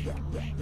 Get ready.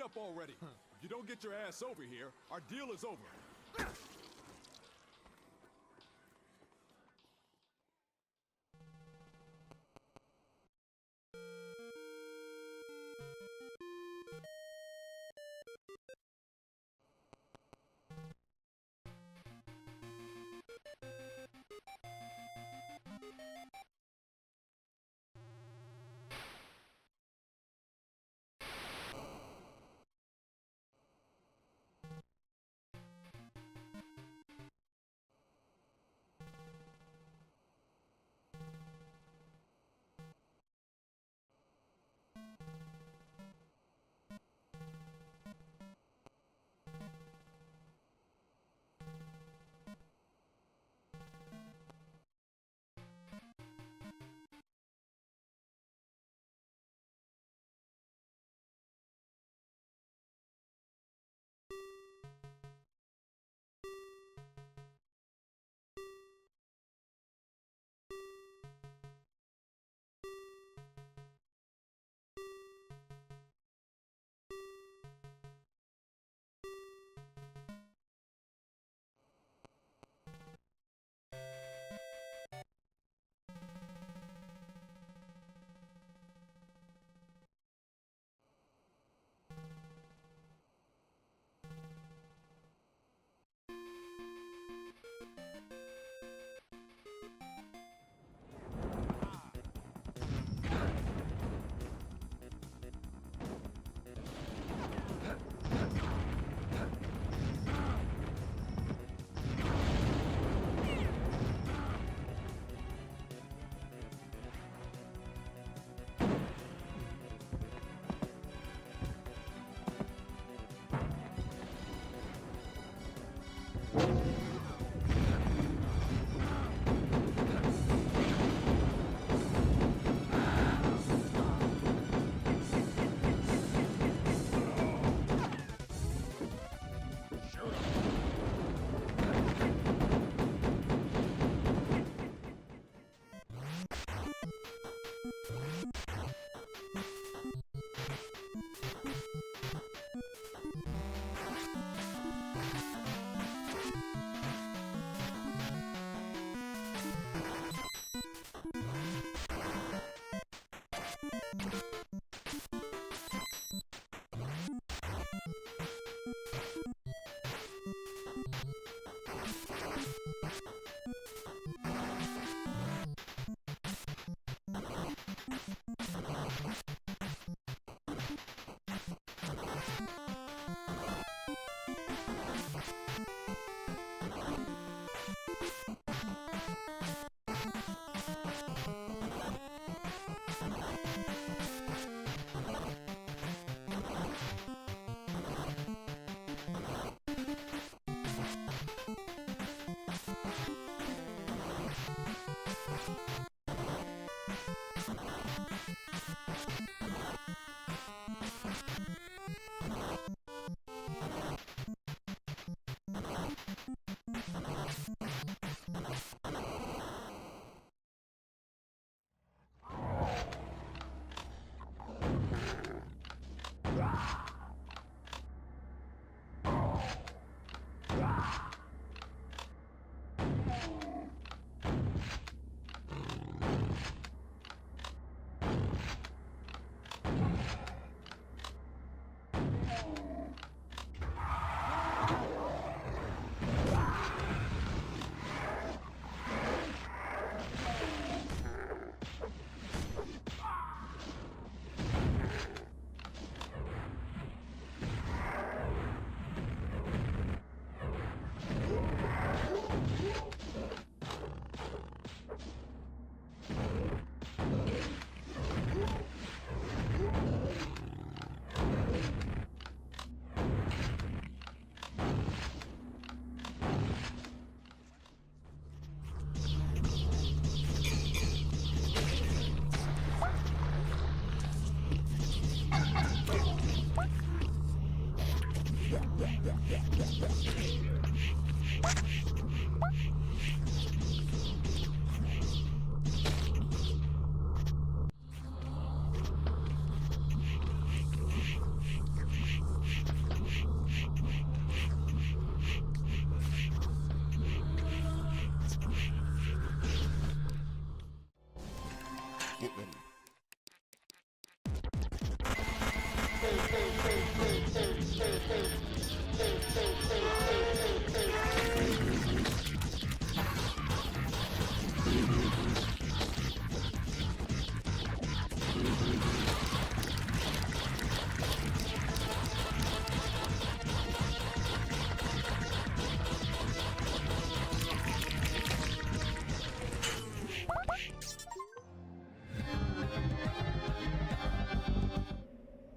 Hurry up already. If you don't get your ass over here, our deal is over.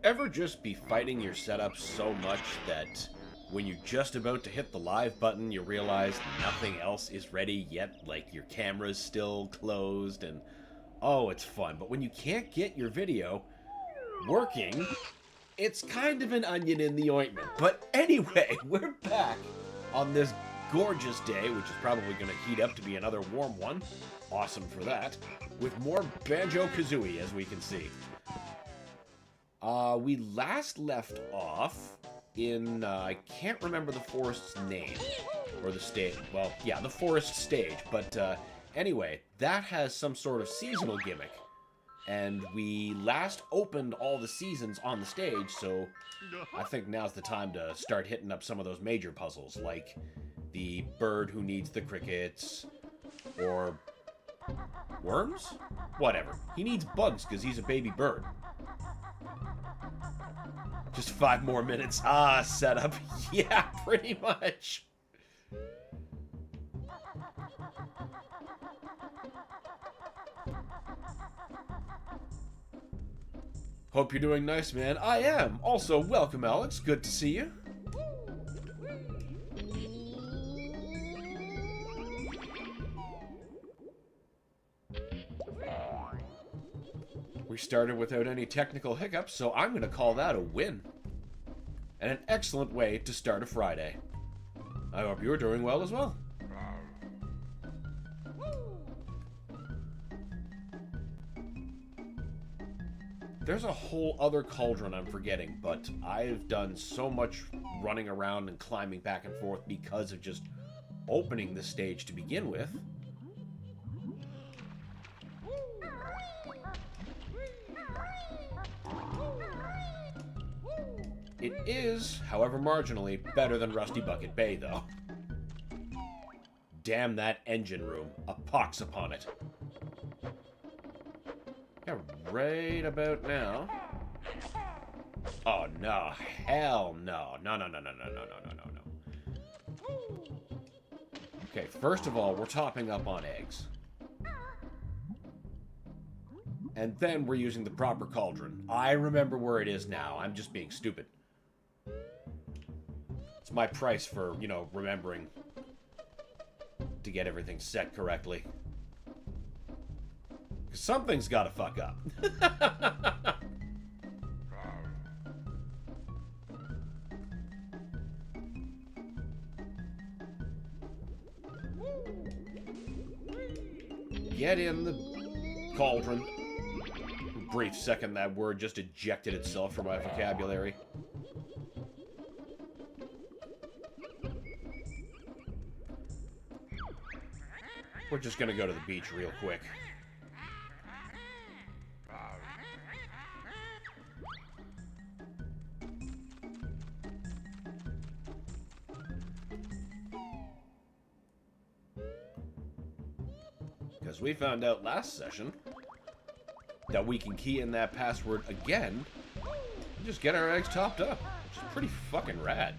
Ever just be fighting your setup so much that when you're just about to hit the live button, you realize nothing else is ready yet, like your camera's still closed, and oh, it's fun. But when you can't get your video working, it's kind of an onion in the ointment. But anyway, we're back on this gorgeous day, which is probably going to heat up to be another warm one. Awesome for that. With more Banjo-Kazooie, as we can see. We last left off in, I can't remember the forest's name, or the stage, well, yeah, the forest stage, but anyway, that has some sort of seasonal gimmick, and we last opened all the seasons on the stage, so I think now's the time to start hitting up some of those major puzzles, like the bird who needs the crickets, or worms? Whatever. He needs bugs because he's a baby bird. Just 5 more minutes. Ah, setup. Yeah, pretty much. Hope you're doing nice, man. I am. Also, welcome, Alex. Good to see you. We started without any technical hiccups, so I'm going to call that a win. And an excellent way to start a Friday. I hope you're doing well as well. There's a whole other cauldron I'm forgetting, but I've done so much running around and climbing back and forth because of just opening the stage to begin with. It is, however marginally, better than Rusty Bucket Bay, though. Damn that engine room. A pox upon it. Yeah, right about now. Oh, no. Hell no. No, no, no, no, no, no, no, no, no, no. Okay, first of all, we're topping up on eggs. And then we're using the proper cauldron. I remember where it is now. I'm just being stupid. It's my price for, you know, remembering to get everything set correctly. Because something's gotta fuck up. Get in the cauldron. Brief second, that word just ejected itself from my vocabulary. We're just gonna go to the beach real quick. Because we found out last session that we can key in that password again and just get our eggs topped up, which is pretty fucking rad.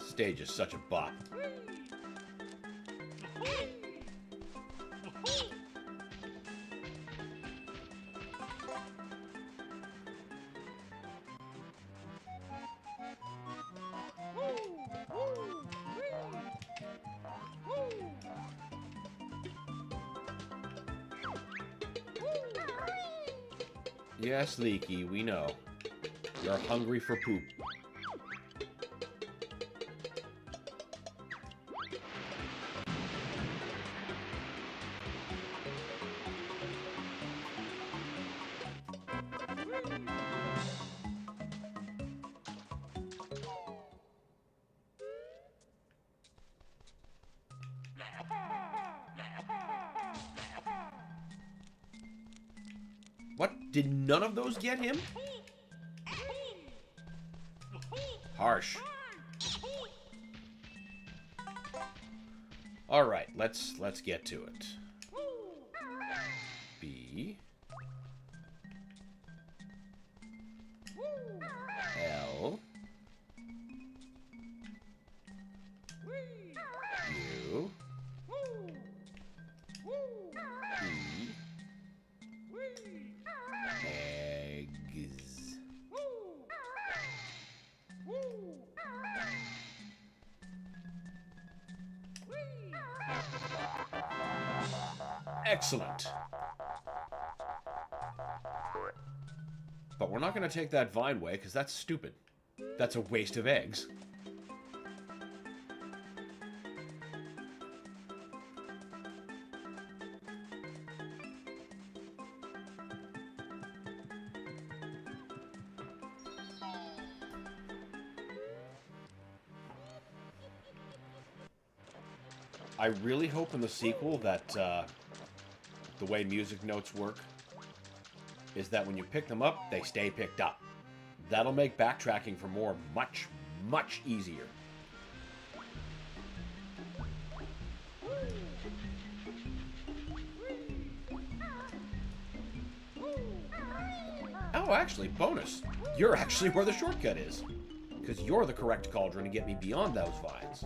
Stage is such a bop. Yes, Leaky, we know. You're hungry for poop. What? Did none of those get him? Harsh. Alright, let's get to it. B. L. U. E. Eggs. Excellent. But we're not going to take that vine way, because that's stupid. That's a waste of eggs. I really hope in the sequel that the way music notes work is that when you pick them up, they stay picked up. That'll make backtracking for more much, much easier. Oh, actually, bonus. You're actually where the shortcut is. Because you're the correct cauldron to get me beyond those vines.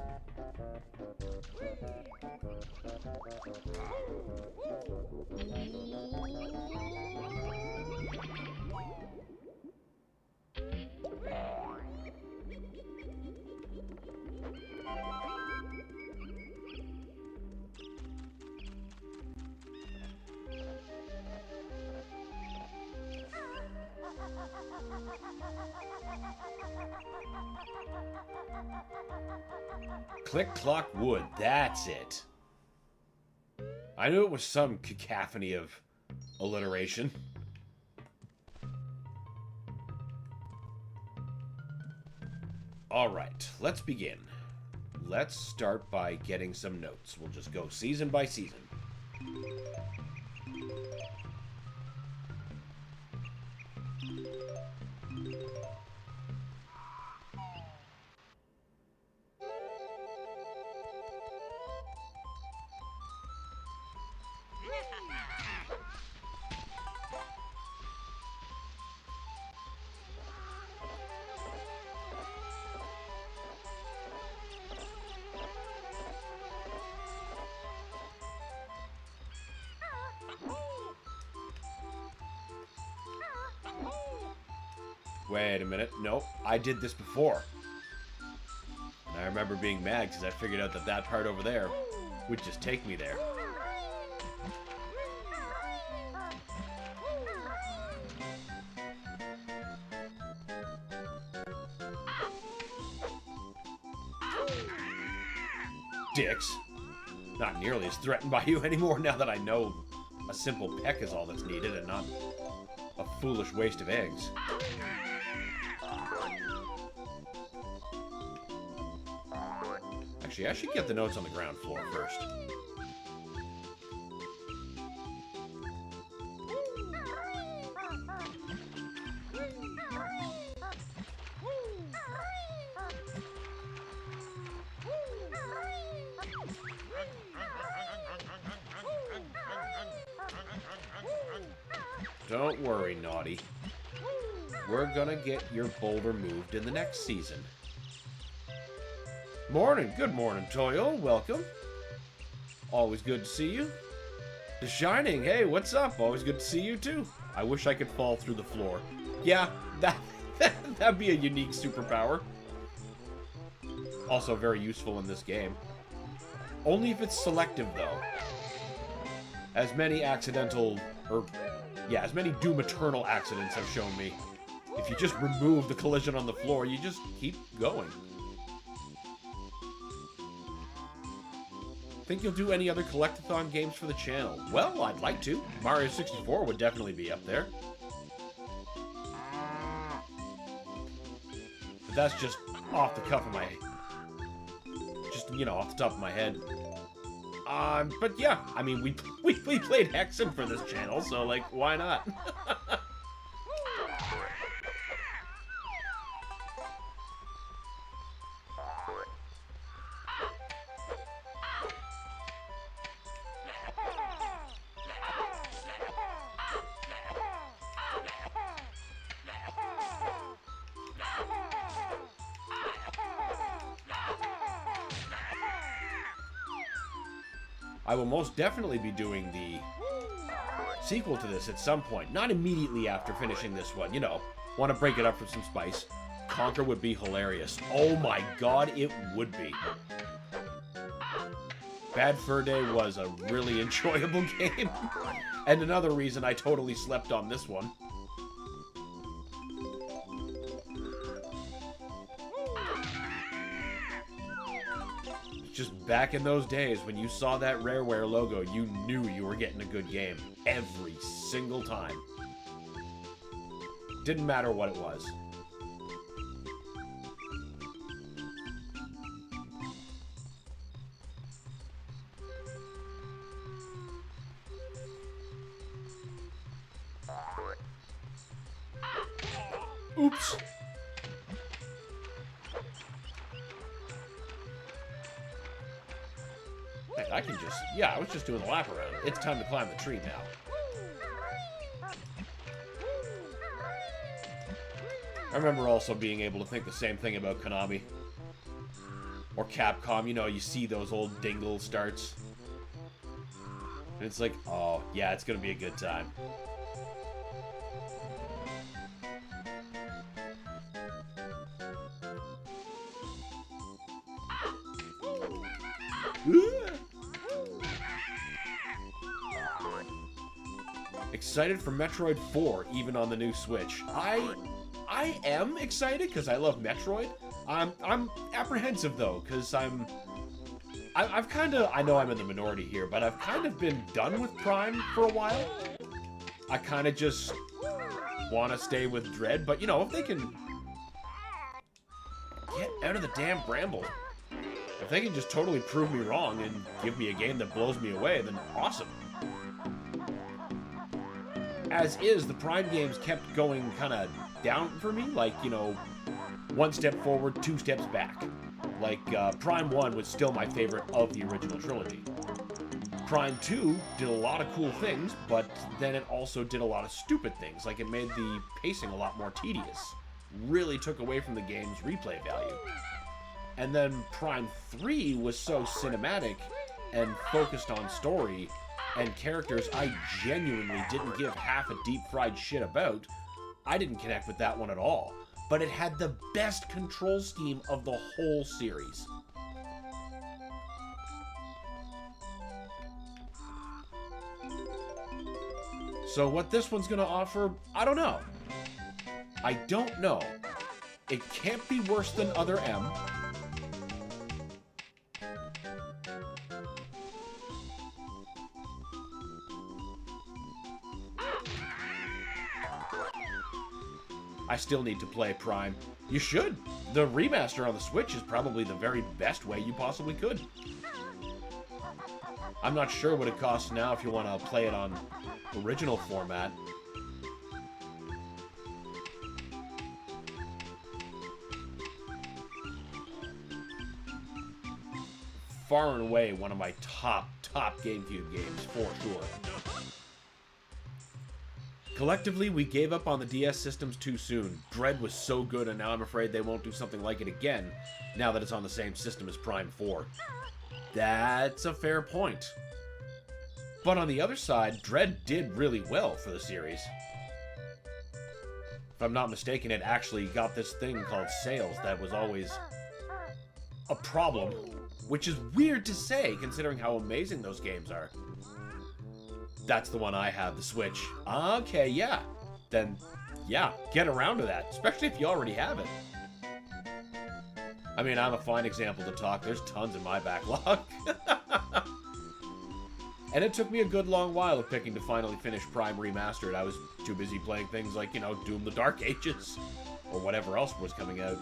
Click, clock, wood. That's it. I knew it was some cacophony of alliteration. Alright, let's begin. Let's start by getting some notes. We'll just go season by season. Wait a minute. Nope, I did this before. And I remember being mad because I figured out that that part over there would just take me there. Dicks. Not nearly as threatened by you anymore now that I know a simple peck is all that's needed and not a foolish waste of eggs. Actually, I should get the notes on the ground floor first. Don't worry, Naughty. We're gonna get your boulder moved in the next season. Morning. Good morning, Toyo. Welcome. Always good to see you. The Shining. Hey, what's up? Always good to see you, too. I wish I could fall through the floor. Yeah, that'd be a unique superpower. Also very useful in this game. Only if it's selective, though. As many accidental, as many Doom Eternal accidents have shown me. If you just remove the collision on the floor, you just keep going. Think you'll do any other collectathon games for the channel? Well, I'd like to. Mario 64 would definitely be up there. But that's just off the cuff of my... Just, you know, off the top of my head. But yeah, I mean, we played Hexen for this channel, so, like, why not? I will most definitely be doing the sequel to this at some point. Not immediately after finishing this one, you know. Want to break it up for some spice. Conquer would be hilarious. Oh my god, it would be. Bad Fur Day was a really enjoyable game. And another reason I totally slept on this one. Just back in those days, when you saw that Rareware logo, you knew you were getting a good game. Every single time. Didn't matter what it was. Oops. Man, I can just... Yeah, I was just doing the lap around. It's time to climb the tree now. I remember also being able to think the same thing about Konami. Or Capcom, you know, you see those old dingle starts. And it's like, oh, yeah, it's gonna be a good time. Excited for Metroid 4, even on the new Switch. I am excited because I love Metroid. I'm apprehensive though, because I've kind of, I know I'm in the minority here, but I've kind of been done with Prime for a while. I kind of just want to stay with Dread, but you know, if they can get out of the damn bramble, if they can just totally prove me wrong and give me a game that blows me away, then awesome. As is, the Prime games kept going kind of down for me, like, you know, one step forward, two steps back. Like, Prime 1 was still my favorite of the original trilogy. Prime 2 did a lot of cool things, but then it also did a lot of stupid things, like it made the pacing a lot more tedious. Really took away from the game's replay value. And then Prime 3 was so cinematic and focused on story and characters I genuinely didn't give half a deep-fried shit about. I didn't connect with that one at all. But it had the best control scheme of the whole series. So what this one's gonna offer, I don't know. I don't know. It can't be worse than Other M. I still need to play Prime. You should. The remaster on the Switch is probably the very best way you possibly could. I'm not sure what it costs now if you want to play it on original format. Far and away one of my top GameCube games, for sure. Collectively, we gave up on the DS systems too soon. Dread was so good, and now I'm afraid they won't do something like it again, now that it's on the same system as Prime 4. That's a fair point. But on the other side, Dread did really well for the series. If I'm not mistaken, it actually got this thing called sales that was always a problem, which is weird to say, considering how amazing those games are. That's the one I have, the Switch. Okay, yeah. Then, yeah, get around to that, especially if you already have it. I mean, I'm a fine example to talk. There's tons in my backlog. And it took me a good long while of picking to finally finish Prime Remastered. I was too busy playing things like, you know, Doom the Dark Ages, or whatever else was coming out.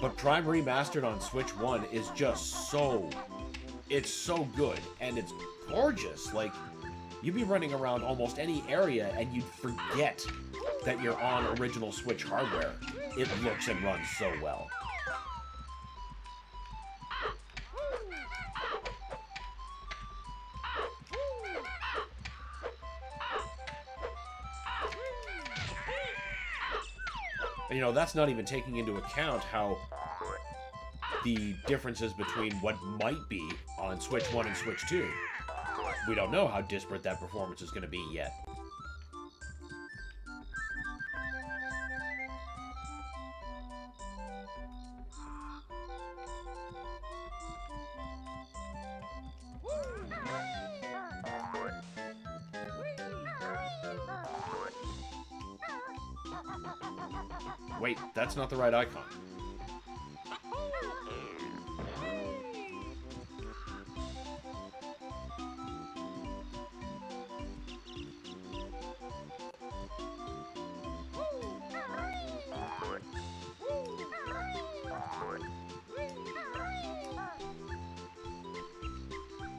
But Prime Remastered on Switch 1 is just so... It's so good, and it's gorgeous. Like, you'd be running around almost any area, and you'd forget that you're on original Switch hardware. It looks and runs so well. You know, that's not even taking into account how the differences between what might be on Switch 1 and Switch 2. We don't know how disparate that performance is going to be yet. Wait, that's not the right icon.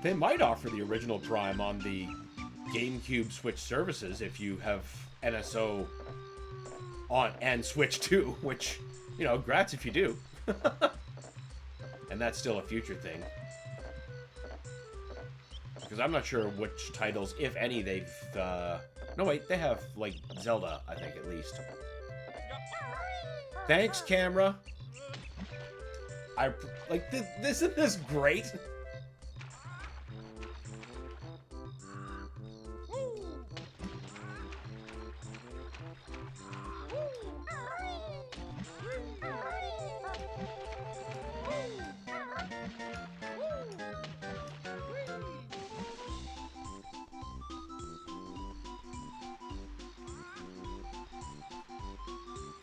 They might offer the original Prime on the GameCube Switch services if you have NSO on and Switch 2, which, you know, grats if you do. And that's still a future thing. Because I'm not sure which titles, if any, they've... No, wait, they have, like, Zelda, I think, at least. Thanks, camera. Isn't this great?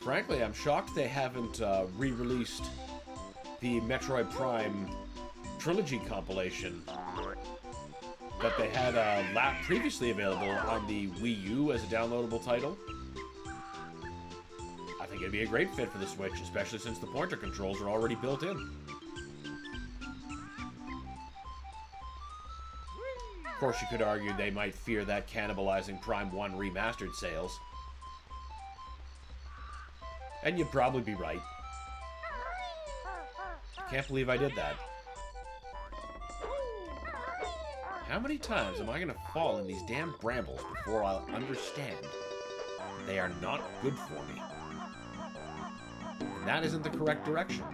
Frankly, I'm shocked they haven't re-released the Metroid Prime Trilogy compilation that they had previously available on the Wii U as a downloadable title. I think it'd be a great fit for the Switch, especially since the pointer controls are already built in. Of course, you could argue they might fear that cannibalizing Prime 1 Remastered sales. And you'd probably be right. Can't believe I did that. How many times am I going to fall in these damn brambles before I'll understand they are not good for me? And that isn't the correct direction.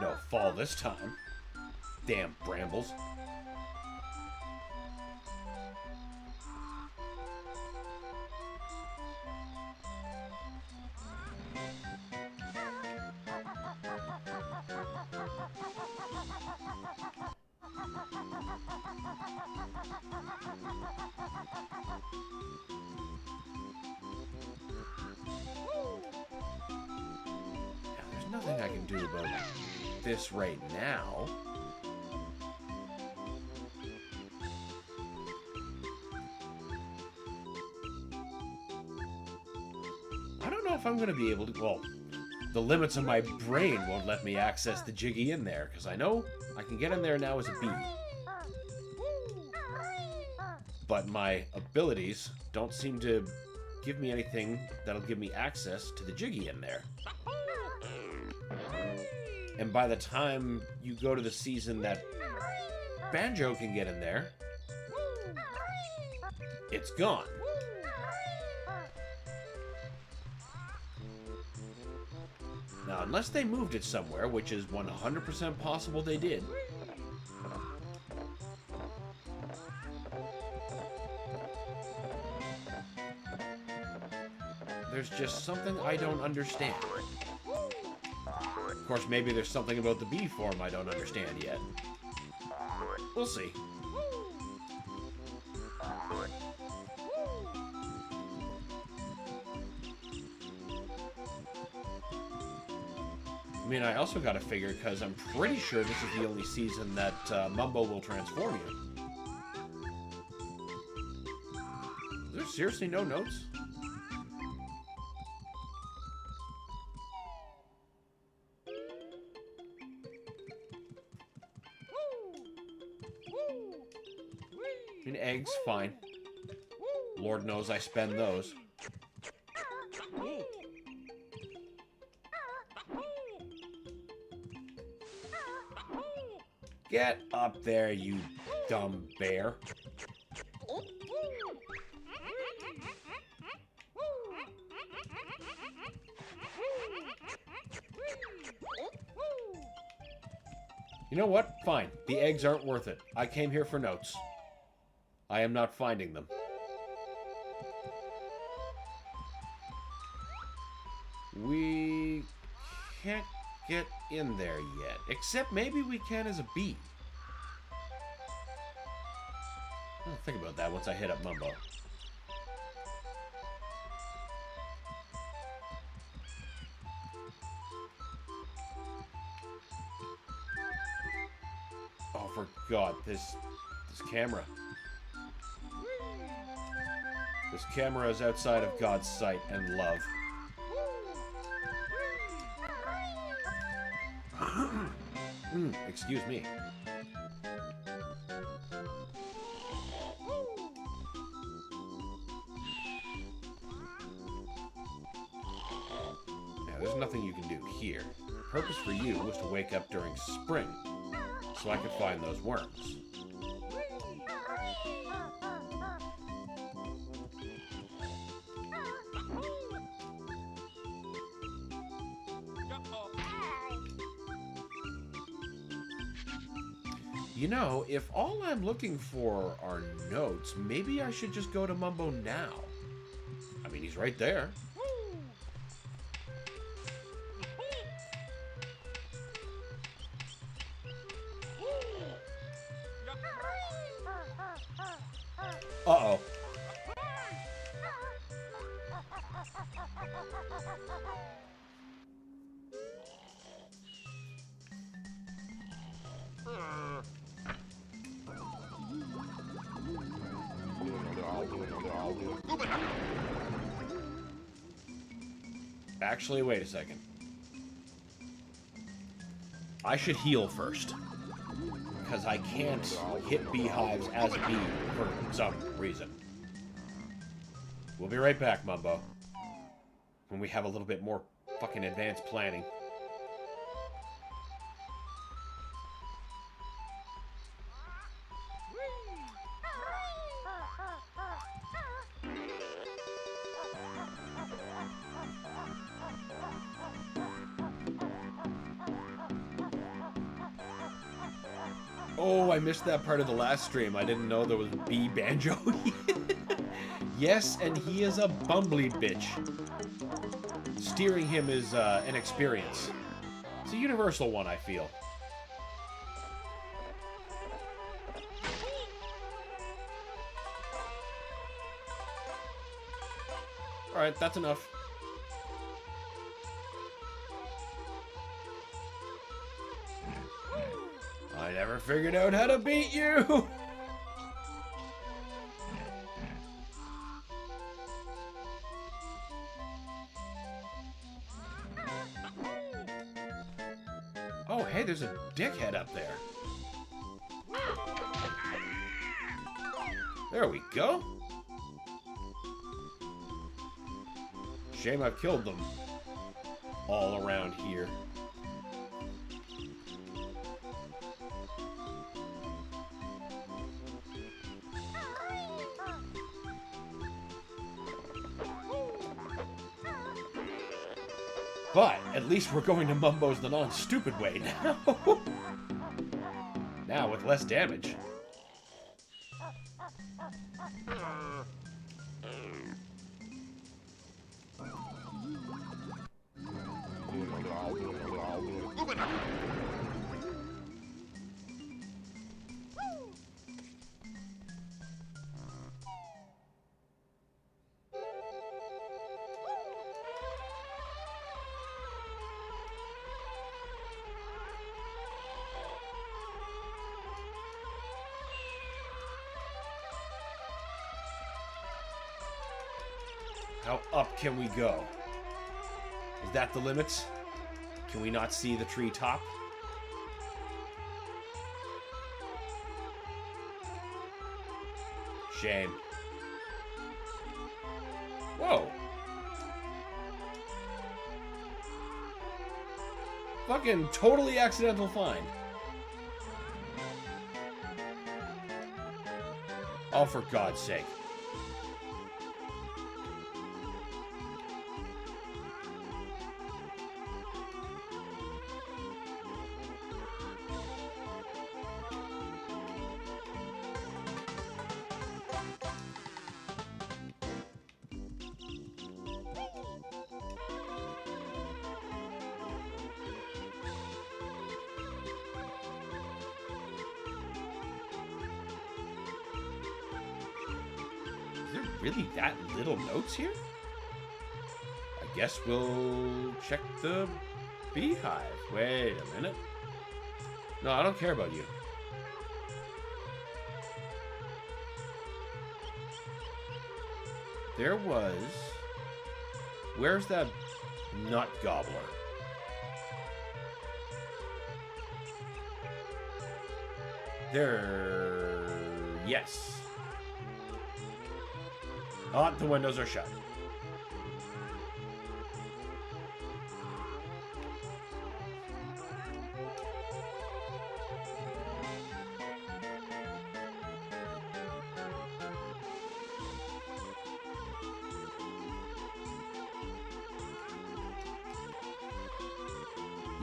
No fall this time. Damn brambles. There's nothing I can do about this right now. I don't know if I'm going to be able to... Well, the limits of my brain won't let me access the Jiggy in there, because I know I can get in there now as a bee. But my abilities don't seem to give me anything that'll give me access to the Jiggy in there. And by the time you go to the season that Banjo can get in there, it's gone. Now, unless they moved it somewhere, which is 100% possible they did, there's just something I don't understand. Of course, maybe there's something about the B form I don't understand yet. We'll see. mean, I also gotta figure, because I'm pretty sure this is the only season that Mumbo will transform you. Is there seriously no notes? I mean, eggs, fine. Lord knows I spend those. Get up there, you dumb bear. You know what? Fine. The eggs aren't worth it. I came here for notes. I am not finding them. We can't get in there yet. Except maybe we can as a bee. I'll think about that once I hit up Mumbo. Oh, for God, this camera. This camera is outside of God's sight and love. Excuse me. Now, there's nothing you can do here. The purpose for you was to wake up during spring, so I could find those worms. You know, if all I'm looking for are notes, maybe I should just go to Mumbo now. I mean, he's right there. Uh-oh. Actually, wait a second. I should heal first. Because I can't hit beehives as a bee for some reason. We'll be right back, Mumbo. When we have a little bit more fucking advanced planning. Oh, I missed that part of the last stream. I didn't know there was bee Banjo. Yes, and he is a bumbly bitch. Steering him is an experience. It's a universal one, I feel. Alright, that's enough. I never figured out how to beat you! Oh, hey, there's a dickhead up there. There we go. Shame I've killed them all around here. But at least we're going to Mumbo's the non-stupid way now. Now with less damage. How up can we go? Is that the limit? Can we not see the tree top? Shame. Whoa. Fucking totally accidental find. Oh, for God's sake. Really that little notes here? I guess we'll check the beehive. Wait a minute. No, I don't care about you. There was... Where's that nut gobbler? There... Yes. Oh, the windows are shut.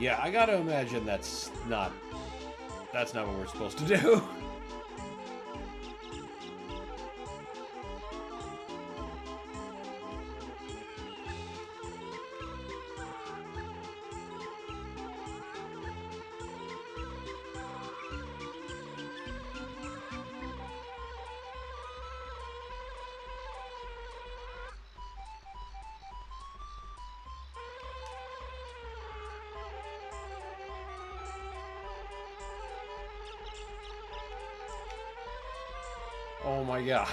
Yeah, I gotta imagine that's not what we're supposed to do. Oh my God.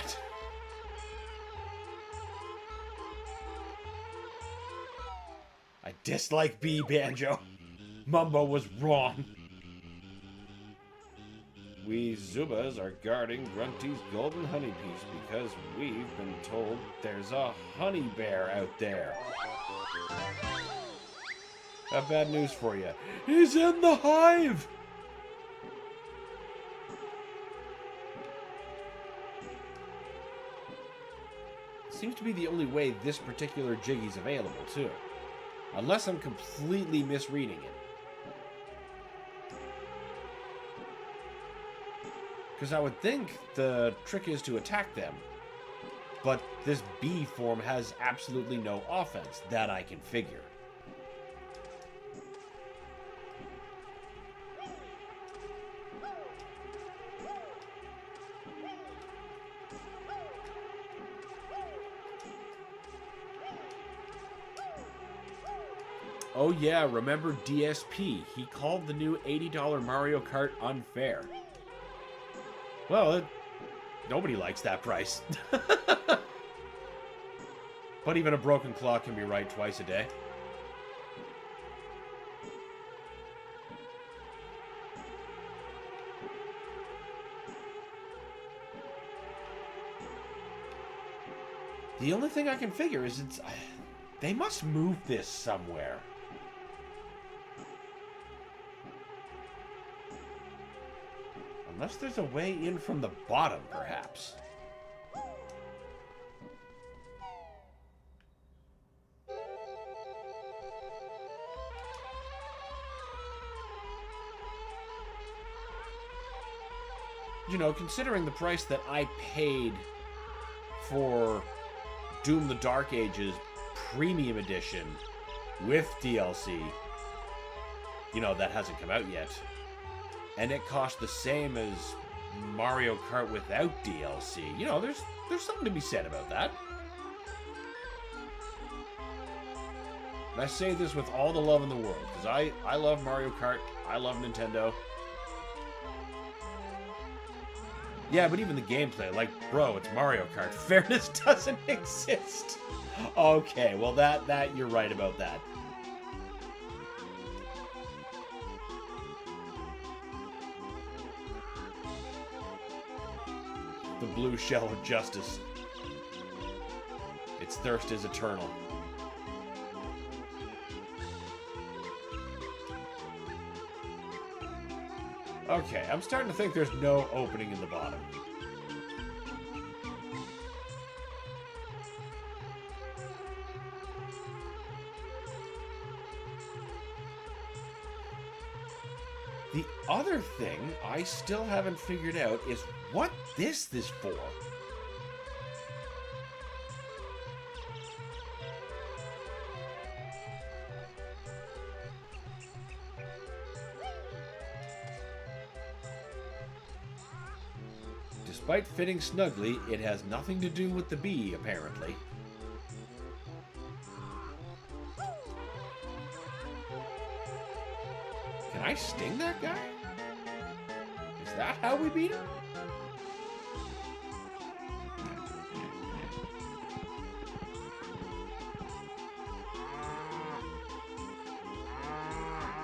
I dislike B, Banjo. Mumbo was wrong. We Zubas are guarding Grunty's golden honey piece because we've been told there's a honey bear out there. Got bad news for you. He's in the hive! Seems to be the only way this particular Jiggy's available, too. Unless I'm completely misreading it. Because I would think the trick is to attack them. But this bee form has absolutely no offense, that I can figure. Oh yeah, remember DSP. He called the new $80 Mario Kart unfair. Well, nobody likes that price. But even a broken clock can be right twice a day. The only thing I can figure is they must move this somewhere. Unless there's a way in from the bottom, perhaps. You know, considering the price that I paid for Doom the Dark Ages Premium Edition with DLC, you know, that hasn't come out yet. And it cost the same as Mario Kart without DLC. You know, there's something to be said about that. And I say this with all the love in the world, because I love Mario Kart, I love Nintendo. Yeah, but even the gameplay, like, bro, it's Mario Kart. Fairness doesn't exist. Okay, well, that you're right about that. The blue shell of justice. Its thirst is eternal. Okay, I'm starting to think there's no opening in the bottom. The other thing I still haven't figured out is what this is for. Despite fitting snugly, it has nothing to do with the bee, apparently. Can I sting that guy? Is that how we beat him?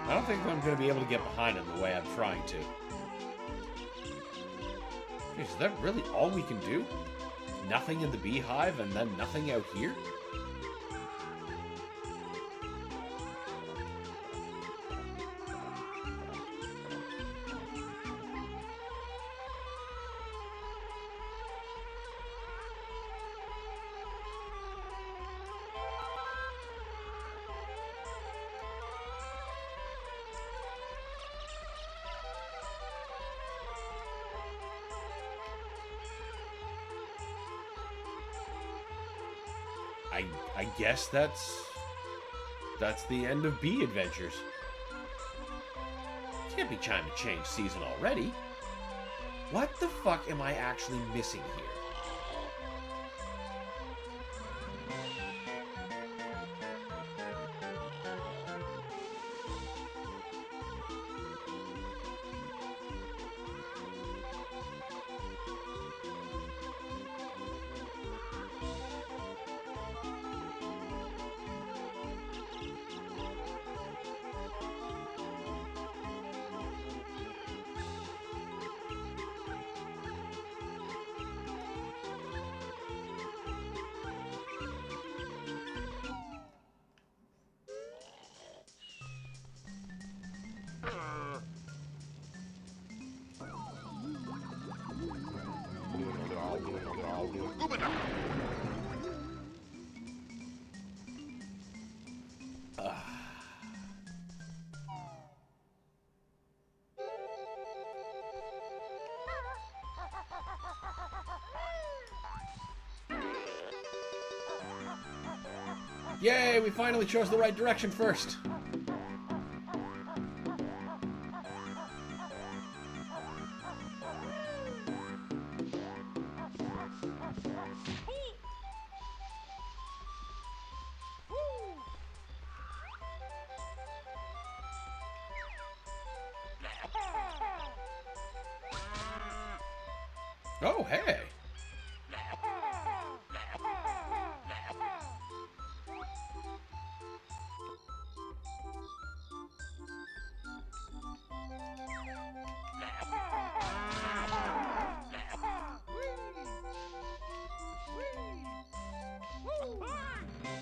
I don't think I'm going to be able to get behind him the way I'm trying to. Is that really all we can do? Nothing in the beehive and then nothing out here? I guess that's the end of Bee Adventures. Can't be trying to change season already. What the fuck am I actually missing here? Yay, we finally chose the right direction first. Oh, hey.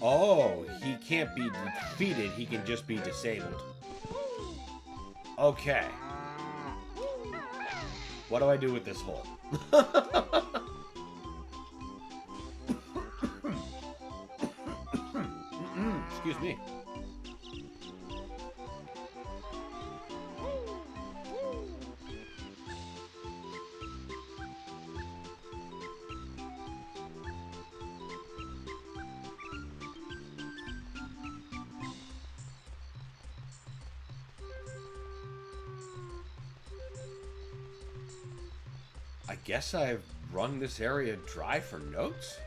Oh, he can't be defeated, he can just be disabled. Okay. What do I do with this hole? Excuse me. I guess I've run this area dry for notes?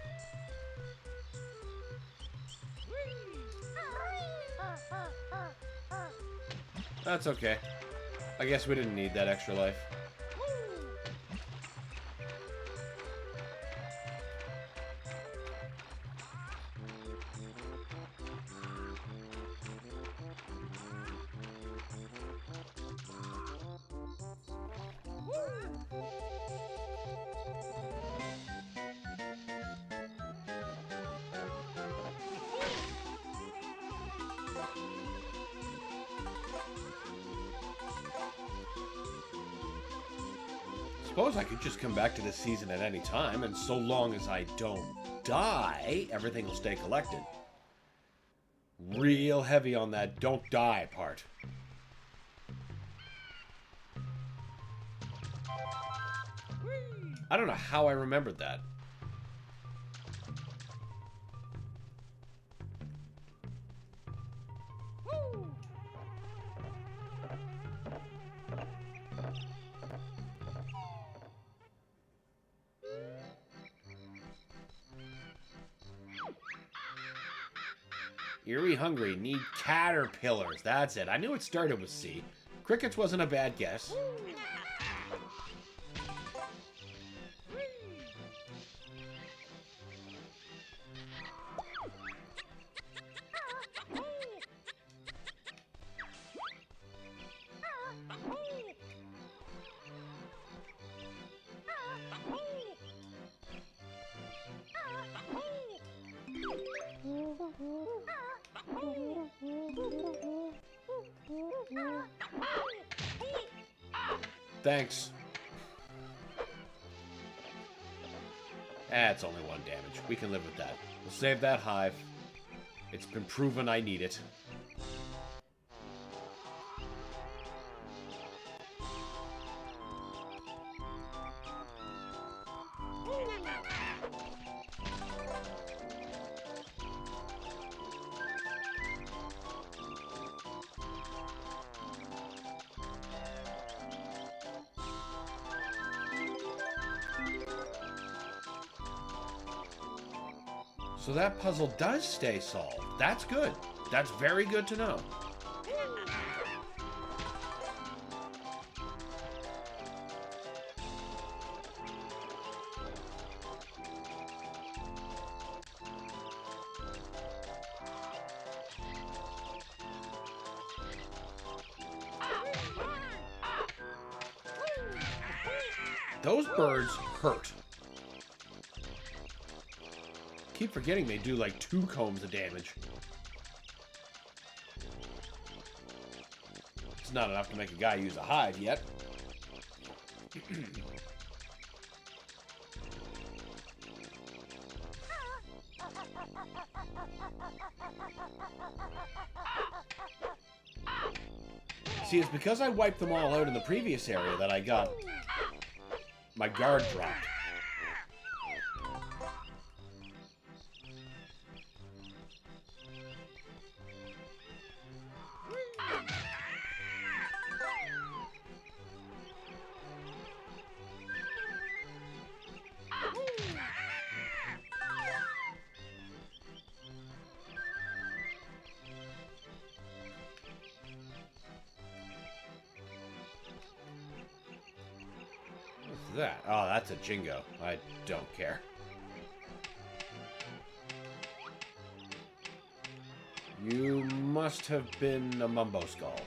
That's okay. I guess we didn't need that extra life. suppose I could just come back to this season at any time, and so long as I don't die, everything will stay collected. Real heavy on that don't die part. I don't know how I remembered that. Eerie hungry, need caterpillars. That's it. I knew it started with C. Crickets wasn't a bad guess. Thanks. That's only 1 damage. We can live with that. We'll save that hive. It's been proven I need it. So that puzzle does stay solved. That's good. That's very good to know. Those birds hurt. Keep forgetting they do like 2 combs of damage. It's not enough to make a guy use a hive yet. See, it's because I wiped them all out in the previous area that I got my guard dropped. That? Oh, that's a Jingo. I don't care. You must have been a Mumbo Skull.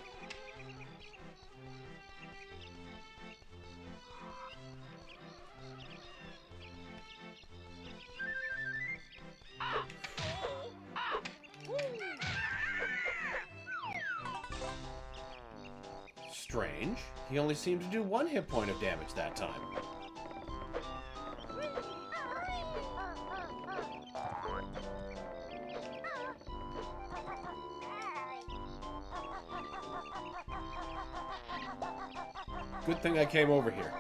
Strange. He only seemed to do 1 hit point of damage that time. Good thing I came over here.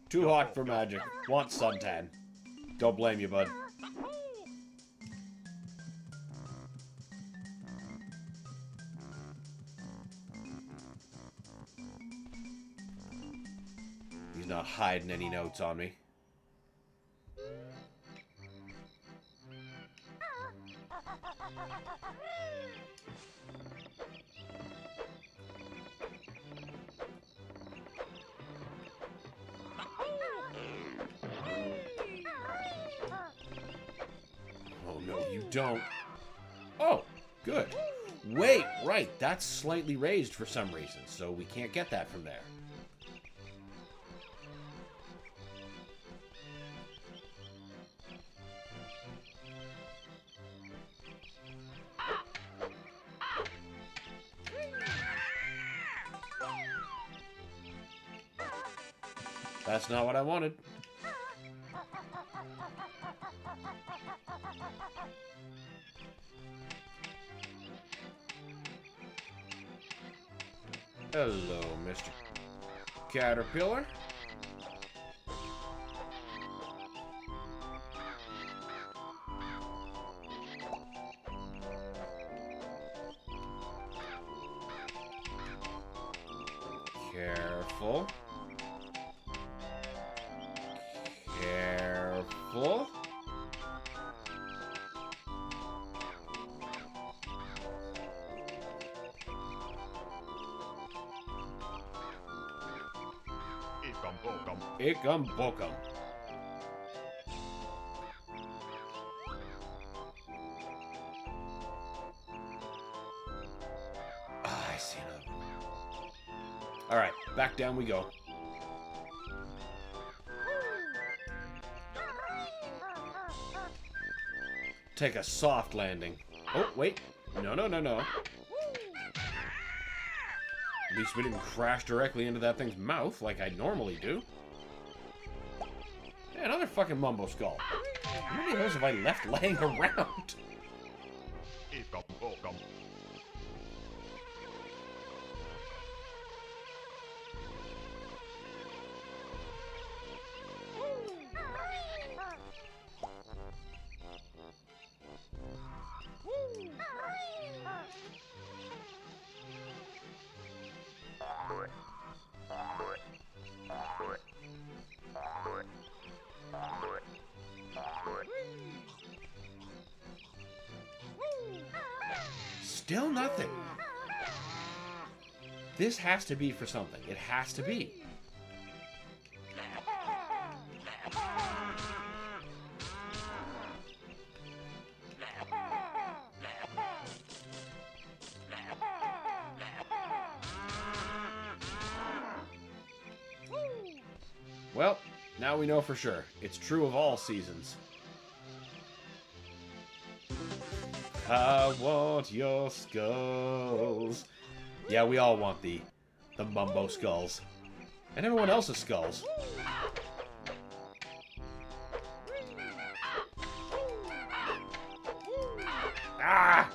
Too hot for magic. Want suntan. Don't blame you, bud. He's not hiding any notes on me. Oh, no, you don't. Oh, good. Wait, right. That's slightly raised for some reason, so we can't get that from there. That's not what I wanted. Hello, Mr. Caterpillar. Careful. Careful. Ikam bokam. Ah, I see another one. Alright, back down we go. Take a soft landing. Oh, wait. No, no, no, no. At least we didn't crash directly into that thing's mouth like I normally do. Yeah, another fucking mumbo skull. How many of those have I left laying around? Still nothing. This has to be for something. It has to be. Well, now we know for sure. It's true of all seasons. I want your skulls. Yeah, we all want the mumbo skulls. And everyone else's skulls. Ah!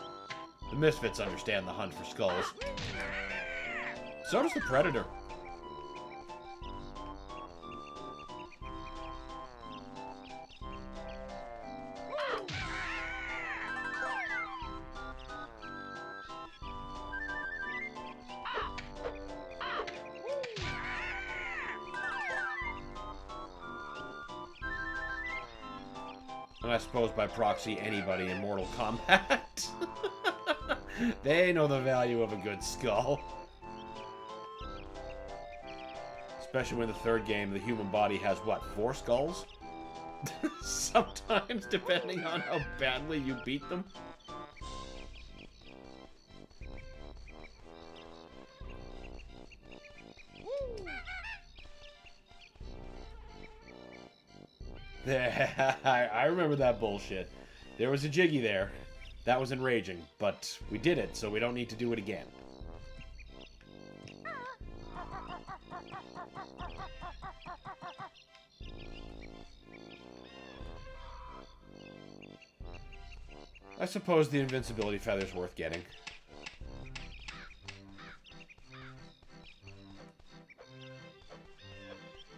The Misfits understand the hunt for skulls. So does the Predator. And I suppose by proxy, anybody in Mortal Kombat. They know the value of a good skull. Especially when the third game, the human body has, what, 4 skulls? Sometimes, depending on how badly you beat them. I remember that bullshit. There was a jiggy there. That was enraging, but we did it, so we don't need to do it again. I suppose the invincibility feather's worth getting.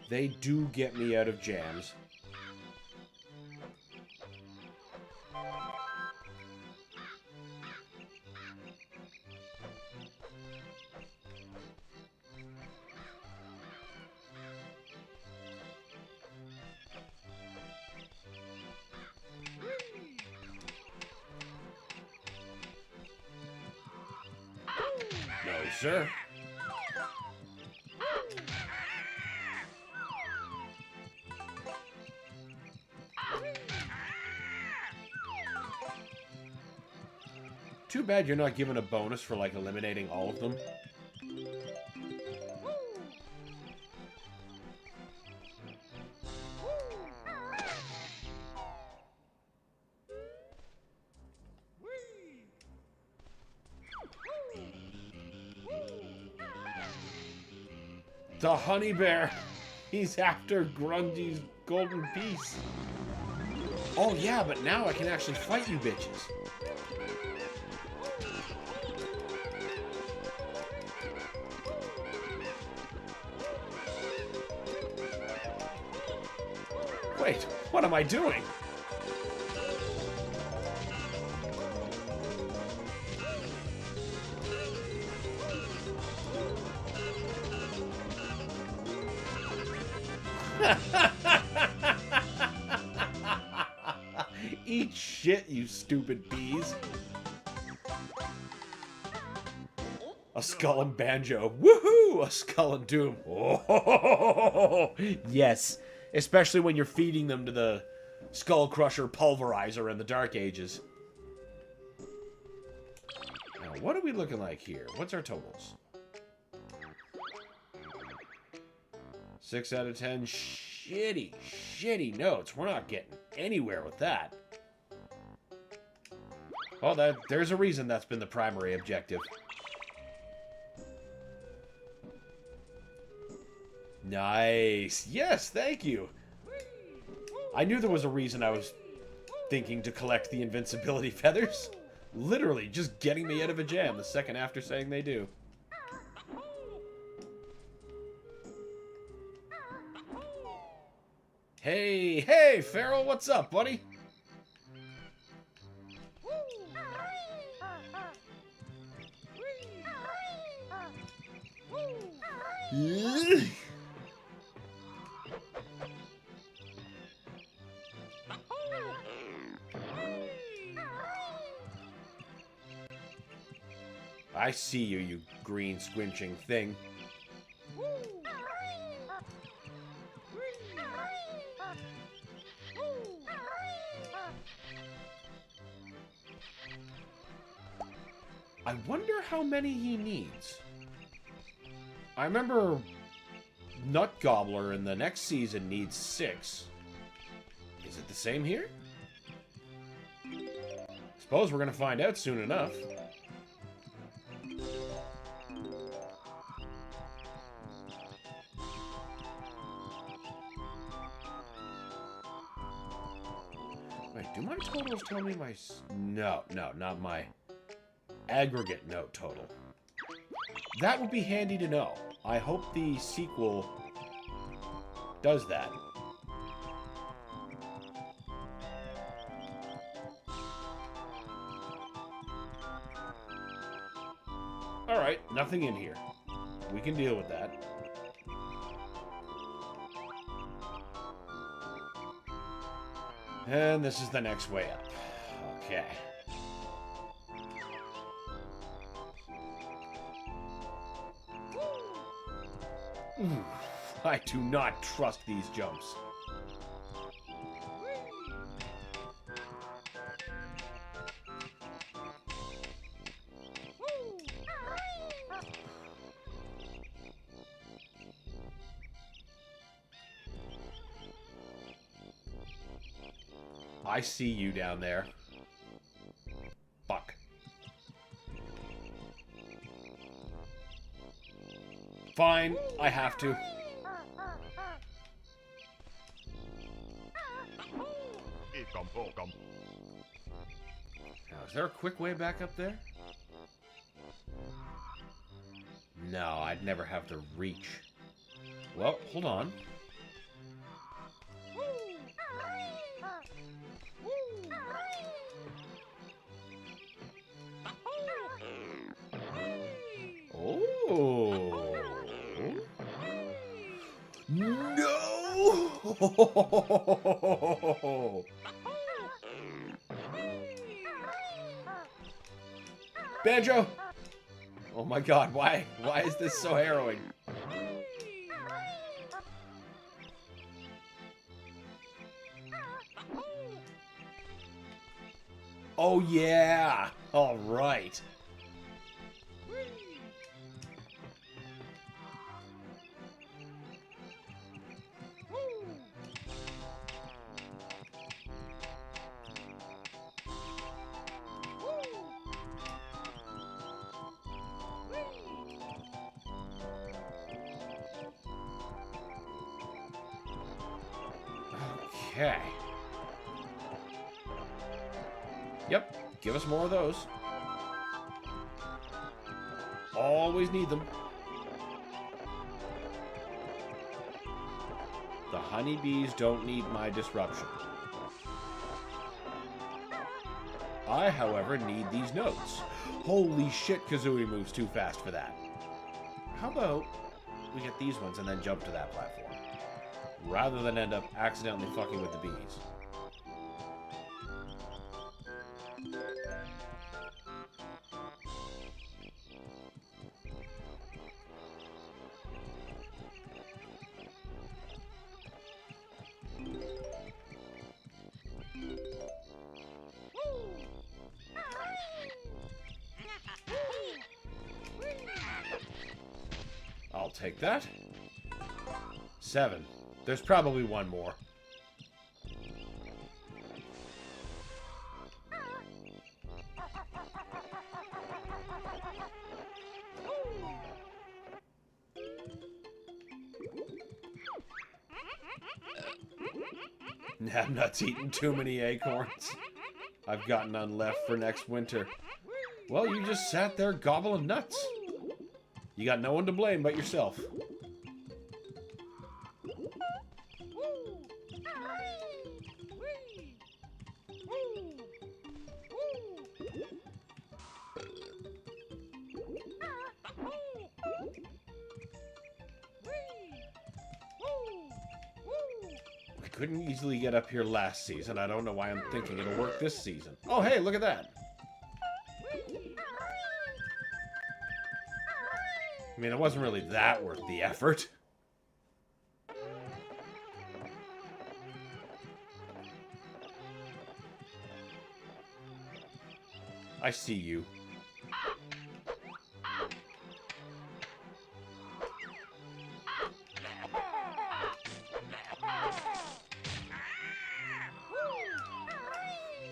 They do get me out of jams. No, sir. Too bad you're not given a bonus for, like, eliminating all of them. The honey bear. He's after Grungy's golden piece. Oh yeah, but now I can actually fight you bitches. Wait, what am I doing? Eat shit, you stupid bees. A skull and banjo. Woohoo! A skull and doom. Oh, yes. Especially when you're feeding them to the Skull Crusher pulverizer in the Dark Ages. Now, what are we looking like here? What's our totals? 6 out of 10. Shitty notes. We're not getting anywhere with that. Well, there's a reason that's been the primary objective. Nice. Yes, thank you. I knew there was a reason I was thinking to collect the invincibility feathers. Literally, just getting me out of a jam the second after saying they do. Hey, Farrell, what's up, buddy? I see you, you green squinching thing. I wonder how many he needs. I remember Nut Gobbler in the next season needs 6. Is it the same here? Suppose we're gonna find out soon enough. Wait, do my totals tell me my... No, not my aggregate note total. That would be handy to know. I hope the sequel does that. Alright, nothing in here. We can deal with that. And this is the next way up. Okay. Ooh, I do not trust these jumps. I see you down there. Fuck. Fine, I have to. Now, is there a quick way back up there? No, I'd never have to reach. Well, hold on. Oh. No! Banjo! Oh my god, why is this so harrowing? Oh yeah! All right. Okay. Yep, give us more of those. Always need them. The honeybees don't need my disruption. I, however, need these notes. Holy shit, Kazooie moves too fast for that. How about we get these ones and then jump to that platform, rather than end up accidentally fucking with the bees. I'll take that. 7. There's probably one more. I'm not eating too many acorns. I've got none left for next winter. Well, you just sat there gobbling nuts. You got no one to blame but yourself. I couldn't easily get up here last season. I don't know why I'm thinking it'll work this season. Oh, hey, look at that. I mean, it wasn't really that worth the effort. I see you.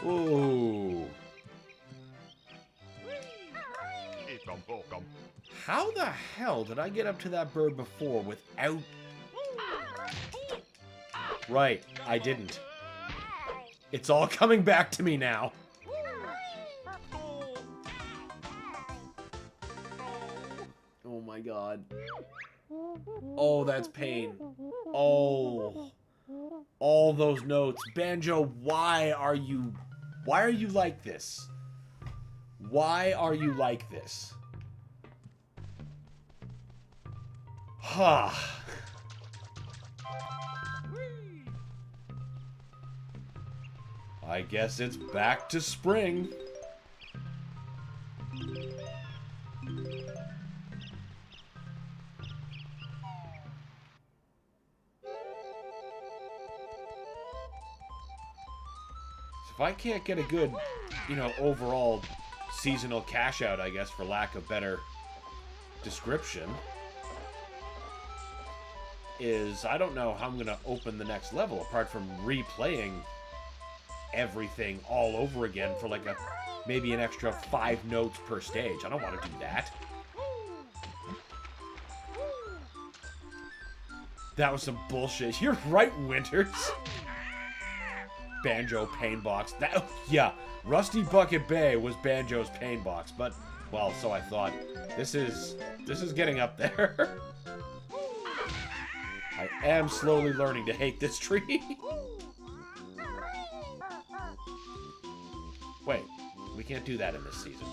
Ooh. How the hell did I get up to that bird before without... Right, I didn't. It's all coming back to me now. Oh my god. Oh, that's pain. Oh. All those notes. Banjo, why are you like this? Why are you like this? Ha. I guess it's back to spring. If I can't get a good, overall seasonal cash out, I guess, for lack of better description, I don't know how I'm going to open the next level apart from replaying everything all over again for like maybe an extra 5 notes per stage. I don't want to do that. That was some bullshit. You're right, Winters. Banjo pain box. Yeah, Rusty Bucket Bay was Banjo's pain box, but well, so I thought. This is getting up there. I am slowly learning to hate this tree. Wait, we can't do that in this season.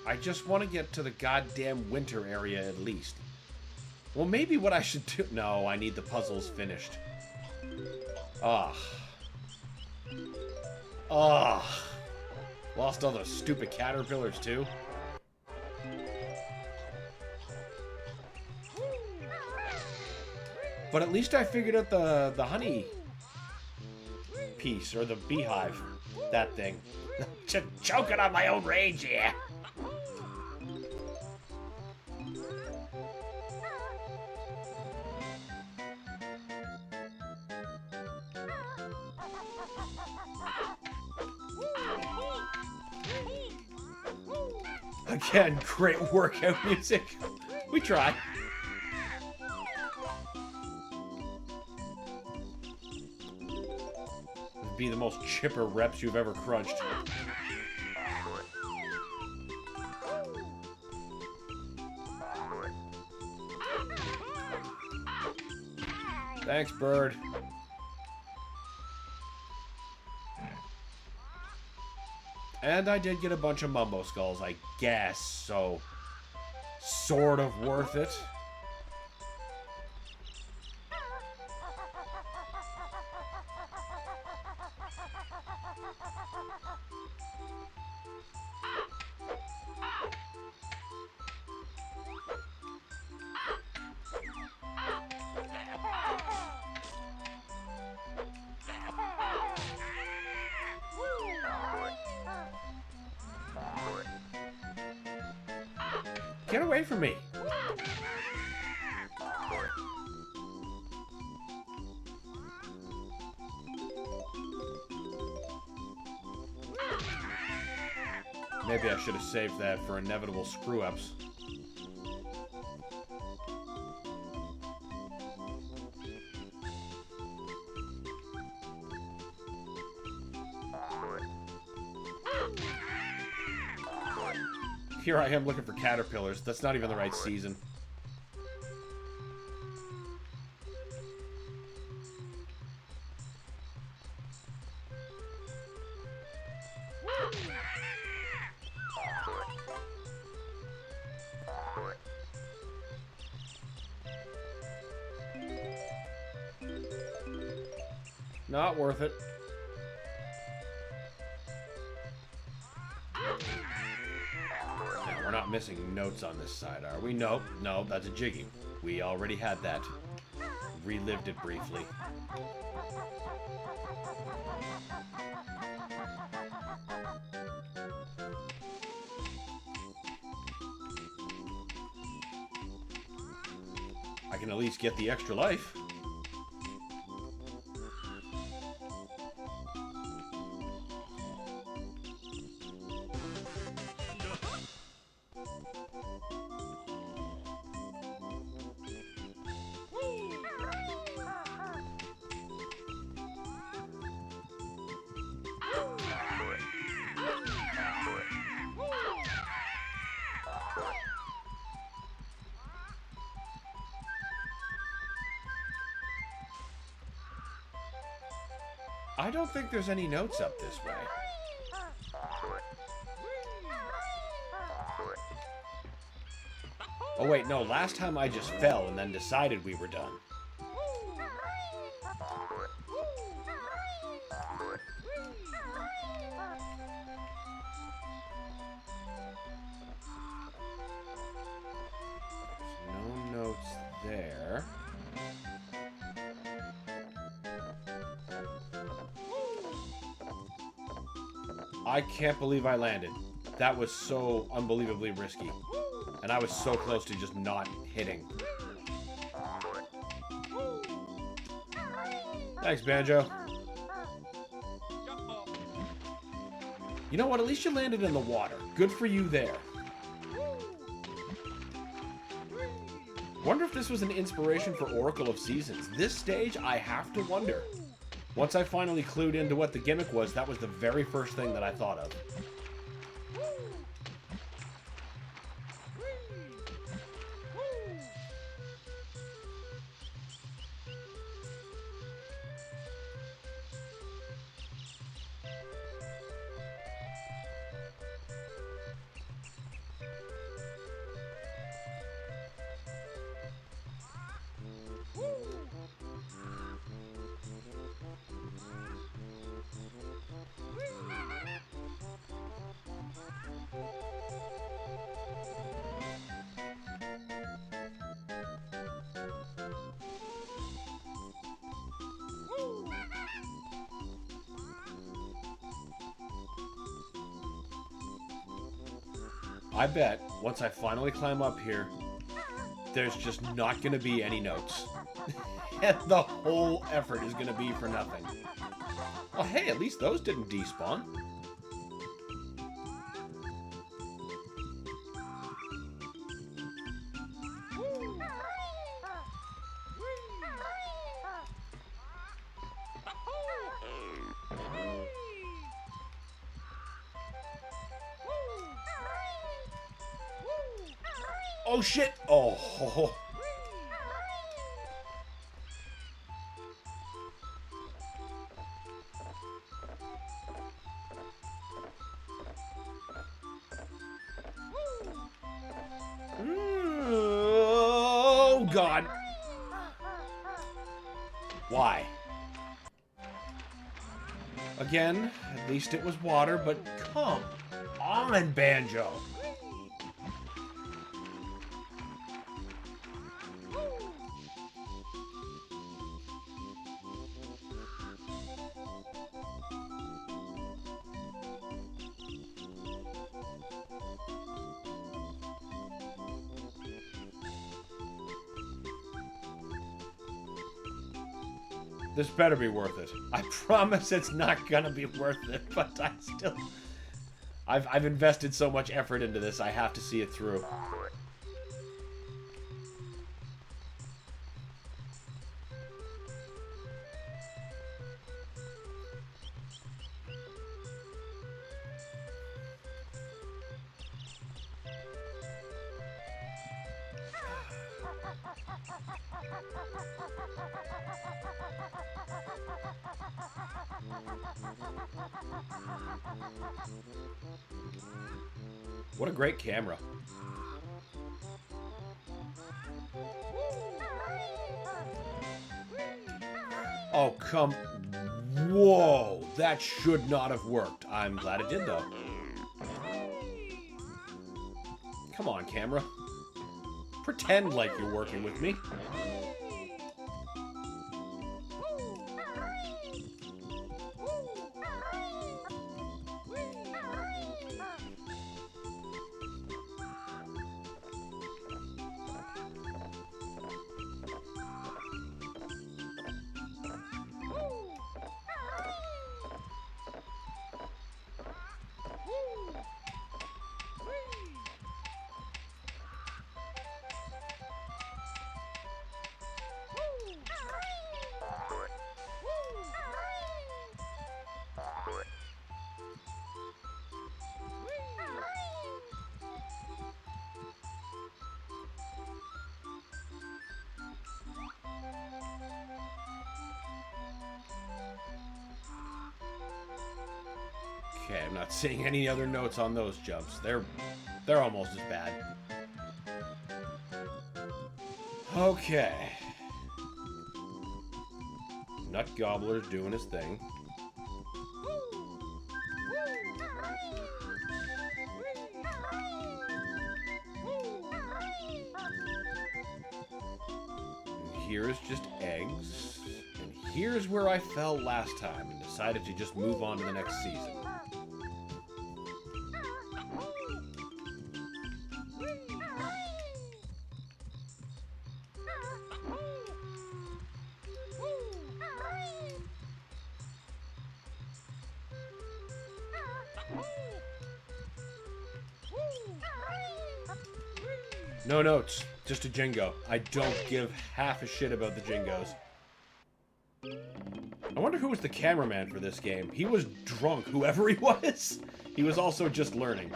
I just want to get to the goddamn winter area at least. Well, maybe what I should do... No, I need the puzzles finished. Ugh. Ugh. Lost all those stupid caterpillars, too. But at least I figured out the honey piece, or the beehive. That thing. Choking on my own rage here. Again, great workout music. We try. It'd be the most chipper reps you've ever crunched. Thanks, bird. And I did get a bunch of Mumbo Skulls, I guess, so sort of worth it. Get away from me! Maybe I should have saved that for inevitable screw-ups. Here I am looking for caterpillars. That's not even the right season. Not worth it. We're not missing notes on this side, are we? Nope. No, that's a jiggy. We already had that. Relived it briefly. I can at least get the extra life. I don't think there's any notes up this way. Oh wait, no, last time I just fell and then decided we were done. There's no notes there. I can't believe I landed. That was so unbelievably risky. And I was so close to just not hitting. Thanks, Banjo. You know what? At least you landed in the water. Good for you there. Wonder if this was an inspiration for Oracle of Seasons. This stage, I have to wonder. Once I finally clued into what the gimmick was, that was the very first thing that I thought of. I bet once I finally climb up here, there's just not going to be any notes. And the whole effort is going to be for nothing. Well, hey, at least those didn't despawn. Oh, shit. Oh. Oh, God. Why? Again, at least it was water, but come on, Banjo. This better be worth it. I promise it's not gonna be worth it, but I still... I've invested so much effort into this, I have to see it through. What a great camera. Oh, come... Whoa! That should not have worked. I'm glad it did, though. Come on, camera. Pretend like you're working with me. Okay, I'm not seeing any other notes on those jumps. They're almost as bad. Okay. Nut Gobbler's doing his thing. And here is just eggs. And here's where I fell last time and decided to just move on to the next season. No notes, just a jingo. I don't give half a shit about the jingos. I wonder who was the cameraman for this game. He was drunk, whoever he was. He was also just learning,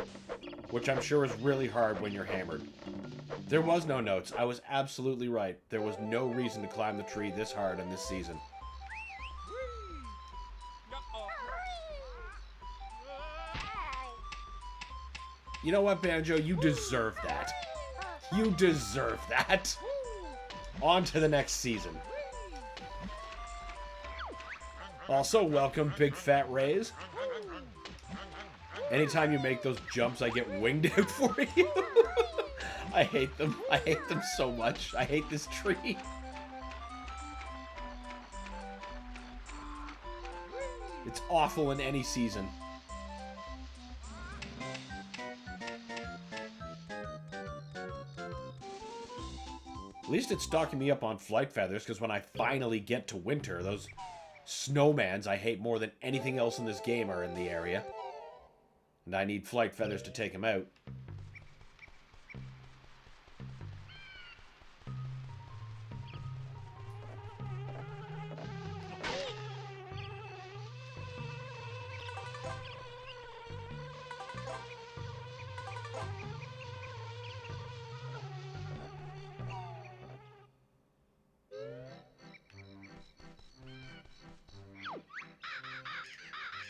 which I'm sure is really hard when you're hammered. There was no notes. I was absolutely right. There was no reason to climb the tree this hard in this season. You know what, Banjo? You deserve that. You deserve that. On to the next season. Also, welcome, Big Fat Rays. Anytime you make those jumps, I get winged out for you. I hate them. I hate them so much. I hate this tree. It's awful in any season. At least it's stocking me up on flight feathers, because when I finally get to winter, those snowmans I hate more than anything else in this game are in the area. And I need flight feathers to take them out.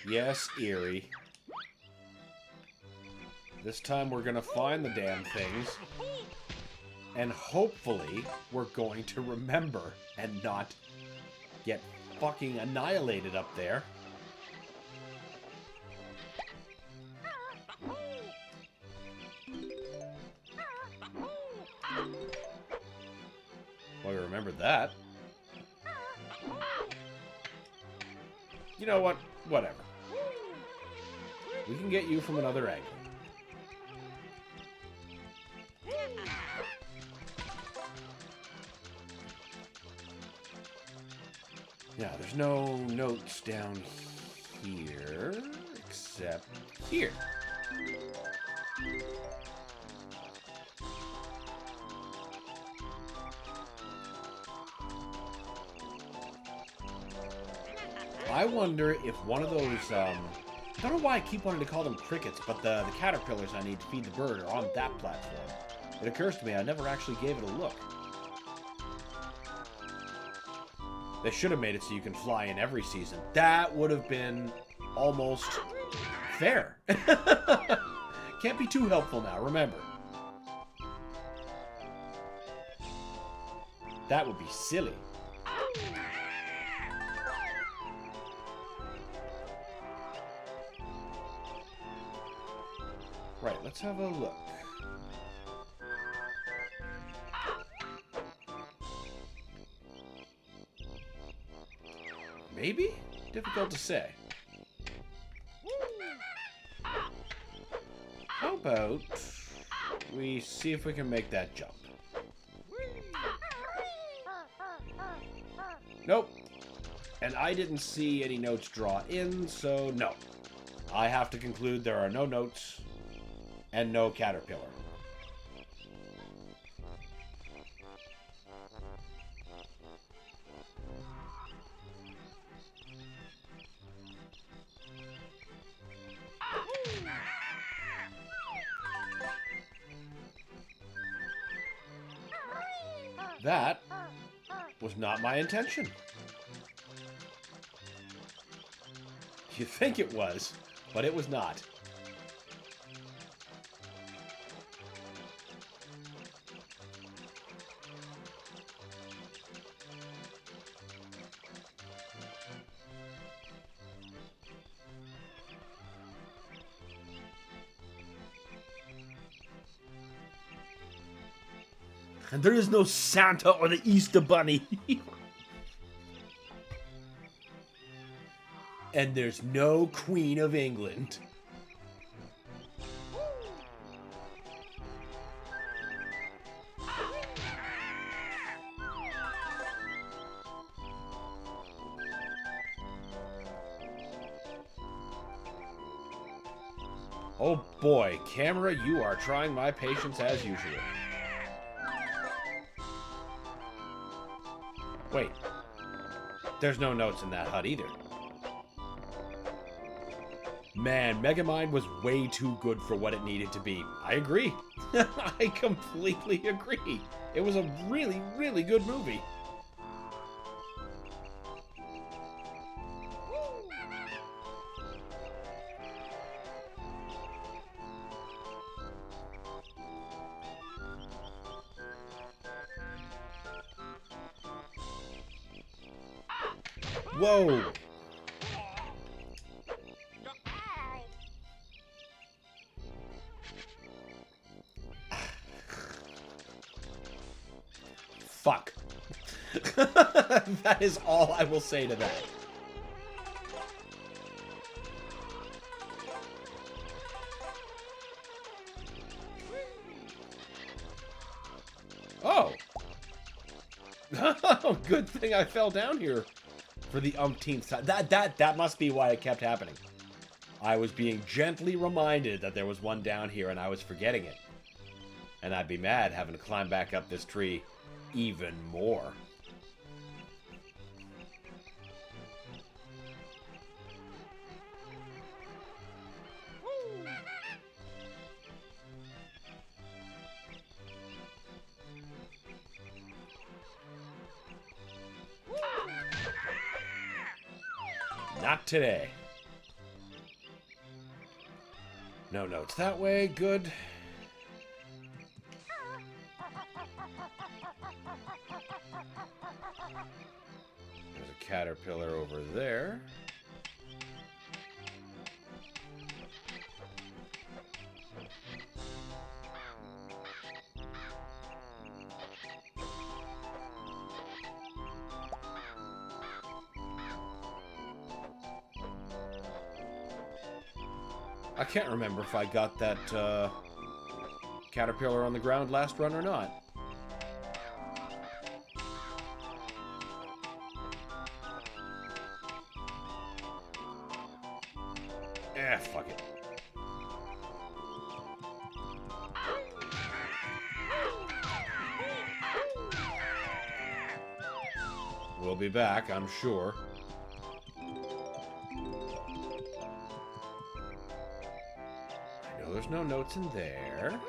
Yes, Eerie. This time we're gonna find the damn things. And hopefully we're going to remember and not get fucking annihilated up there. Well, we remembered that. You know what? Whatever. We can get you from another angle. Yeah, there's no notes down here, except here. I wonder if one of those, I don't know why I keep wanting to call them crickets, but the caterpillars I need to feed the bird are on that platform. It occurs to me I never actually gave it a look. They should have made it so you can fly in every season. That would have been almost fair. Can't be too helpful now, remember. That would be silly. Right, let's have a look. Maybe? Difficult to say. How about we see if we can make that jump? Nope. And I didn't see any notes draw in, so no. I have to conclude there are no notes and no caterpillar. That was not my intention. You think it was, but it was not. And there is no Santa or the Easter Bunny. And there's no Queen of England. Oh boy, camera, you are trying my patience as usual. Wait, there's no notes in that hut either. Man, Megamind was way too good for what it needed to be. I agree. I completely agree. It was a really, really good movie. Whoa! Fuck. That is all I will say to that. Oh. Good thing I fell down here for the umpteenth time. That must be why it kept happening. I was being gently reminded that there was one down here and I was forgetting it. And I'd be mad having to climb back up this tree even more. Not today. No notes that way. Good. There's a caterpillar over there. I can't remember if I got that caterpillar on the ground last run or not. Fuck it. We'll be back, I'm sure. There's no notes in there.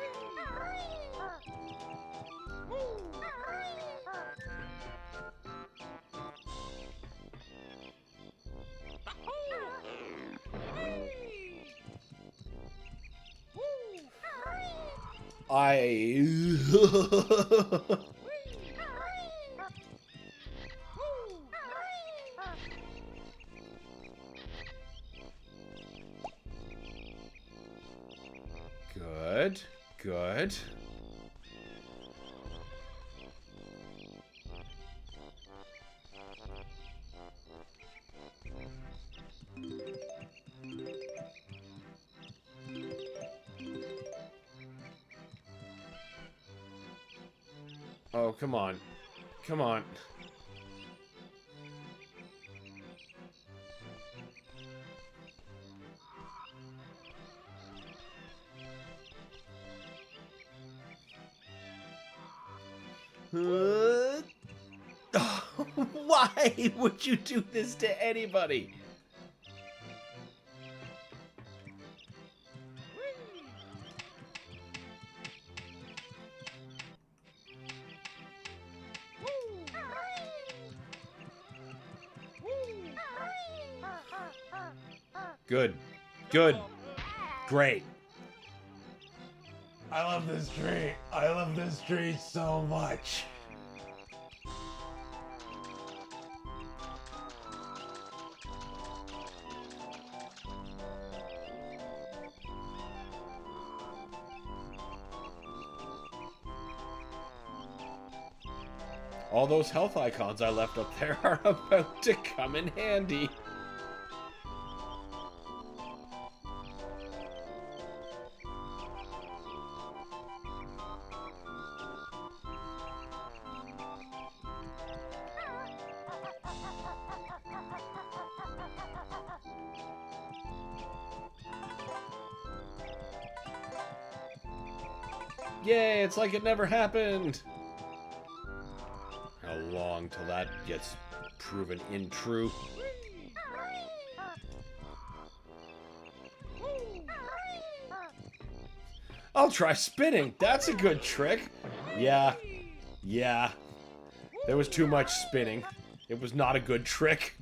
Good, good. Oh, come on. Come on. Why would you do this to anybody? Good. Good. Great. I love this tree. I love this tree so much. All those health icons I left up there are about to come in handy. Yay, it's like it never happened! How long till that gets proven untrue? I'll try spinning. That's a good trick. Yeah. Yeah. There was too much spinning. It was not a good trick.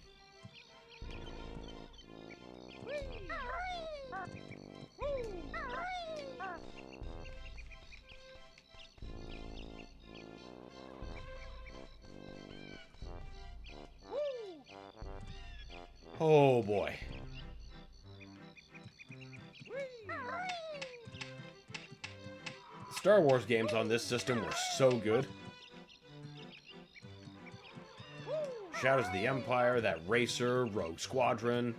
Oh boy. Star Wars games on this system were so good. Shadows of the Empire, that Racer, Rogue Squadron.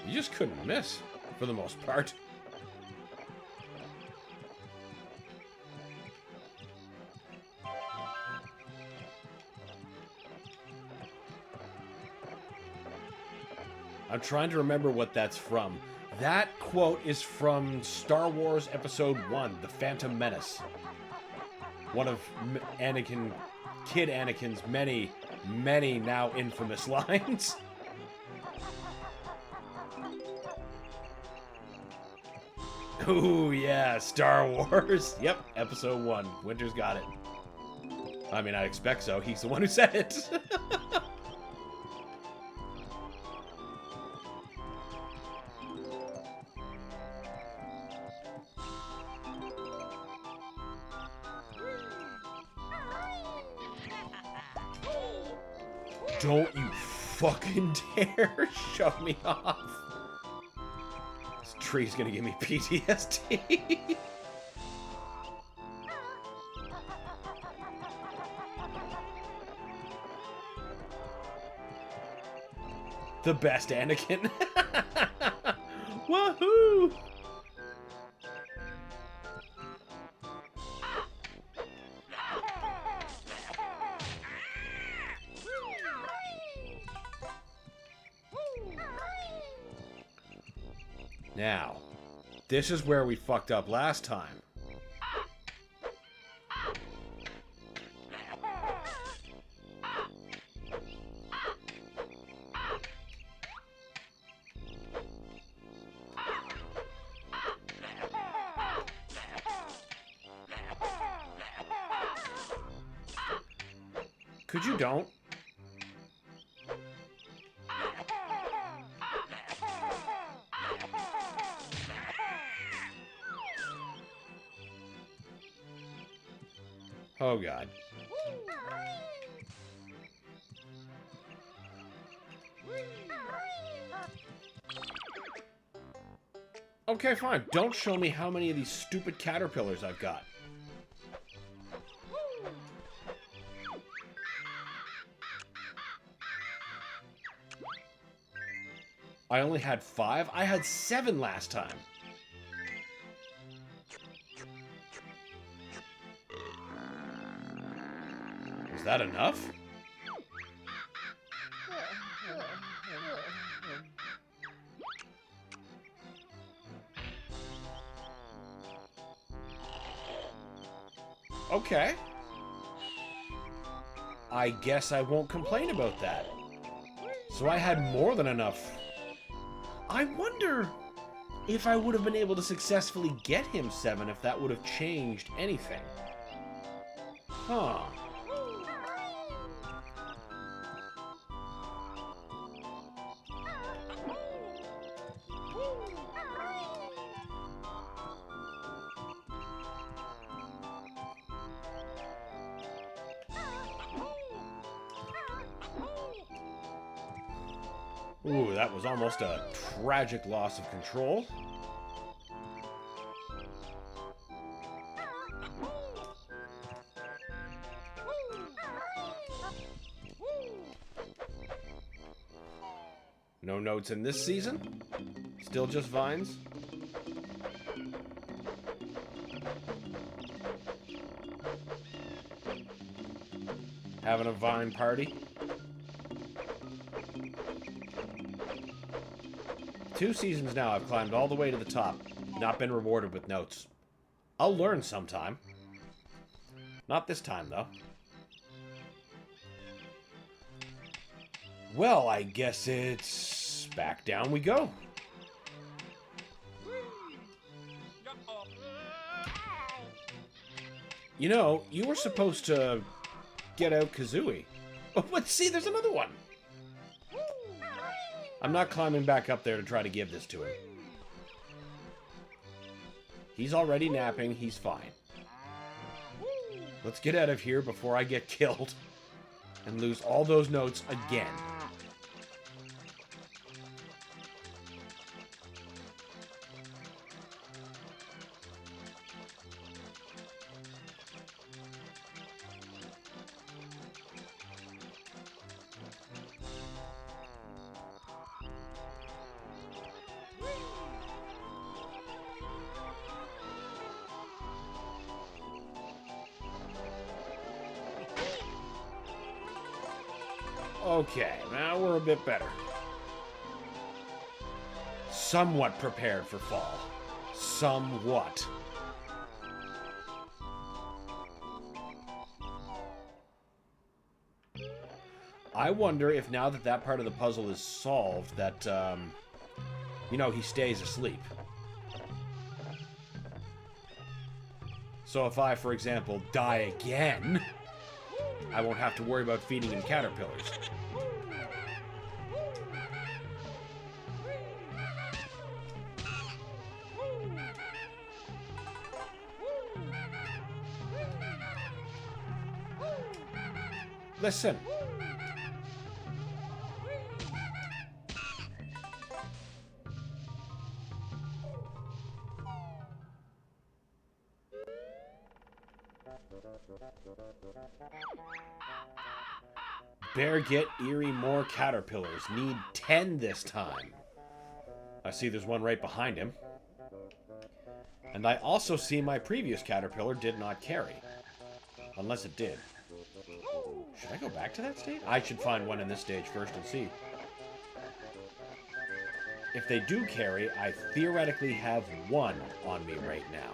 You just couldn't miss, for the most part. I'm trying to remember what that's from. That quote is from Star Wars Episode 1, The Phantom Menace. One of Kid Anakin's many, many now infamous lines. Ooh, yeah, Star Wars. Yep, Episode 1. Winter's got it. I mean, I expect so. He's the one who said it. Don't you fucking dare shove me off. This tree's gonna give me PTSD. The best Anakin. Woohoo! Now, this is where we fucked up last time. Could you don't? Oh, God. Okay, fine. Don't show me how many of these stupid caterpillars I've got. I only had 5? I had 7 last time. Is that enough? Okay. I guess I won't complain about that. So I had more than enough. I wonder if I would have been able to successfully get him 7 if that would have changed anything. Huh. Ooh, that was almost a tragic loss of control. No notes in this season? Still just vines? Having a vine party? 2 seasons now, I've climbed all the way to the top, not been rewarded with notes. I'll learn sometime. Not this time, though. Well, I guess it's back down we go. You know, you were supposed to get out Kazooie. Oh, but see, there's another one. I'm not climbing back up there to try to give this to him. He's already napping. He's fine. Let's get out of here before I get killed and lose all those notes again. Okay, now we're a bit better. Somewhat prepared for fall. Somewhat. I wonder if now that that part of the puzzle is solved, that, you know, he stays asleep. So if I, for example, die again, I won't have to worry about feeding him caterpillars. Listen. Bear get eerie more caterpillars. Need 10 this time. I see there's one right behind him. And I also see my previous caterpillar did not carry. Unless it did. Should I go back to that stage? I should find one in this stage first and see. If they do carry, I theoretically have one on me right now.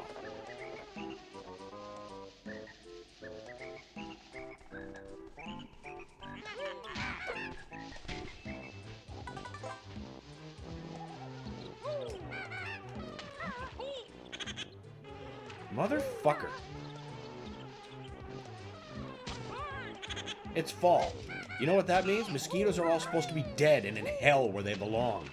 Motherfucker. It's fall. You know what that means? Mosquitoes are all supposed to be dead and in hell where they belong.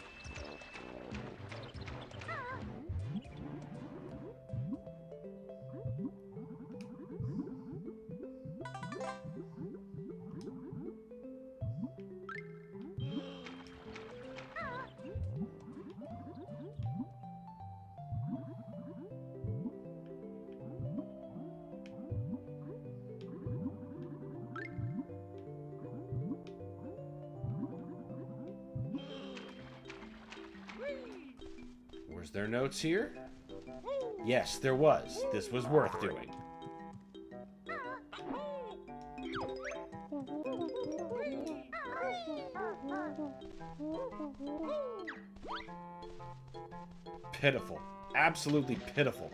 Was there notes here? Yes, there was. This was worth doing. Pitiful. Absolutely pitiful.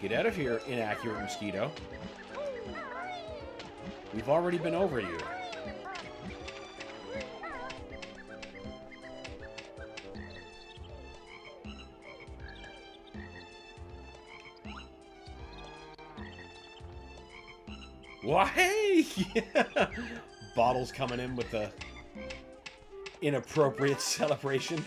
Get out of here, inaccurate mosquito. We've already been over you. Why? Hey! Yeah. Bottles coming in with the inappropriate celebration.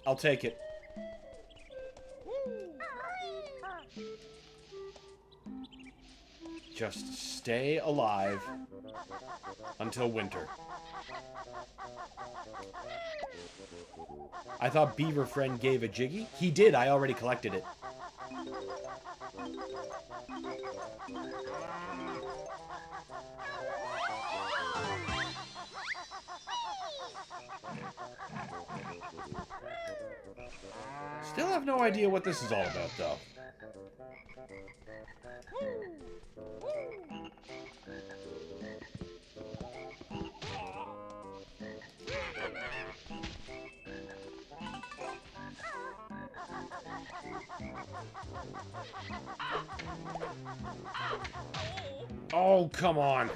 I'll take it. Just stay alive until winter. I thought Beaver Friend gave a jiggy. He did. I already collected it. Still have no idea what this is all about, though. Oh, come on.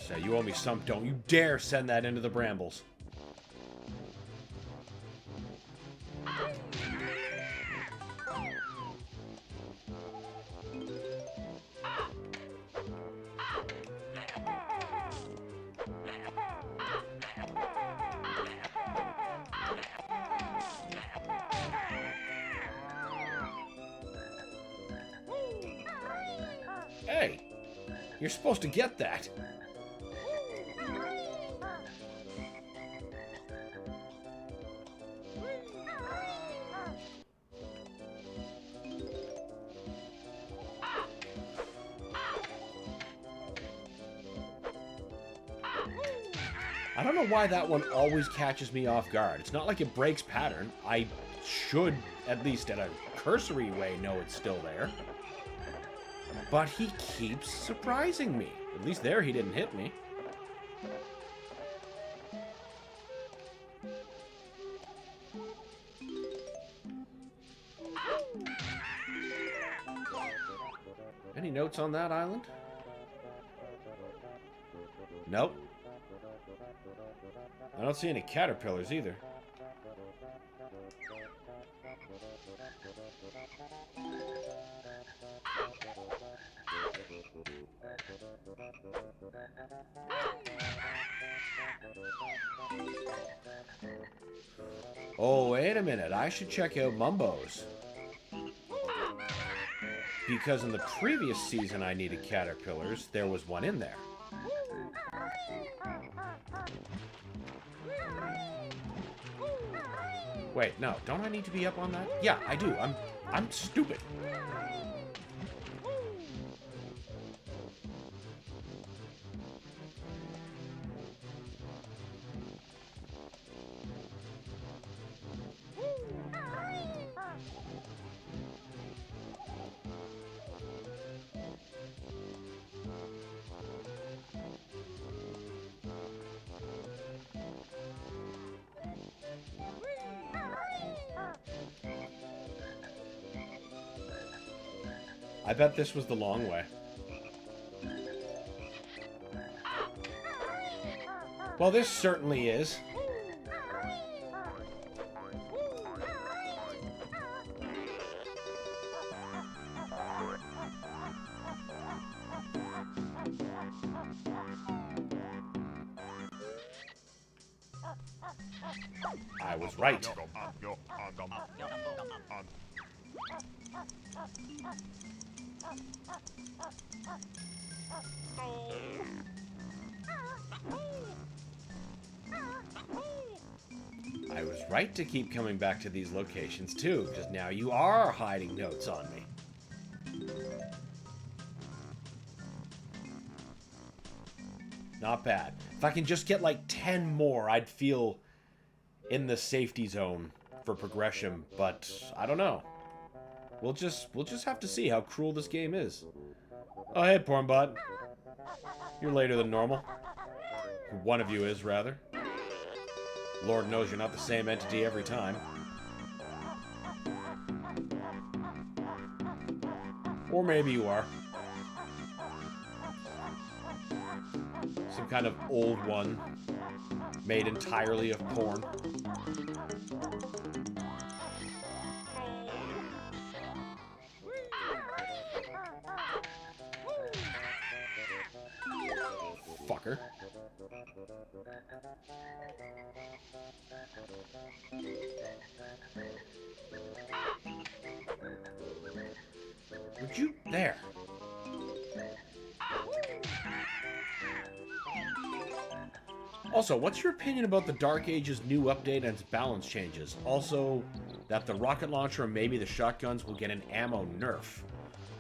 So you owe me some. Don't you dare send that into the brambles. Hey, you're supposed to get that. I don't know why that one always catches me off guard. It's not like it breaks pattern. I should, at least at a cursory way, know it's still there. But he keeps surprising me. At least there he didn't hit me. notes on that island? Nope. I don't see any caterpillars either. Oh, wait a minute. I should check out Mumbo's. Because in the previous season I needed caterpillars, there was one in there. Wait, no. Don't I need to be up on that? Yeah, I do. I'm stupid. I bet this was the long way. Well, this certainly is. I was right. I was right to keep coming back to these locations too, because now you are hiding notes on me. Not bad. If I can just get like 10 more, I'd feel in the safety zone for progression, but I don't know. We'll just have to see how cruel this game is. Oh, hey, Pornbot. You're later than normal. One of you is, rather. Lord knows you're not the same entity every time. Or maybe you are. Some kind of old one made entirely of porn. Fucker. Would you... There. Also, what's your opinion about the Dark Ages new update and its balance changes? Also, that the rocket launcher and maybe the shotguns will get an ammo nerf.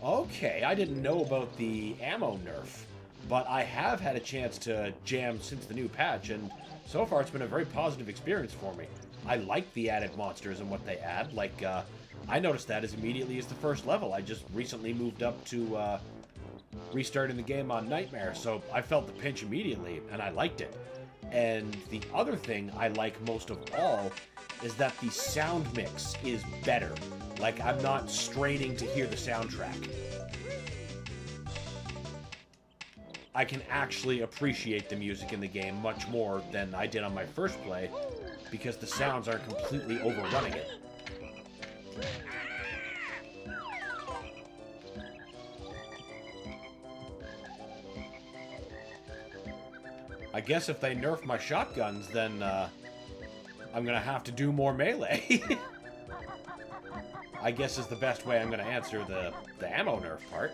Okay, I didn't know about the ammo nerf, but I have had a chance to jam since the new patch, and so far it's been a very positive experience for me. I like the added monsters and what they add. Like, I noticed that as immediately as the first level. I just recently moved up to restarting the game on Nightmare, so I felt the pinch immediately, and I liked it. And the other thing I like most of all is that the sound mix is better. Like, I'm not straining to hear the soundtrack. I can actually appreciate the music in the game much more than I did on my first play, because the sounds aren't completely overrunning it. I guess if they nerf my shotguns, then I'm gonna have to do more melee. I guess is the best way I'm gonna answer the ammo nerf part.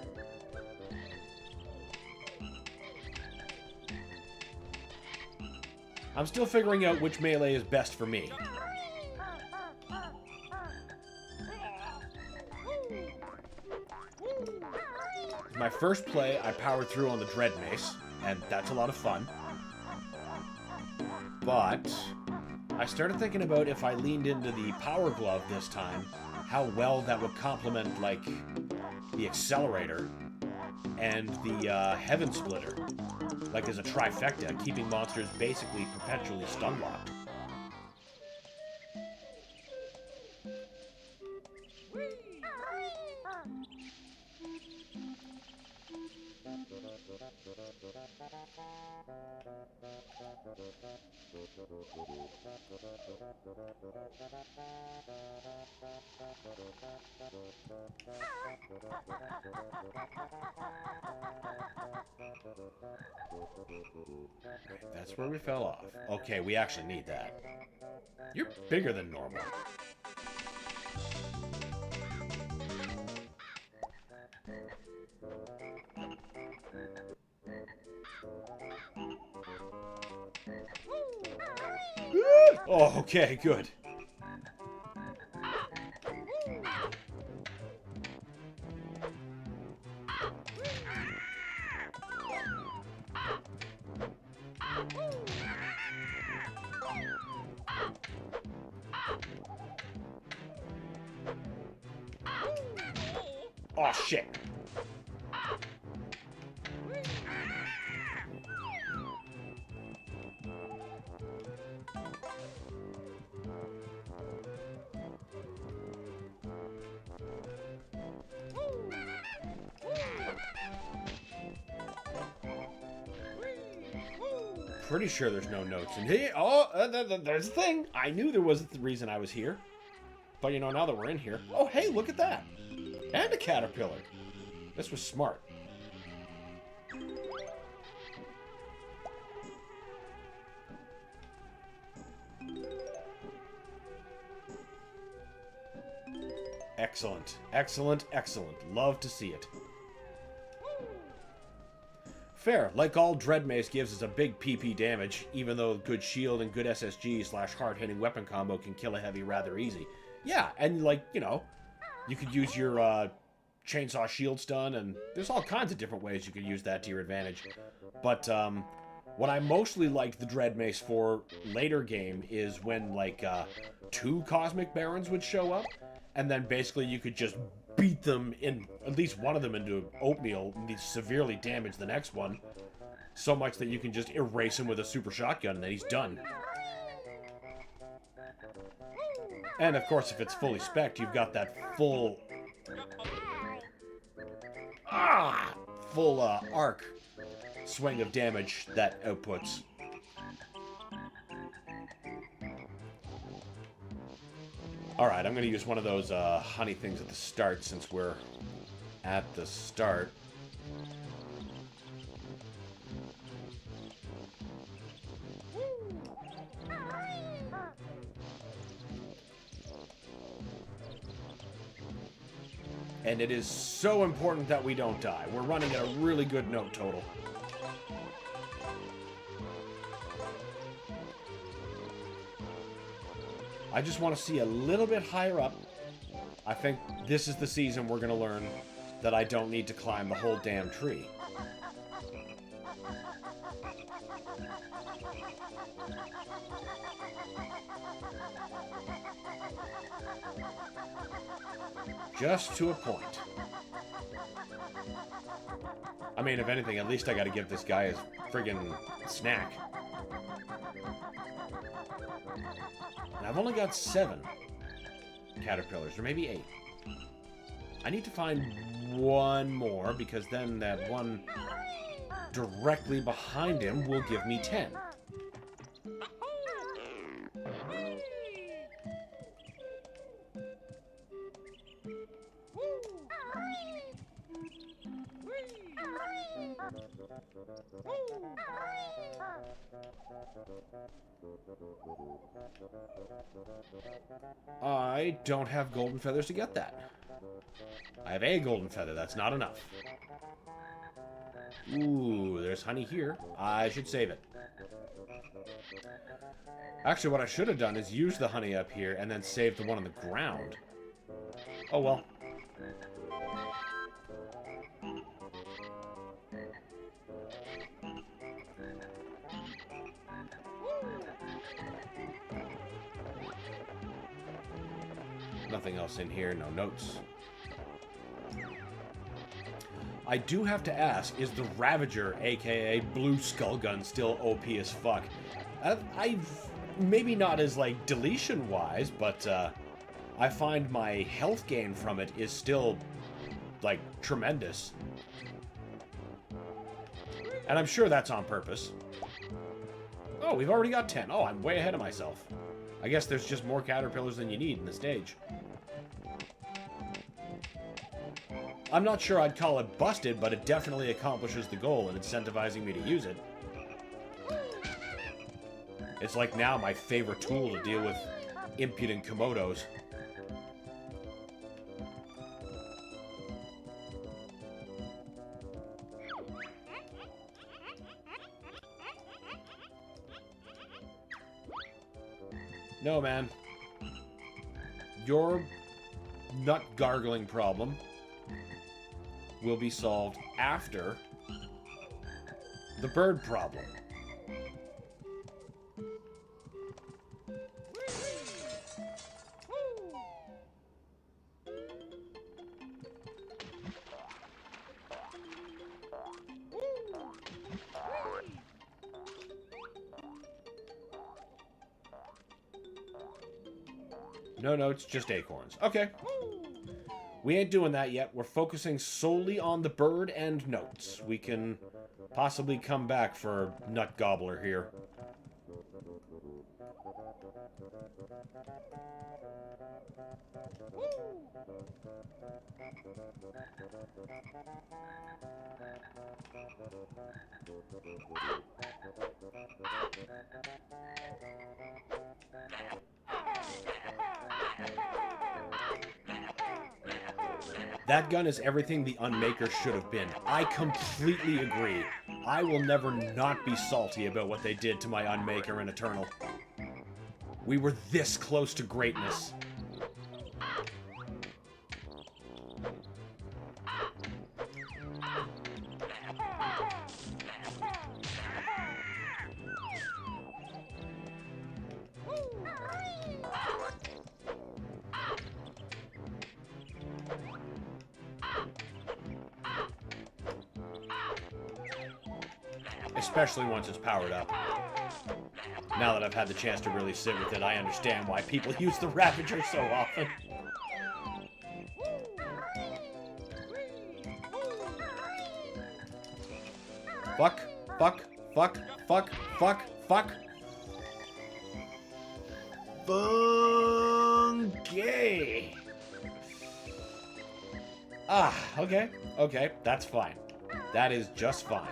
I'm still figuring out which melee is best for me. My first play, I powered through on the Dread Mace, and that's a lot of fun. But I started thinking about if I leaned into the Power Glove this time, how well that would complement, like, the Accelerator and the Heaven Splitter. Like as a trifecta, keeping monsters basically perpetually stun-locked. That's where we fell off. Okay, we actually need that. You're bigger than normal. Oh, okay, good. Oh, shit. Pretty sure there's no notes in here. Oh, there's a thing. I knew there was the reason I was here. But, you know, now that we're in here... Oh, hey, look at that. And a caterpillar. This was smart. Excellent. Excellent, excellent. Love to see it. Fair. Like all Dread Mace gives us a big PP damage, even though good shield and good SSG / hard-hitting weapon combo can kill a heavy rather easy. Yeah, and like, you know, you could use your chainsaw shield stun, and there's all kinds of different ways you could use that to your advantage. But what I mostly liked the Dread Mace for later game is when, like, 2 Cosmic Barons would show up, and then basically you could just beat them, in at least one of them, into oatmeal and severely damage the next one. So much that you can just erase him with a super shotgun and then he's done. And of course, if it's fully spec'd, you've got that full... full arc swing of damage that outputs. Alright, I'm going to use one of those honey things at the start, since we're at the start. And it is so important that we don't die. We're running at a really good note total. I just want to see a little bit higher up. I think this is the season we're going to learn that I don't need to climb the whole damn tree. Just to a point. I mean, if anything, at least I got to give this guy his friggin' snack. And I've only got 7 caterpillars, or maybe 8. I need to find one more, because then that one directly behind him will give me 10. I don't have golden feathers to get that. I have a golden feather. That's not enough. Ooh, there's honey here. I should save it. Actually, what I should have done is use the honey up here and then save the one on the ground. Oh, well. Nothing else in here, no notes. I do have to ask, is the Ravager, aka Blue Skull Gun, still OP as fuck? I've maybe not as, like, deletion-wise, but I find my health gain from it is still, like, tremendous. And I'm sure that's on purpose. Oh, we've already got 10. Oh, I'm way ahead of myself. I guess there's just more caterpillars than you need in the stage. I'm not sure I'd call it busted, but it definitely accomplishes the goal and incentivizing me to use it. It's like now my favorite tool to deal with impudent Komodos. No, man. Your nut gargling problem will be solved after the bird problem. No notes, just acorns. Okay. We ain't doing that yet. We're focusing solely on the bird and notes. We can possibly come back for Nut Gobbler here. That gun is everything the Unmaker should have been. I completely agree. I will never not be salty about what they did to my Unmaker in Eternal. We were this close to greatness. Especially once it's powered up. Now that I've had the chance to really sit with it, I understand why people use the Ravager so often. Fuck, fuck, fuck, fuck, fuck, fuck. Funky. Ah, okay, okay, that's fine. That is just fine.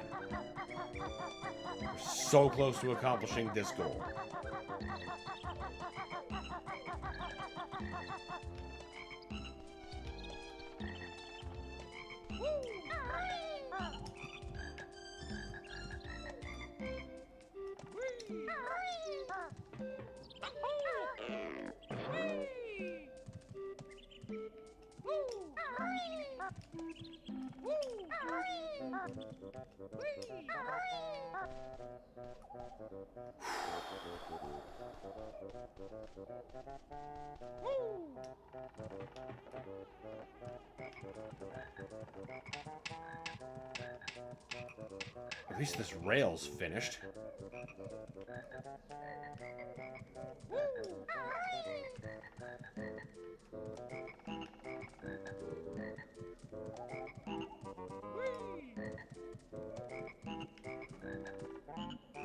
We're so close to accomplishing this goal. At least this rail's finished.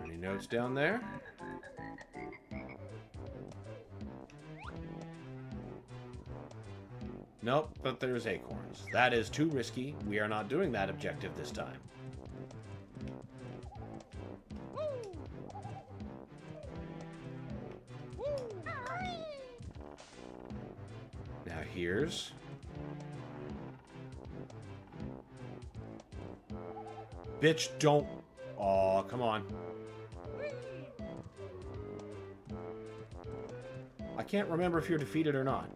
Any notes down there? Nope, but there's acorns. That is too risky. We are not doing that objective this time. Now here's... Bitch, don't... Aw, come on. I can't remember if you're defeated or not.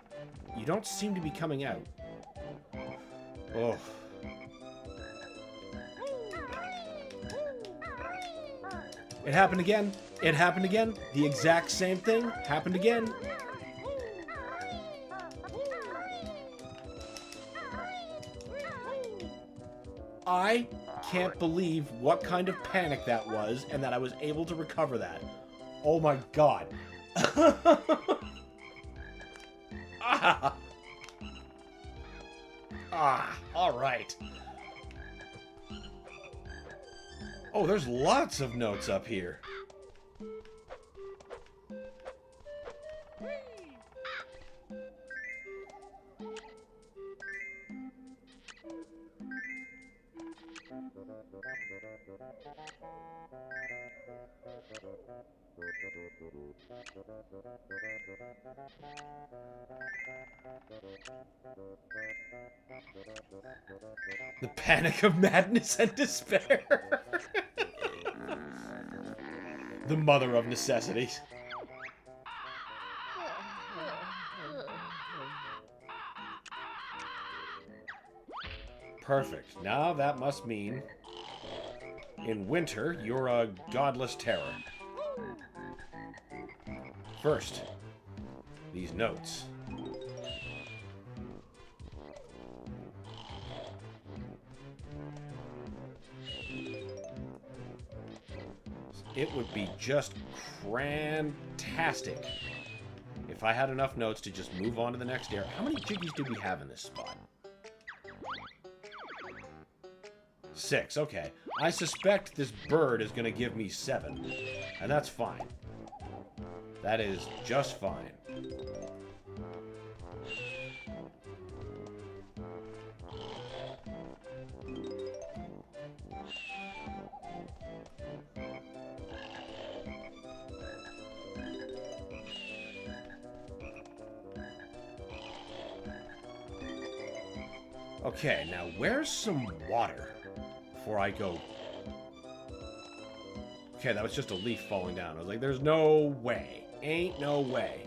You don't seem to be coming out. Oh. It happened again. It happened again. The exact same thing happened again. I can't believe what kind of panic that was and that I was able to recover that. Oh my god. Ah! Ah, alright. Oh, there's lots of notes up here. The panic of madness and despair. The mother of necessities. Perfect. Now that must mean in winter you're a godless terror. First, these notes. It would be just fantastic if I had enough notes to just move on to the next area. How many jiggies do we have in this spot? 6, okay. I suspect this bird is going to give me 7, and that's fine. That is just fine. Okay, now where's some water before I go? Okay, that was just a leaf falling down. I was like, there's no way. Ain't no way.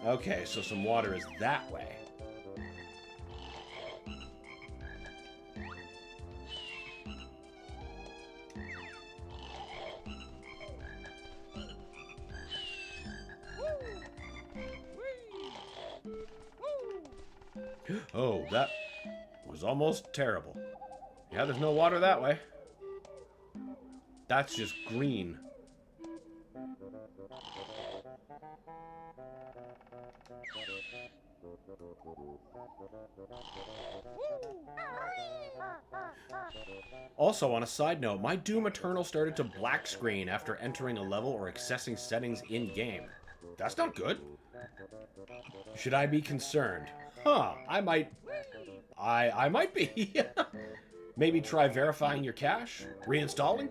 Okay, so some water is that way. Oh, that was almost terrible. Yeah, there's no water that way. That's just green. Also, on a side note, my Doom Eternal started to black screen after entering a level or accessing settings in-game. That's not good. Should I be concerned? Huh, I might be. Maybe try verifying your cache? Reinstalling?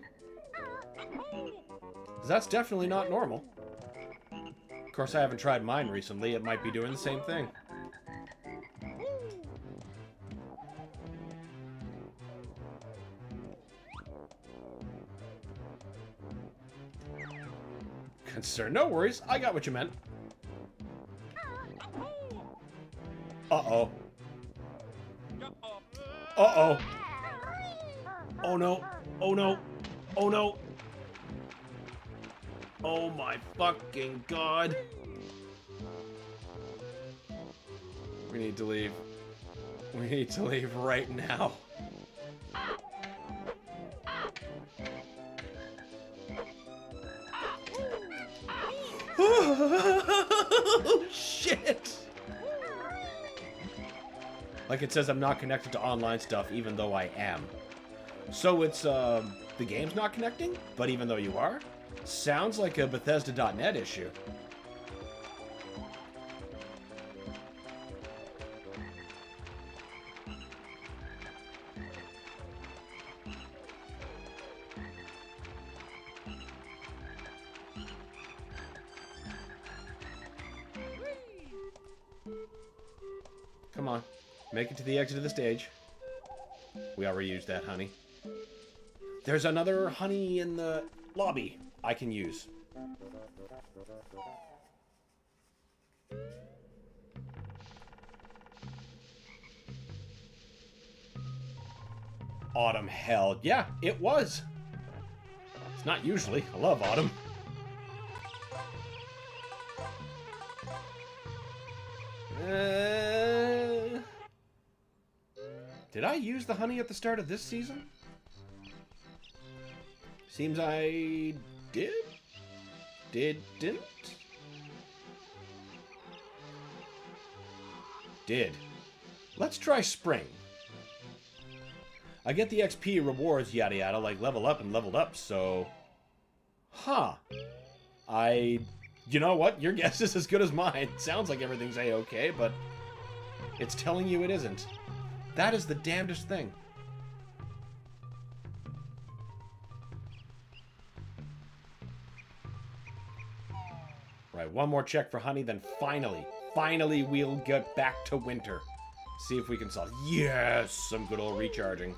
'Cause that's definitely not normal. Of course, I haven't tried mine recently. It might be doing the same thing. Concern? No worries. I got what you meant. Uh-oh. Uh-oh. Oh no. Oh no. Oh no. Oh my fucking god. We need to leave. We need to leave right now. Oh, shit. Like it says I'm not connected to online stuff, even though I am. So it's, the game's not connecting? But even though you are? Sounds like a Bethesda.net issue. Come on. Make it to the exit of the stage. We already used that honey. There's another honey in the lobby I can use. Autumn, hell. Yeah, it was. It's not usually. I love autumn. Did I use the honey at the start of this season? Seems I did? Didn't? Did. Let's try spring. I get the XP rewards, yada yada, like level up and leveled up, so... Huh. You know what? Your guess is as good as mine. Sounds like everything's A-okay, but... It's telling you it isn't. That is the damnedest thing. Right, one more check for honey, then finally we'll get back to winter. See if we can solve... Yes! Some good old recharging.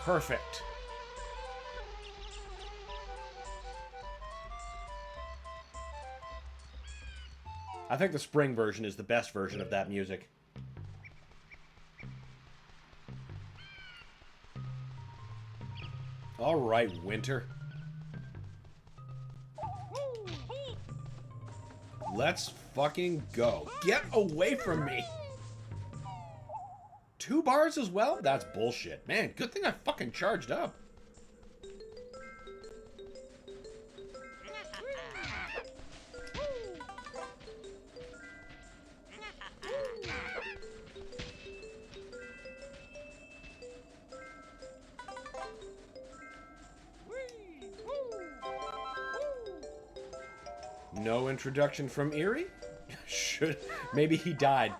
Perfect. I think the spring version is the best version of that music. All right, winter. Let's fucking go. Get away from me. 2 bars as well? That's bullshit. Man, good thing I fucking charged up. No introduction from Erie? Maybe he died.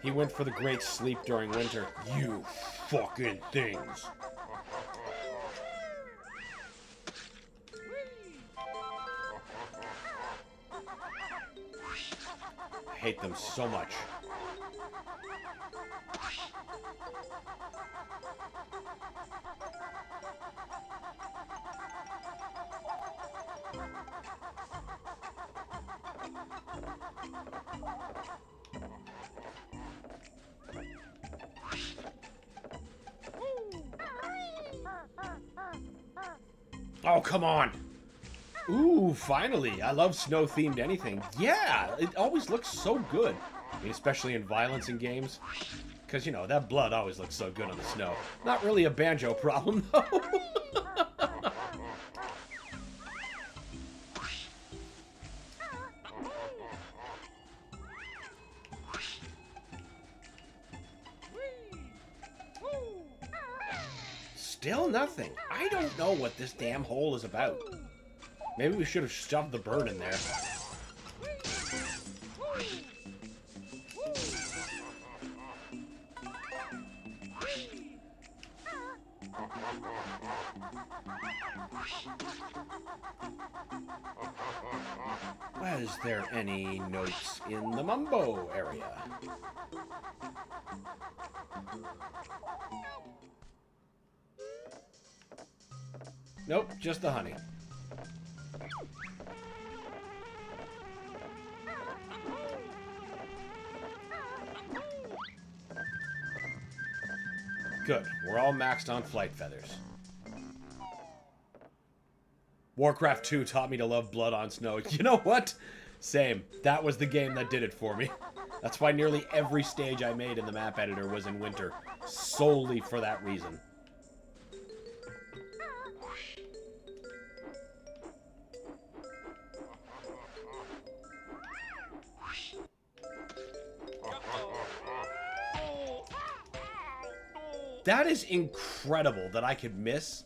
He went for the great sleep during winter. You fucking things. I hate them so much. Oh, come on. Ooh, finally. I love snow-themed anything. Yeah, it always looks so good. I mean, especially in violence in games. Because, you know, that blood always looks so good on the snow. Not really a Banjo problem, though. Still nothing. I don't know what this damn hole is about. Maybe we should have shoved the bird in there. Was there any notes in the Mumbo area? Nope, just the honey. Good, we're all maxed on flight feathers. Warcraft 2 taught me to love blood on snow. You know what? Same. That was the game that did it for me. That's why nearly every stage I made in the map editor was in winter. Solely for that reason. That is incredible that I could miss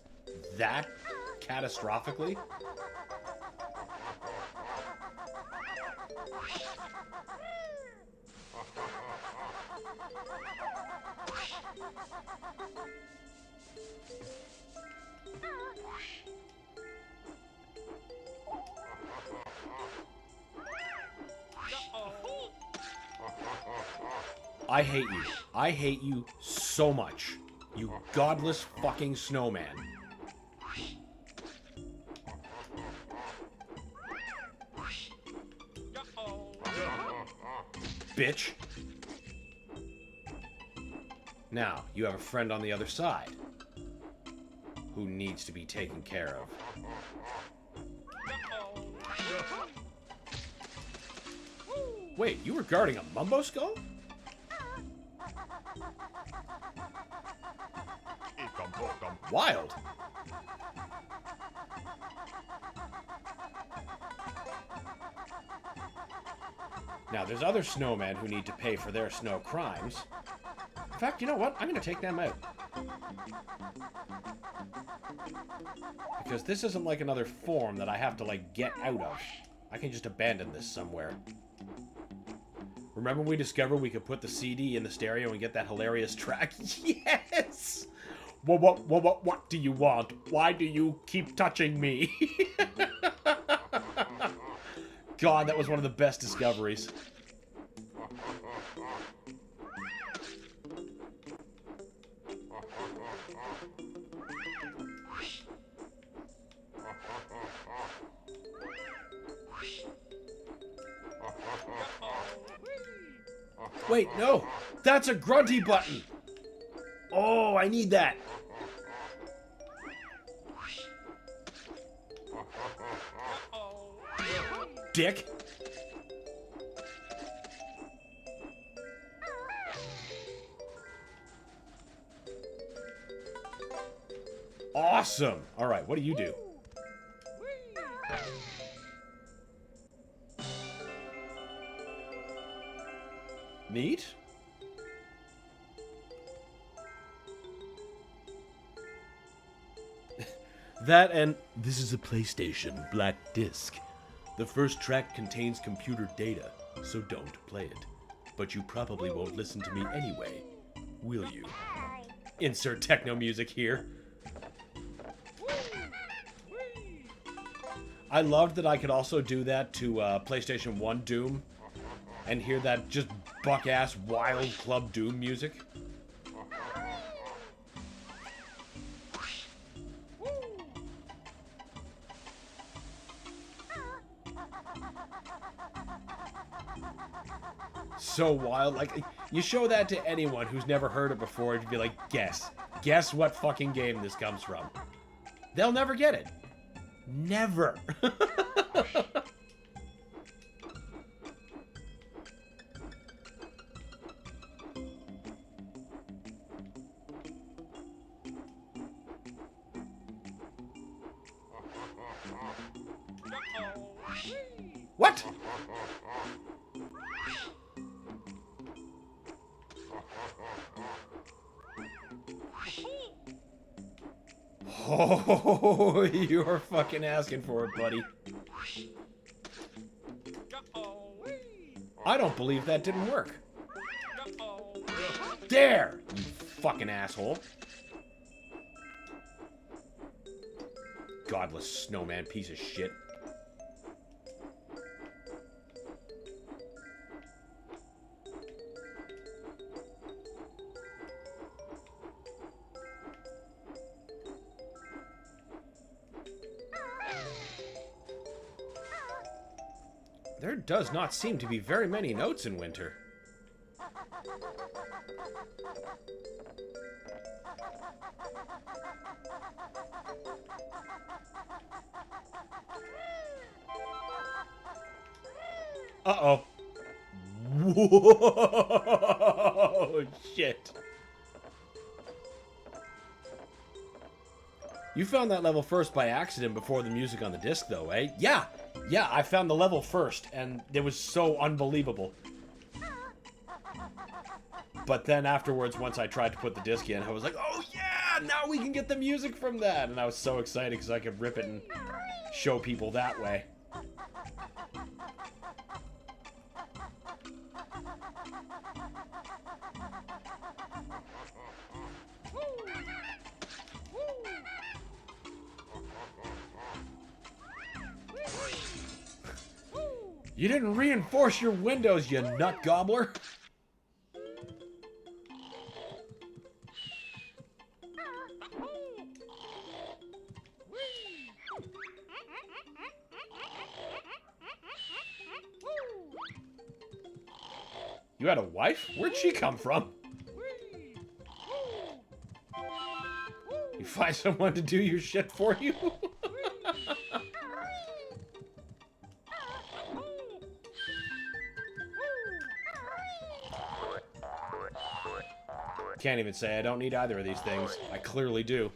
that catastrophically. I hate you. I hate you so much. You godless fucking snowman. Bitch. Now, you have a friend on the other side who needs to be taken care of. Wait, you were guarding a Mumbo skull? Wild. Now, there's other snowmen who need to pay for their snow crimes. In fact, you know what? I'm going to take them out. Because this isn't like another form that I have to, like, get out of. I can just abandon this somewhere. Remember we discovered we could put the CD in the stereo and get that hilarious track? Yes! What do you want? Why do you keep touching me? God, that was one of the best discoveries. Wait, no! That's a grunty button! Oh, I need that! Dick! Awesome! Alright, what do you do? Neat? That and this is a PlayStation Black Disc. The first track contains computer data, so don't play it. But you probably won't listen to me anyway, will you? Insert techno music here. I loved that I could also do that to PlayStation 1 Doom and hear that just buck-ass wild Club Doom music. So wild. Like, you show that to anyone who's never heard it before, it'd be like, guess what fucking game this comes from. They'll never get it. Never. What? Oh, you're fucking asking for it, buddy. I don't believe that didn't work. There, you fucking asshole. Godless snowman piece of shit. There does not seem to be very many notes in winter. Uh-oh. Whoa, shit. You found that level first by accident before the music on the disc, though, eh? Yeah, I found the level first, and it was so unbelievable. But then afterwards, once I tried to put the disc in, I was like, oh yeah, now we can get the music from that! And I was so excited because I could rip it and show people that way. You didn't reinforce your windows, you nut gobbler. You had a wife? Where'd she come from? You find someone to do your shit for you? Can't even say I don't need either of these things. I clearly do.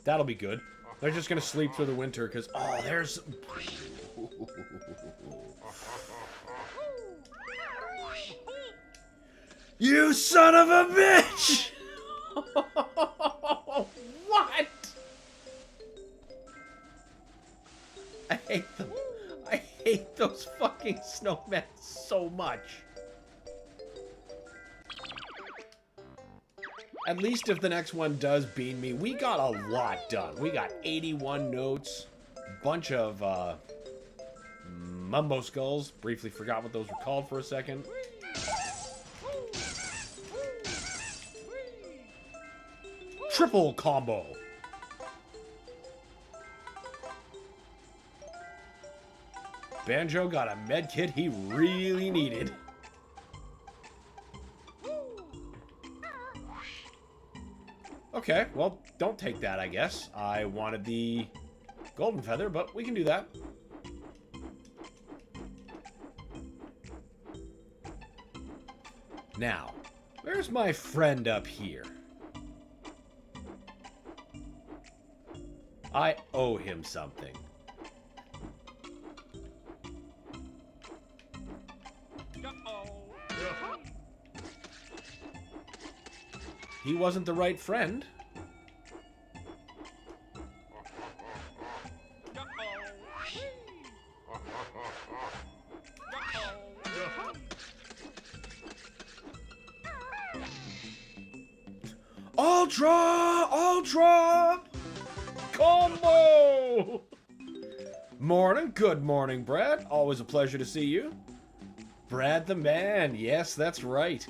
That'll be good. They're just gonna sleep through the winter, because... Oh, there's... You son of a bitch! What? I hate them. I hate those fucking snowmen so much. At least if the next one does bean me, we got a lot done. We got 81 notes, bunch of mumbo skulls. Briefly forgot what those were called for a second. Triple combo. Banjo got a med kit he really needed. Okay, well, don't take that, I guess. I wanted the golden feather, but we can do that. Now, where's my friend up here? I owe him something. He wasn't the right friend. Ultra combo. Morning, good morning, Brad. Always a pleasure to see you. Brad the man. Yes, that's right.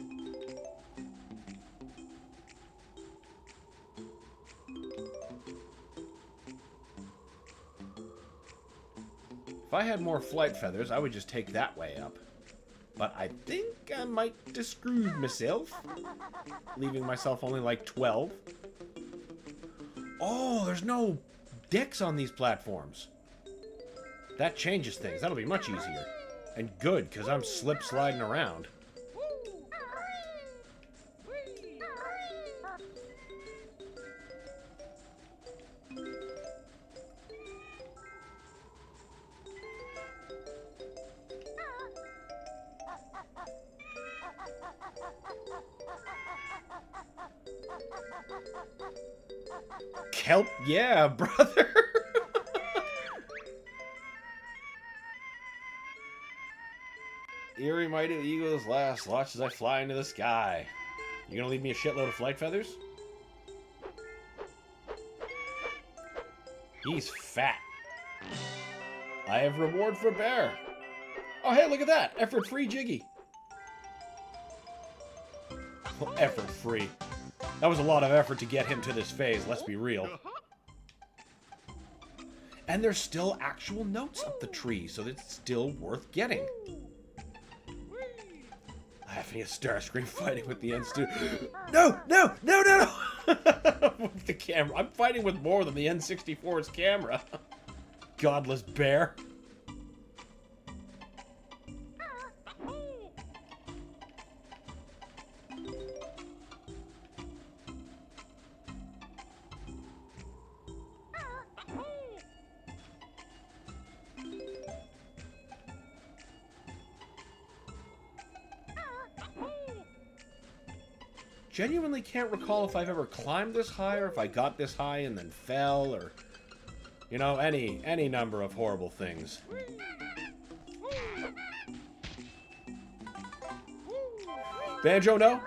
If I had more flight feathers, I would just take that way up. But I think I might have screwed myself, leaving myself only like 12. Oh, there's no decks on these platforms. That changes things. That'll be much easier. And good, because I'm slip-sliding around. Kelp, yeah, brother. Eerie mighty eagles last. Watch as I fly into the sky. You gonna leave me a shitload of flight feathers? He's fat. I have reward for bear. Oh, hey, look at that. Effort-free Jiggy. Well, effort-free. That was a lot of effort to get him to this phase, let's be real. And there's still actual notes up the tree, so it's still worth getting. Laughing at Starscream fighting with the N2. No! No! No! No! No! With the camera. I'm fighting with more than the N64's camera. Godless bear. Genuinely can't recall if I've ever climbed this high or if I got this high and then fell or, you know, any number of horrible things. Banjo, no?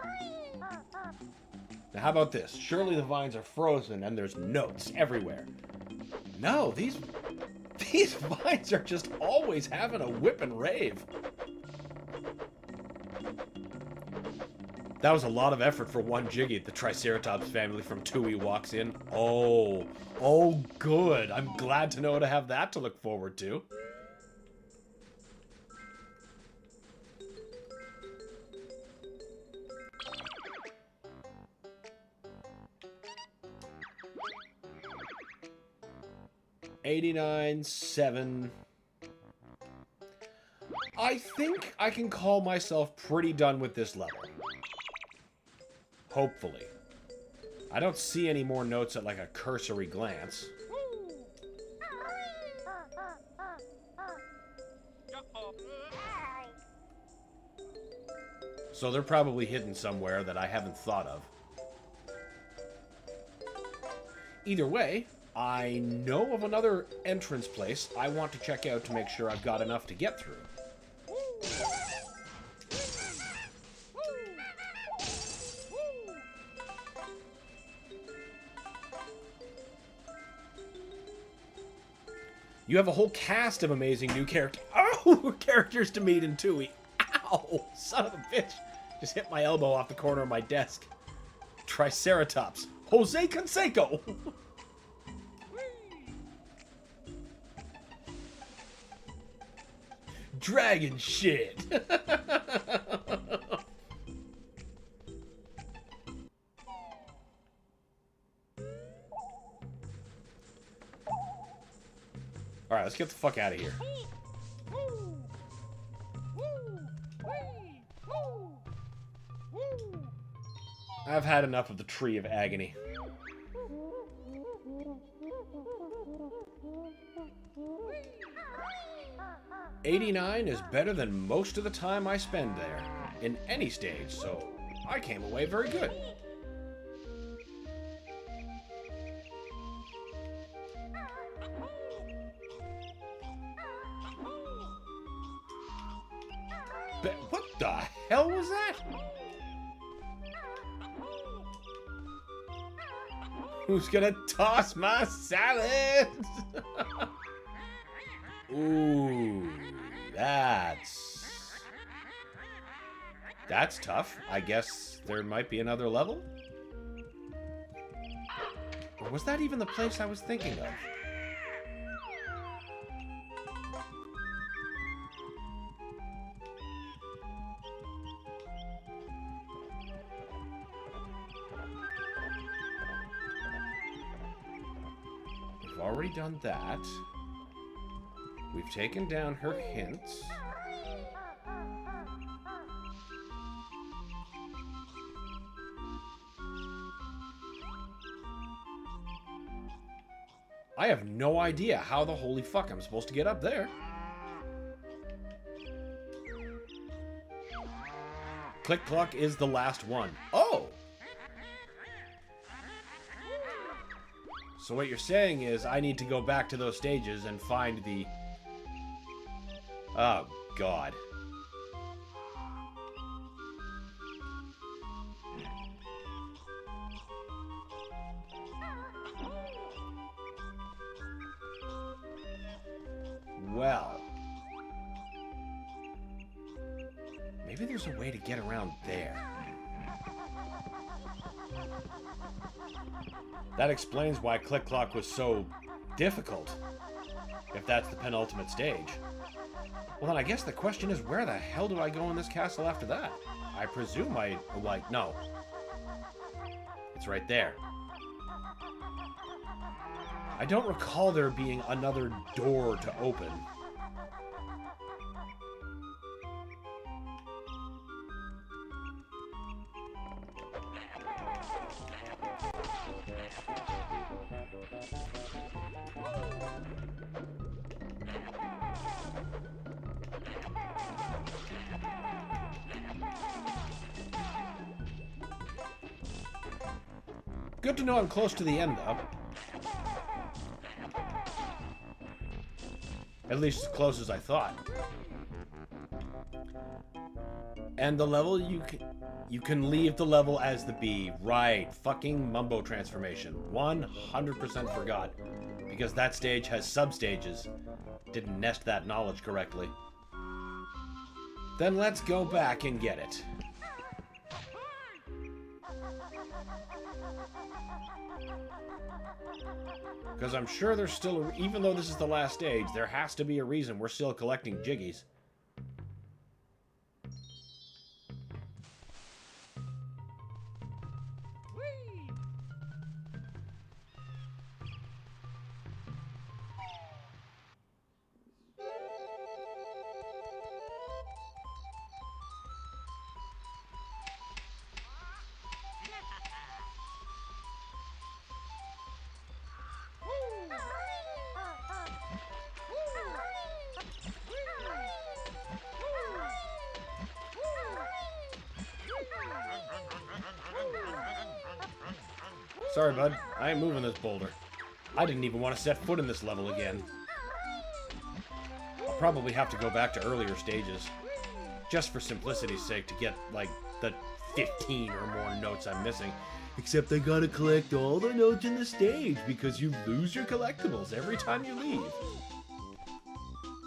Now how about this? Surely the vines are frozen and there's notes everywhere. No, these vines are just always having a whip and rave. That was a lot of effort for one Jiggy. The Triceratops family from Tui walks in. Oh, good. I'm glad to know to have that to look forward to. $89.7. I think I can call myself pretty done with this level. Hopefully. I don't see any more notes at like a cursory glance. So they're probably hidden somewhere that I haven't thought of. Either way, I know of another entrance place I want to check out to make sure I've got enough to get through. You have a whole cast of amazing new characters to meet in Tui. Ow! Son of a bitch! Just hit my elbow off the corner of my desk. Triceratops. Jose Canseco! Dragon shit! Alright, let's get the fuck out of here. I've had enough of the Tree of Agony. $89 is better than most of the time I spend there, in any stage, so I came away very good. What the hell was that? Who's gonna toss my salad? Ooh, that's tough. I guess there might be another level? Or was that even the place I was thinking of? We've already done that. We've taken down her hints. I have no idea how the holy fuck I'm supposed to get up there. Click Clock is the last one. Oh! So what you're saying is I need to go back to those stages and find the... Oh, God. Well. Maybe there's a way to get around there. That explains why Click Clock was so difficult, if that's the penultimate stage. Well, then I guess the question is, where the hell do I go in this castle after that? I presume no. It's right there. I don't recall there being another door to open. Good to know I'm close to the end, though. At least as close as I thought. And the level, you can leave the level as the bee. Right. Fucking Mumbo transformation. 100% forgot. Because that stage has sub-stages. Didn't nest that knowledge correctly. Then let's go back and get it. Because I'm sure there's still, even though this is the last stage, there has to be a reason we're still collecting jiggies. Sorry, bud. I ain't moving this boulder. I didn't even want to set foot in this level again. I'll probably have to go back to earlier stages. Just for simplicity's sake, to get, like, the 15 or more notes I'm missing. Except I gotta collect all the notes in the stage, because you lose your collectibles every time you leave.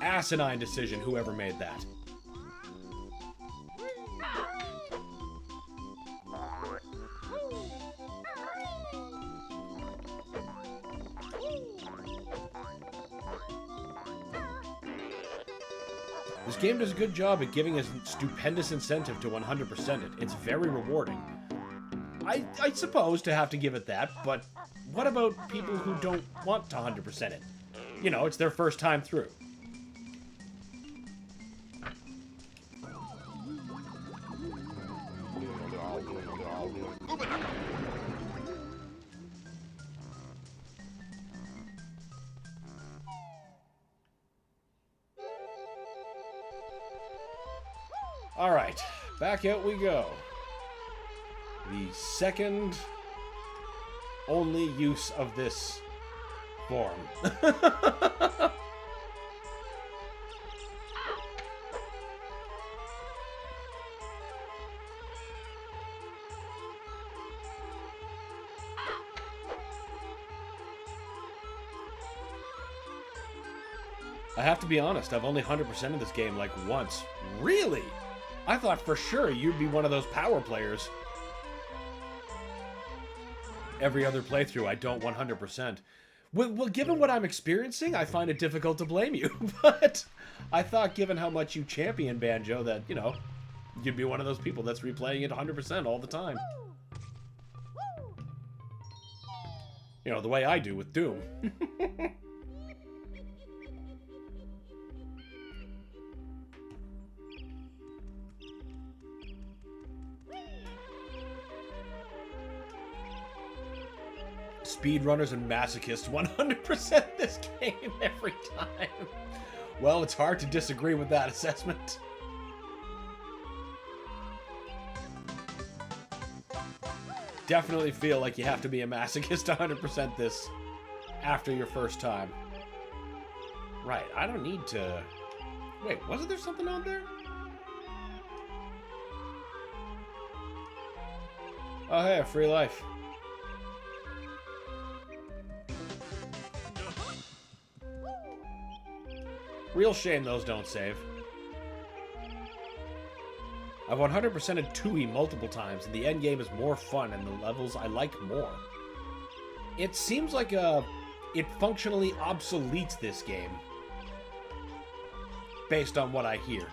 Asinine decision, whoever made that. This game does a good job at giving a stupendous incentive to 100% it. It's very rewarding. I suppose to have to give it that, but what about people who don't want to 100% it? You know, it's their first time through. Alright, back out we go. The second only use of this form. I have to be honest, I've only 100%ed this game like once. Really? I thought for sure you'd be one of those power players. Every other playthrough, I don't 100%. Well, given what I'm experiencing, I find it difficult to blame you. But I thought, given how much you champion Banjo, that, you know, you'd be one of those people that's replaying it 100% all the time. You know, the way I do with Doom. Speedrunners and masochists 100% this game every time. Well, it's hard to disagree with that assessment. Definitely feel like you have to be a masochist to 100% this after your first time. Right, I don't need to... Wait, wasn't there something on there? Oh, hey, a free life. Real shame those don't save. I've 100%ed Tooie multiple times, and the endgame is more fun, and the levels I like more. It seems like it functionally obsoletes this game, based on what I hear.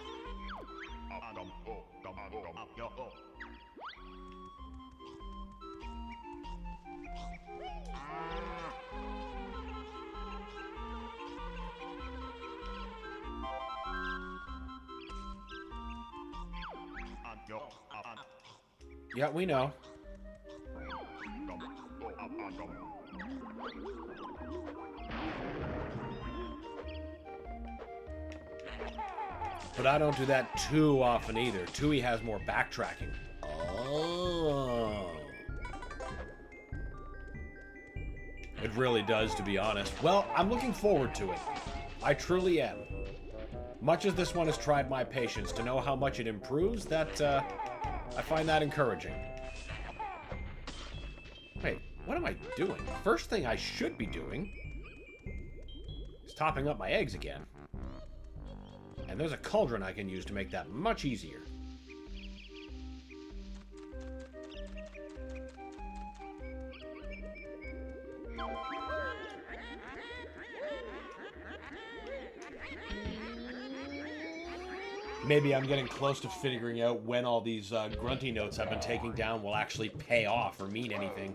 Yeah, we know. But I don't do that too often either. Tooie has more backtracking. Oh. It really does, to be honest. Well, I'm looking forward to it. I truly am. Much as this one has tried my patience to know how much it improves, that, I find that encouraging. Wait, what am I doing? First thing I should be doing is topping up my eggs again. And there's a cauldron I can use to make that much easier. Maybe I'm getting close to figuring out when all these grunty notes I've been taking down will actually pay off or mean anything.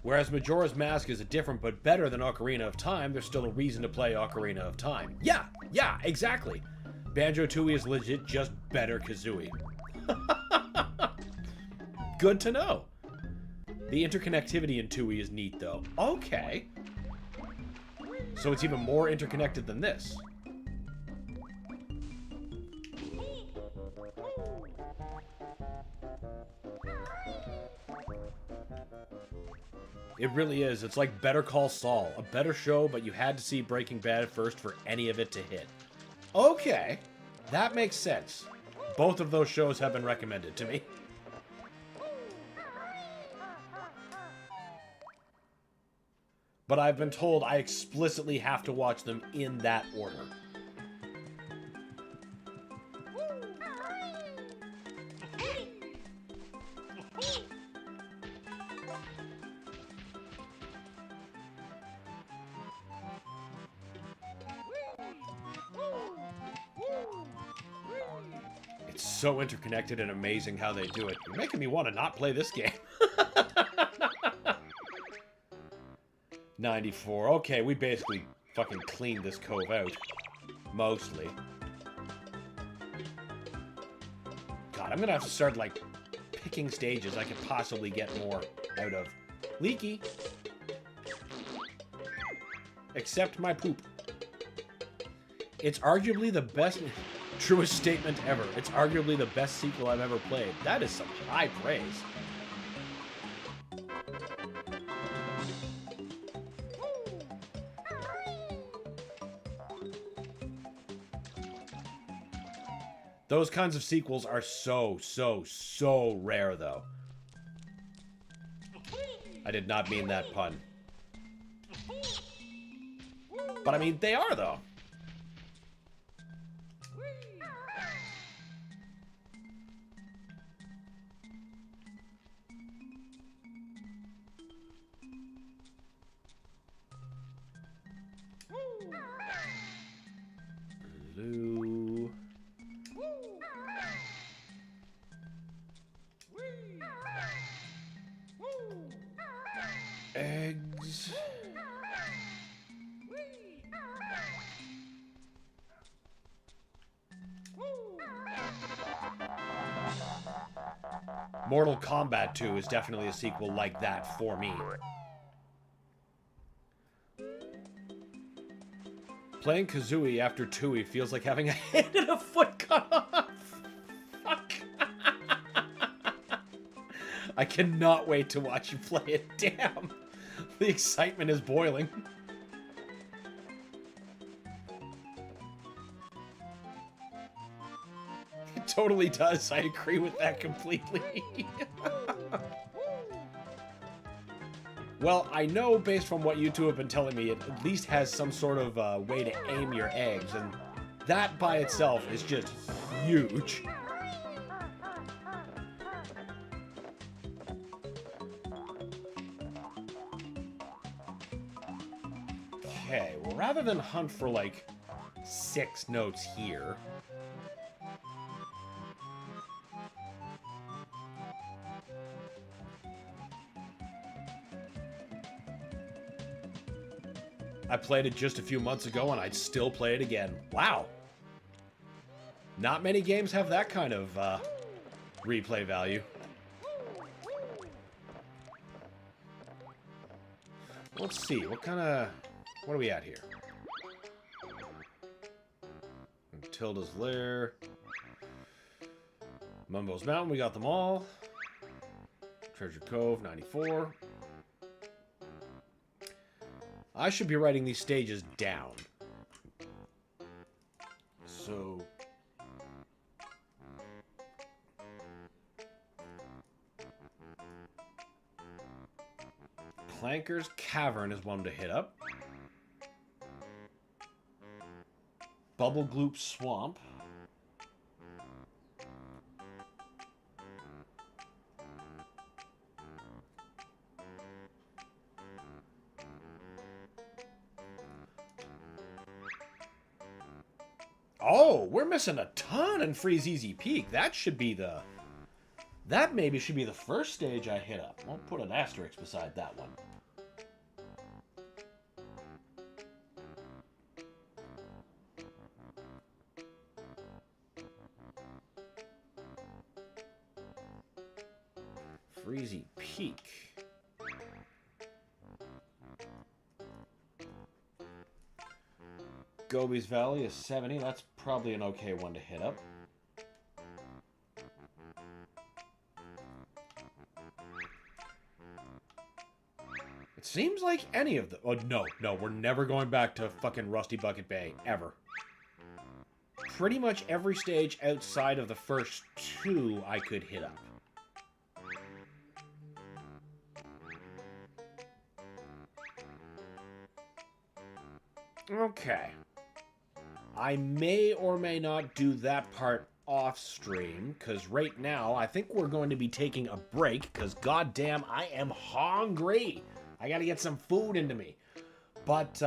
Whereas Majora's Mask is different but better than Ocarina of Time, there's still a reason to play Ocarina of Time. Yeah, exactly. Banjo-Tooie is legit just better Kazooie. Good to know. The interconnectivity in Tooie is neat, though. Okay. So it's even more interconnected than this. It really is. It's like Better Call Saul. A better show, but you had to see Breaking Bad first for any of it to hit. Okay. That makes sense. Both of those shows have been recommended to me. But I've been told I explicitly have to watch them in that order. It's so interconnected and amazing how they do it. You're making me want to not play this game. 94. Okay, we basically fucking cleaned this cove out. Mostly. God, I'm gonna have to start, like, picking stages I could possibly get more out of. Leaky. Except my poop. It's arguably the best... Truest statement ever. It's arguably the best sequel I've ever played. That is some high praise. Those kinds of sequels are so rare, though. I did not mean that pun. But I mean, they are, though. Blue. Eggs. Mortal Kombat 2 is definitely a sequel like that for me. Playing Kazooie after Tooie feels like having a hand and a foot cut off. Fuck. I cannot wait to watch you play it. Damn. The excitement is boiling. It totally does. I agree with that completely. Well, I know based from what you two have been telling me, it at least has some sort of way to aim your eggs, and that by itself is just huge. Okay, well, rather than hunt for, like, 6 notes here... I played it just a few months ago, and I'd still play it again. Wow. Not many games have that kind of replay value. Let's see. What are we at here? Tilda's Lair. Mumbo's Mountain, we got them all. Treasure Cove, 94. I should be writing these stages down. So... Clanker's Cavern is one to hit up. Bubble Gloop Swamp. Oh, we're missing a ton in Freeze Easy Peak. That should be the... That maybe should be the first stage I hit up. I'll put an asterisk beside that one. Freezy Peak. Gobi's Valley is 70. That's probably an okay one to hit up. It seems like any of the... Oh, no, we're never going back to fucking Rusty Bucket Bay, ever. Pretty much every stage outside of the first 2 I could hit up. Okay. I may or may not do that part off stream, because right now I think we're going to be taking a break, because goddamn, I am hungry. I gotta get some food into me. But,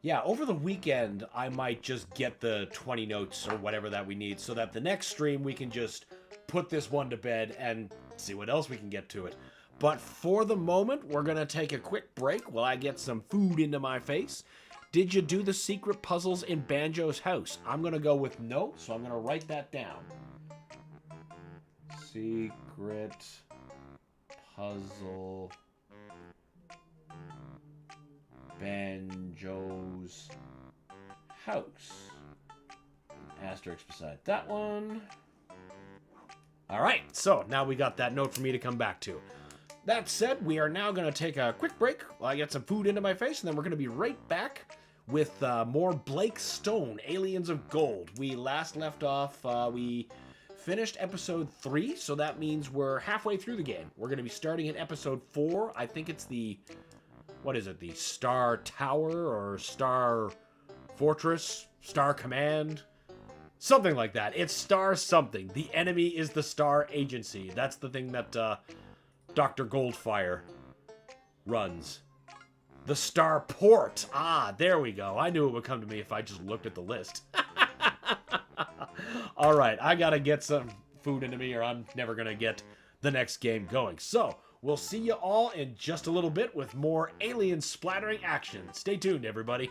yeah, over the weekend, I might just get the 20 notes or whatever that we need, so that the next stream we can just put this one to bed and see what else we can get to it. But for the moment, we're gonna take a quick break while I get some food into my face. Did you do the secret puzzles in Banjo's house? I'm going to go with no, so I'm going to write that down. Secret puzzle Banjo's house. Asterisk beside that one. All right, so now we got that note for me to come back to. That said, we are now going to take a quick break while I get some food into my face, and then we're going to be right back with more bStone, Aliens of Gold. We last left off, we finished episode 3, so that means we're halfway through the game. We're going to be starting at episode 4. I think it's the, what is it, the Star Tower or Star Fortress, Star Command, something like that. It's Star something. The enemy is the Star Agency. That's the thing that Dr. Goldfire runs. The Starport. Ah, there we go. I knew it would come to me if I just looked at the list. All right, I gotta get some food into me or I'm never gonna get the next game going. So, we'll see you all in just a little bit with more alien splattering action. Stay tuned, everybody.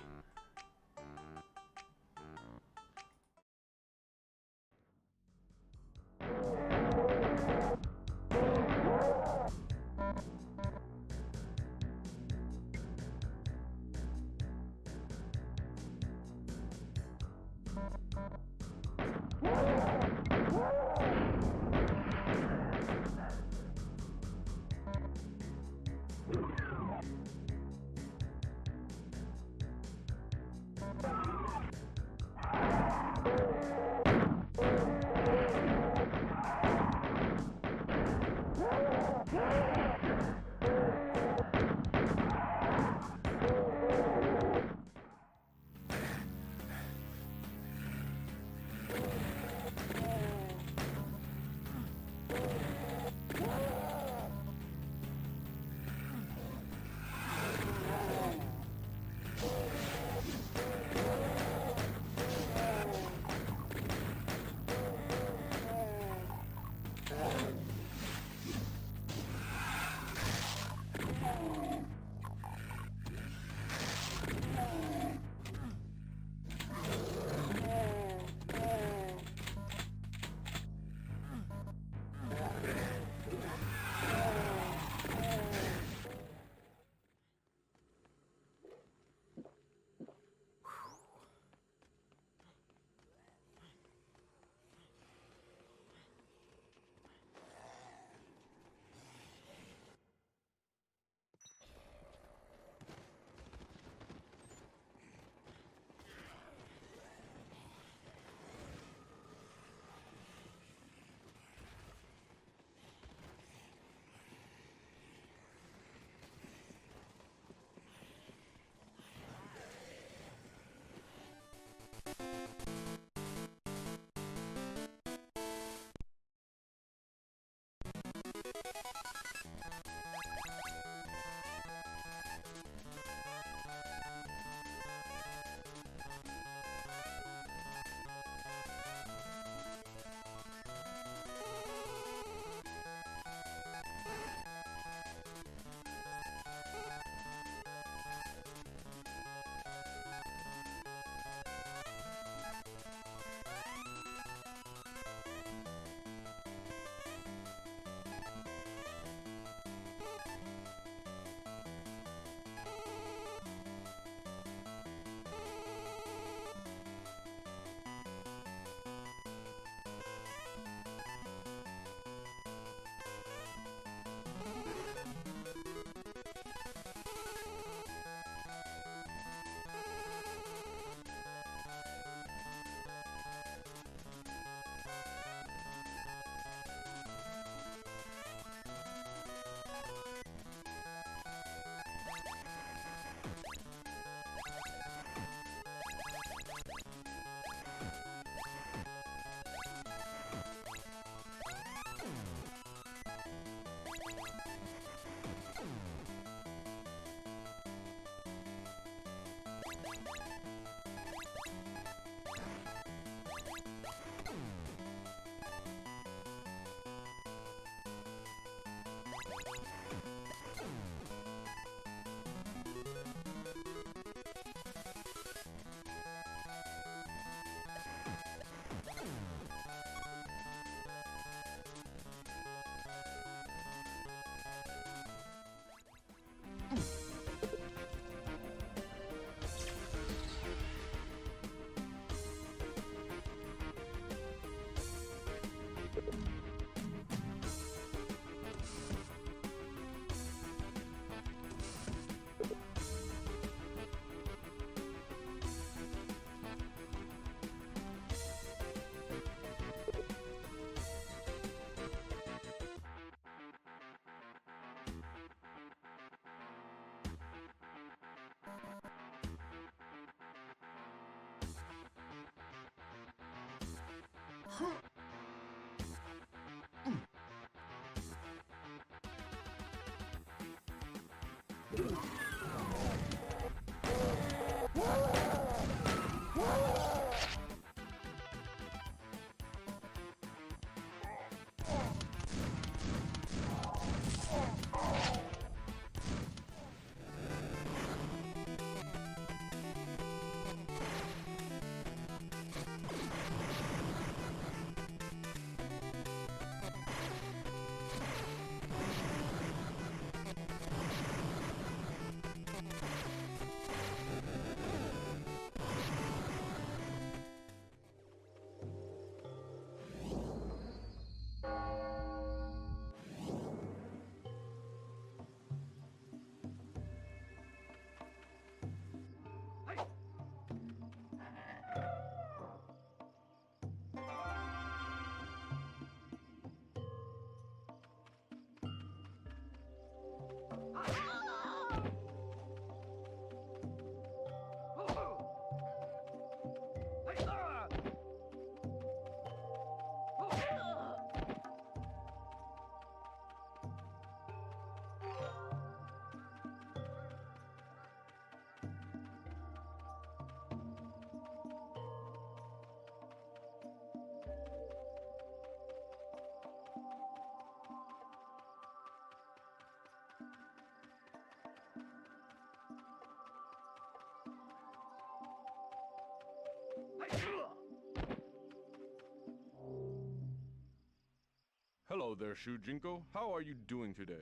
Hello there, Shujinko. How are you doing today?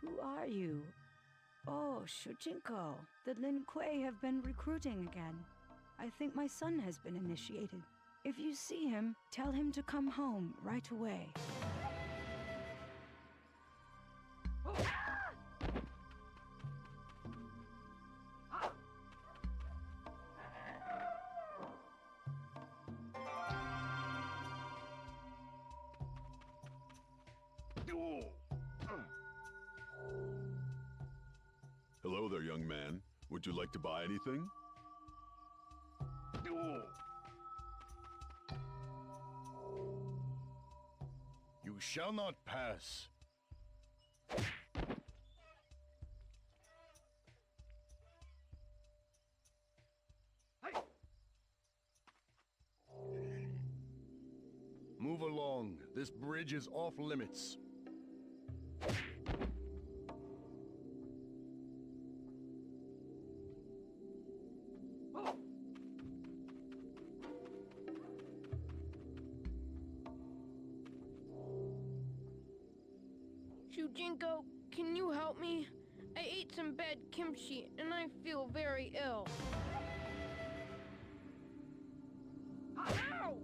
Who are you? Oh, Shujinko. The Lin Kuei have been recruiting again. I think my son has been initiated. If you see him, tell him to come home right away. Hello there, young man. Would you like to buy anything? You shall not pass. Move along. This bridge is off limits. Shujinko, can you help me? I ate some bad kimchi and I feel very ill. Ow!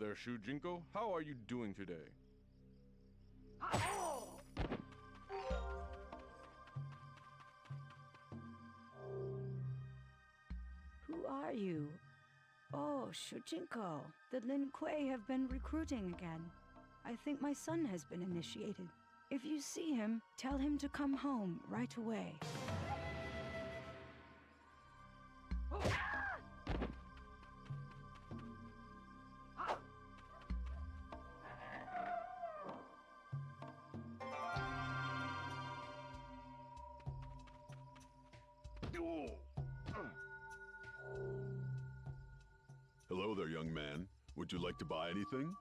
there, Shujinko. How are you doing today? Who are you? Oh, Shujinko. The Lin Kuei have been recruiting again. I think my son has been initiated. If you see him, tell him to come home right away. Hello there, young man. Would you like to buy anything?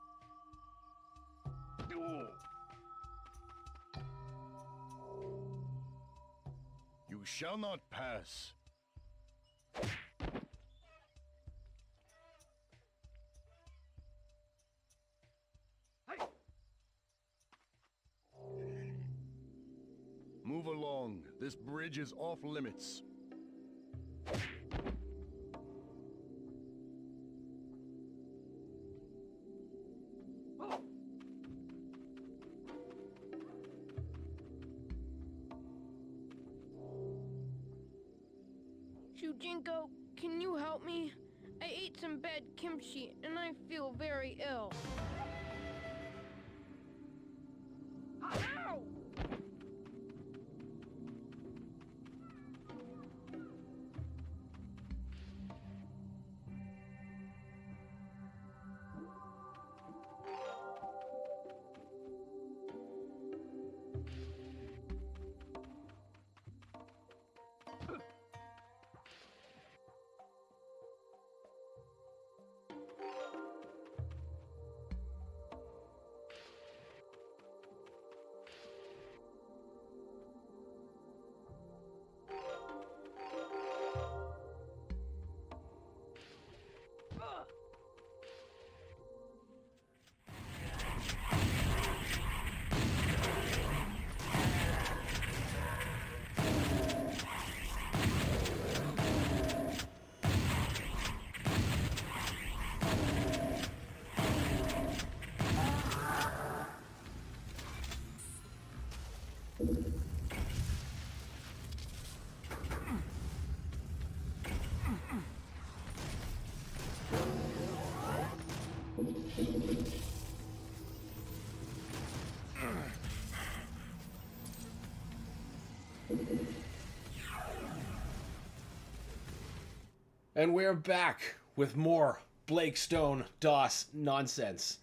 You shall not pass. Move along. This bridge is off limits. Shujinko, can you help me? I ate some bad kimchi and I feel very ill. Ow! And we're back with more bStone DOS nonsense.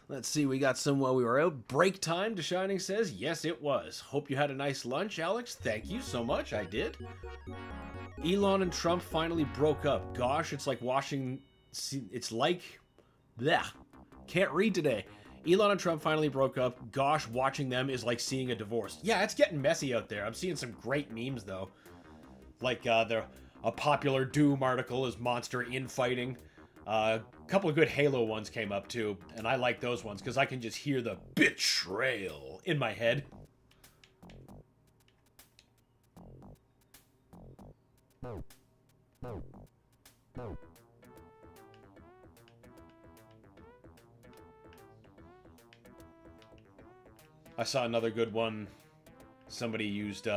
Let's see, we got some while we were out. Break time, DeShining says. Yes, it was. Hope you had a nice lunch, Alex. Thank you so much. I did. Elon and Trump finally broke up. Gosh, it's like watching... It's like... Blech. Can't read today. Elon and Trump finally broke up. Gosh, watching them is like seeing a divorce. Yeah, it's getting messy out there. I'm seeing some great memes, though. Like, a popular Doom article is monster infighting. A couple of good Halo ones came up, too. And I like those ones, because I can just hear the betrayal in my head. I saw another good one. Somebody used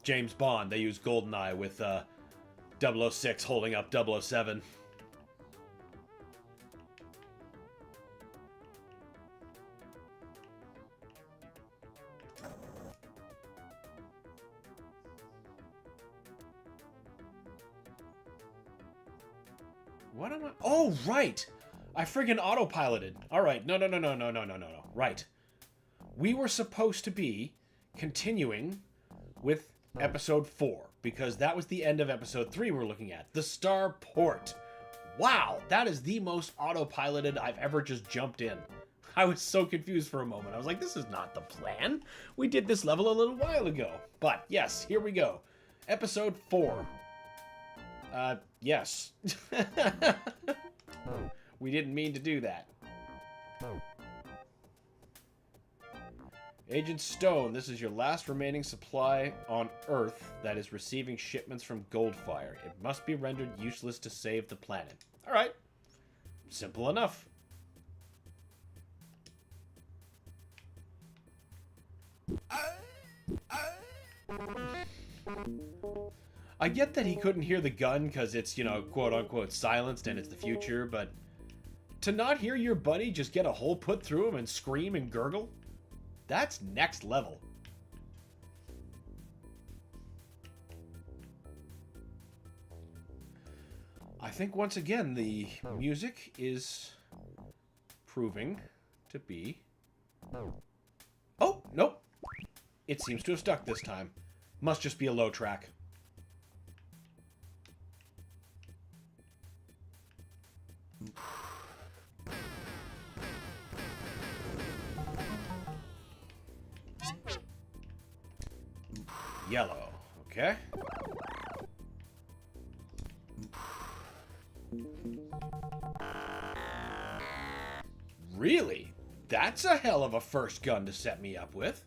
James Bond. They used GoldenEye with 006 holding up 007. What am I... Oh, right! I friggin' autopiloted. Alright, no. Right. We were supposed to be continuing with episode 4, because that was the end of episode 3 we're looking at. The Star Port. Wow, that is the most autopiloted I've ever just jumped in. I was so confused for a moment. I was like, this is not the plan. We did this level a little while ago. But yes, here we go. Episode 4. Yes. We didn't mean to do that. Agent Stone, this is your last remaining supply on Earth that is receiving shipments from Goldfire. It must be rendered useless to save the planet. Alright. Simple enough. I get that he couldn't hear the gun because it's, you know, quote-unquote silenced and it's the future, but to not hear your buddy just get a hole put through him and scream and gurgle, that's next level. I think once again the music is proving to be... Oh, nope. It seems to have stuck this time. Must just be a low track. Yellow, okay. Really? That's a hell of a first gun to set me up with.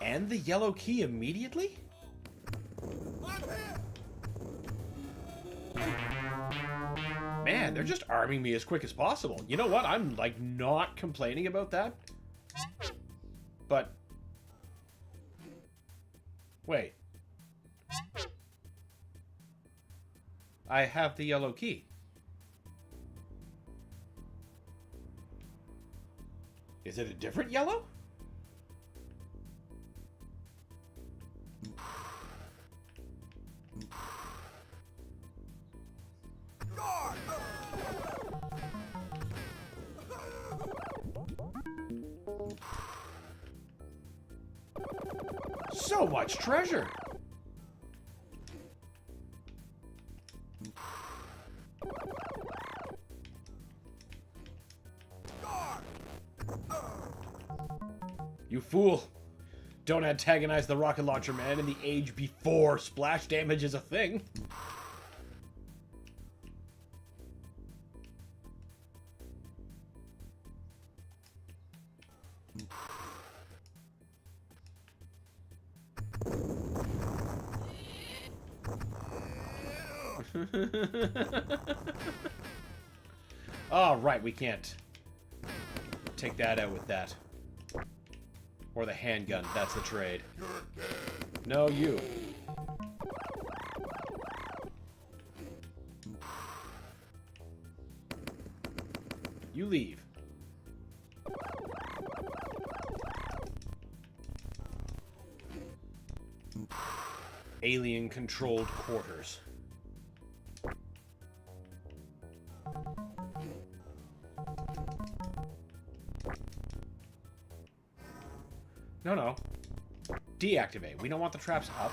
And the yellow key immediately? Man, they're just arming me as quick as possible. You know what? I'm, like, not complaining about that. But... Wait. I have the yellow key. Is it a different yellow? So much treasure! You fool! Don't antagonize the rocket launcher man in the age before splash damage is a thing. Oh, right, we can't take that out with that. Or the handgun, that's the trade. No, you. You leave. Alien-controlled quarters. No, no. Deactivate. We don't want the traps up.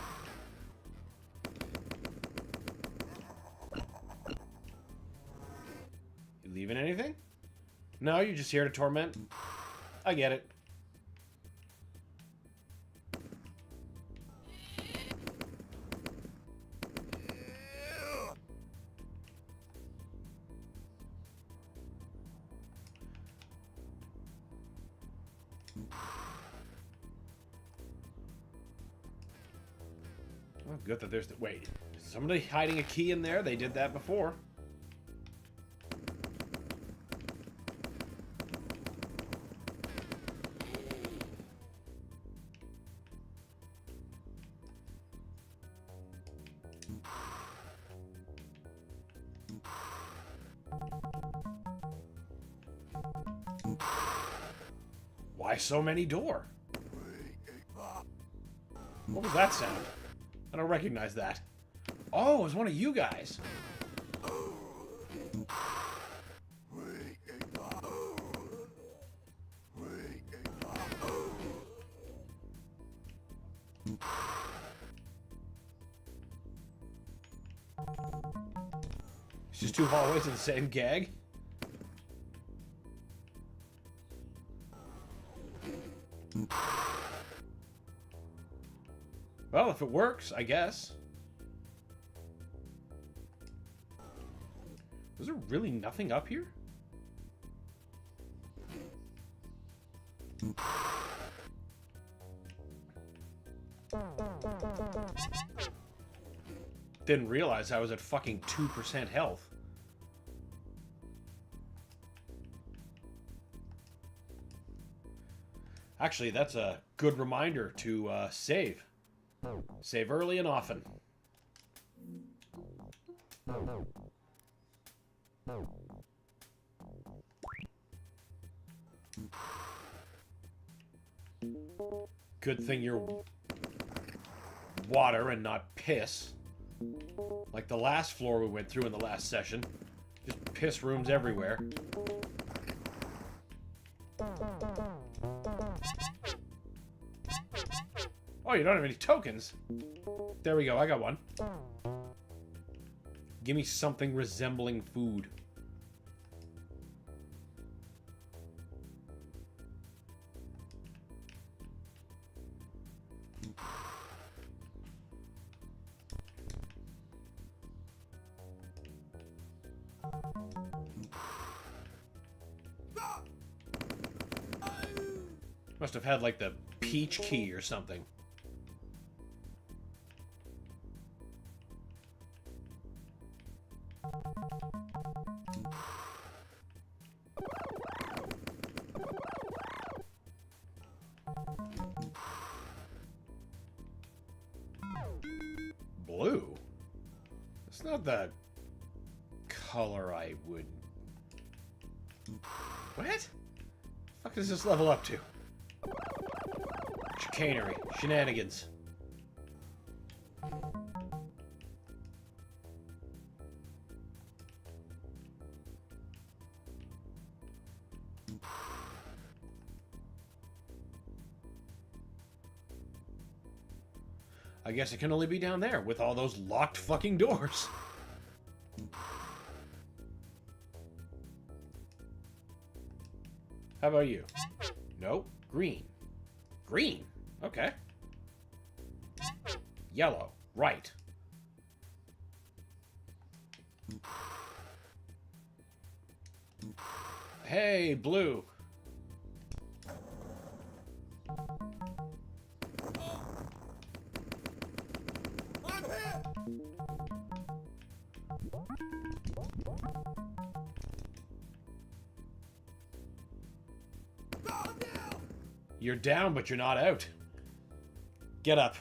You leaving anything? No, you're just here to torment? I get it. Oh, good that there's the... Wait, is somebody hiding a key in there? They did that before. Why so many door? What was that sound? I don't recognize that. Oh, it was one of you guys. It's just two hallways in the same gag. Well, if it works, I guess. Was there really nothing up here? Didn't realize I was at fucking 2% health. Actually, that's a good reminder to save. Save early and often. Good thing you're water and not piss. Like the last floor we went through in the last session. Just piss rooms everywhere. Oh, you don't have any tokens? There we go, I got one. Give me something resembling food. Must have had like the peach key or something. Blue? It's not the color I would... What? The fuck does this level up to? Chicanery. Shenanigans. I guess it can only be down there with all those locked fucking doors. How about you? Nope. Green. Green? Okay. Yellow. Right. Hey, blue. You're down, but you're not out. Get up.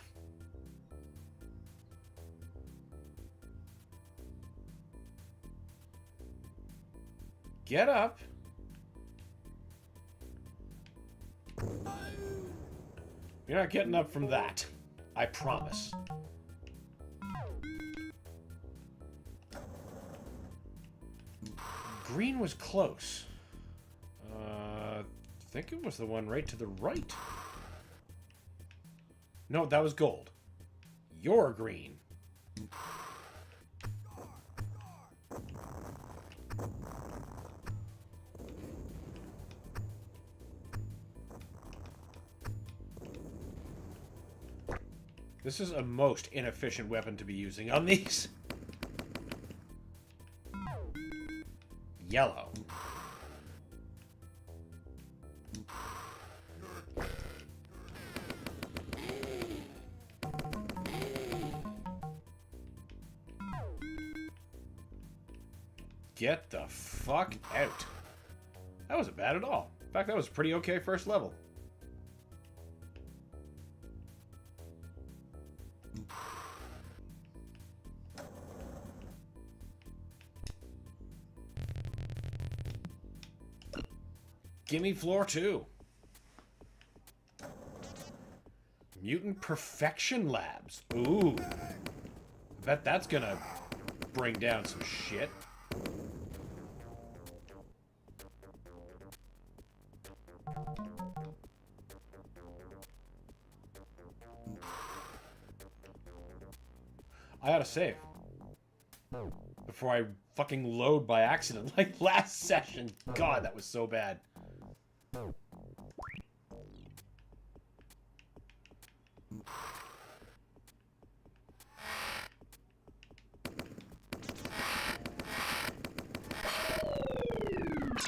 Get up. You're not getting up from that. I promise. Green was close. I think it was the one right to the right. No, that was gold. You're green. This is a most inefficient weapon to be using on these. Yellow. Get the fuck out. That wasn't bad at all. In fact, that was a pretty okay first level. Gimme floor 2. Mutant Perfection Labs. Ooh. Bet that's gonna bring down some shit. I ought to save before I fucking load by accident like last session. God, that was so bad.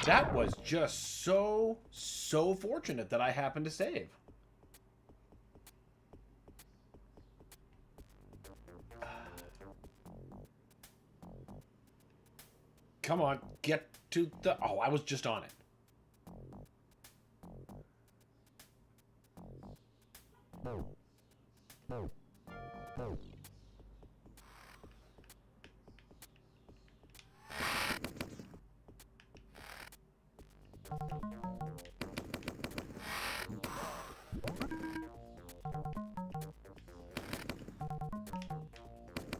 That was just so fortunate that I happened to save. Come on, get to the... Oh, I was just on it.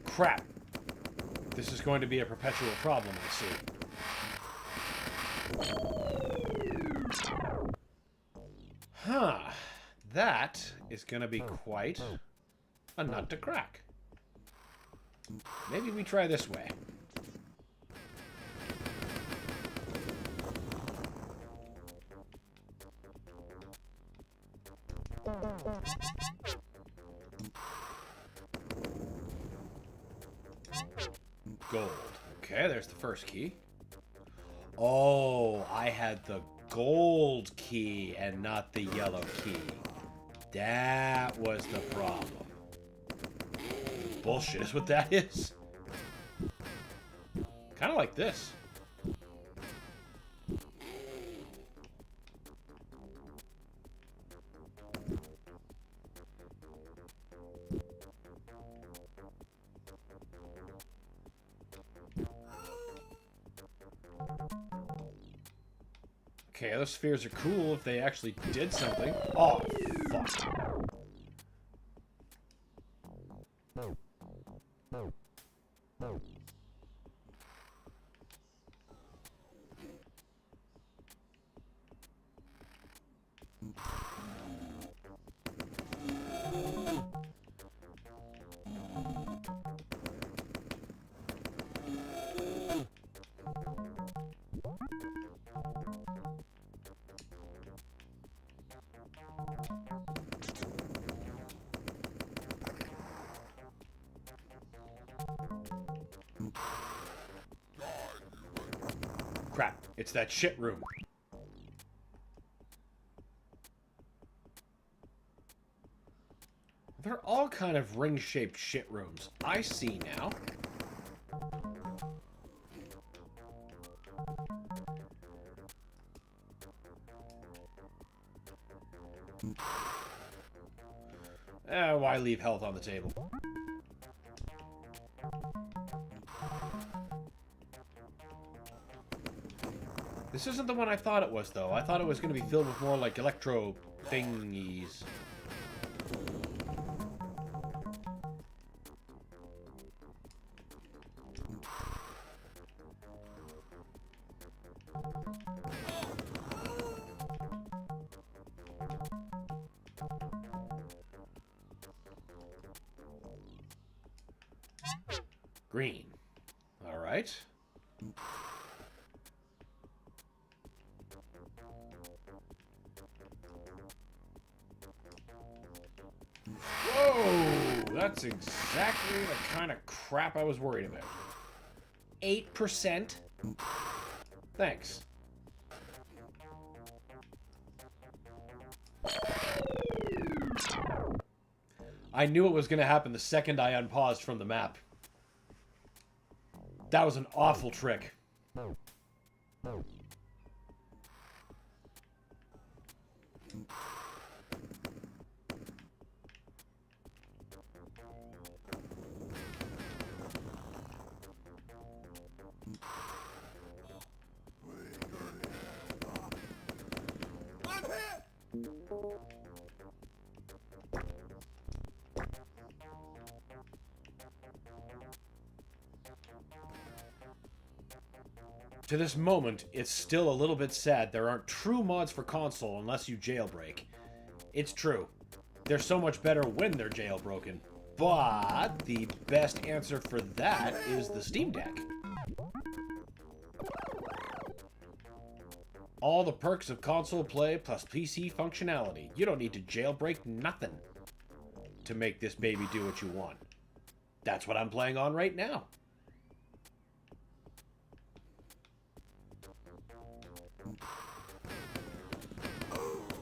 Crap. This is going to be a perpetual problem, I see. Huh. That is going to be quite a nut to crack. Maybe we try this way. Gold. Okay, there's the first key. Oh, I had the gold key and not the yellow key. That was the problem. Bullshit is what that is. Kind of like this. Okay, those spheres are cool if they actually did something. Oh, fuck. Crap, it's that shit room. They're all kind of ring-shaped shit rooms. I see now. Why leave health on the table? This isn't the one I thought it was, though. I thought it was going to be filled with more, like, electro thingies. Green. All right. Whoa! That's exactly the kind of crap I was worried about. 8%? Thanks. I knew it was going to happen the second I unpaused from the map. That was an awful trick. To this moment, it's still a little bit sad there aren't true mods for console unless you jailbreak. It's true. They're so much better when they're jailbroken. But the best answer for that is the Steam Deck. All the perks of console play plus PC functionality. You don't need to jailbreak nothing to make this baby do what you want. That's what I'm playing on right now.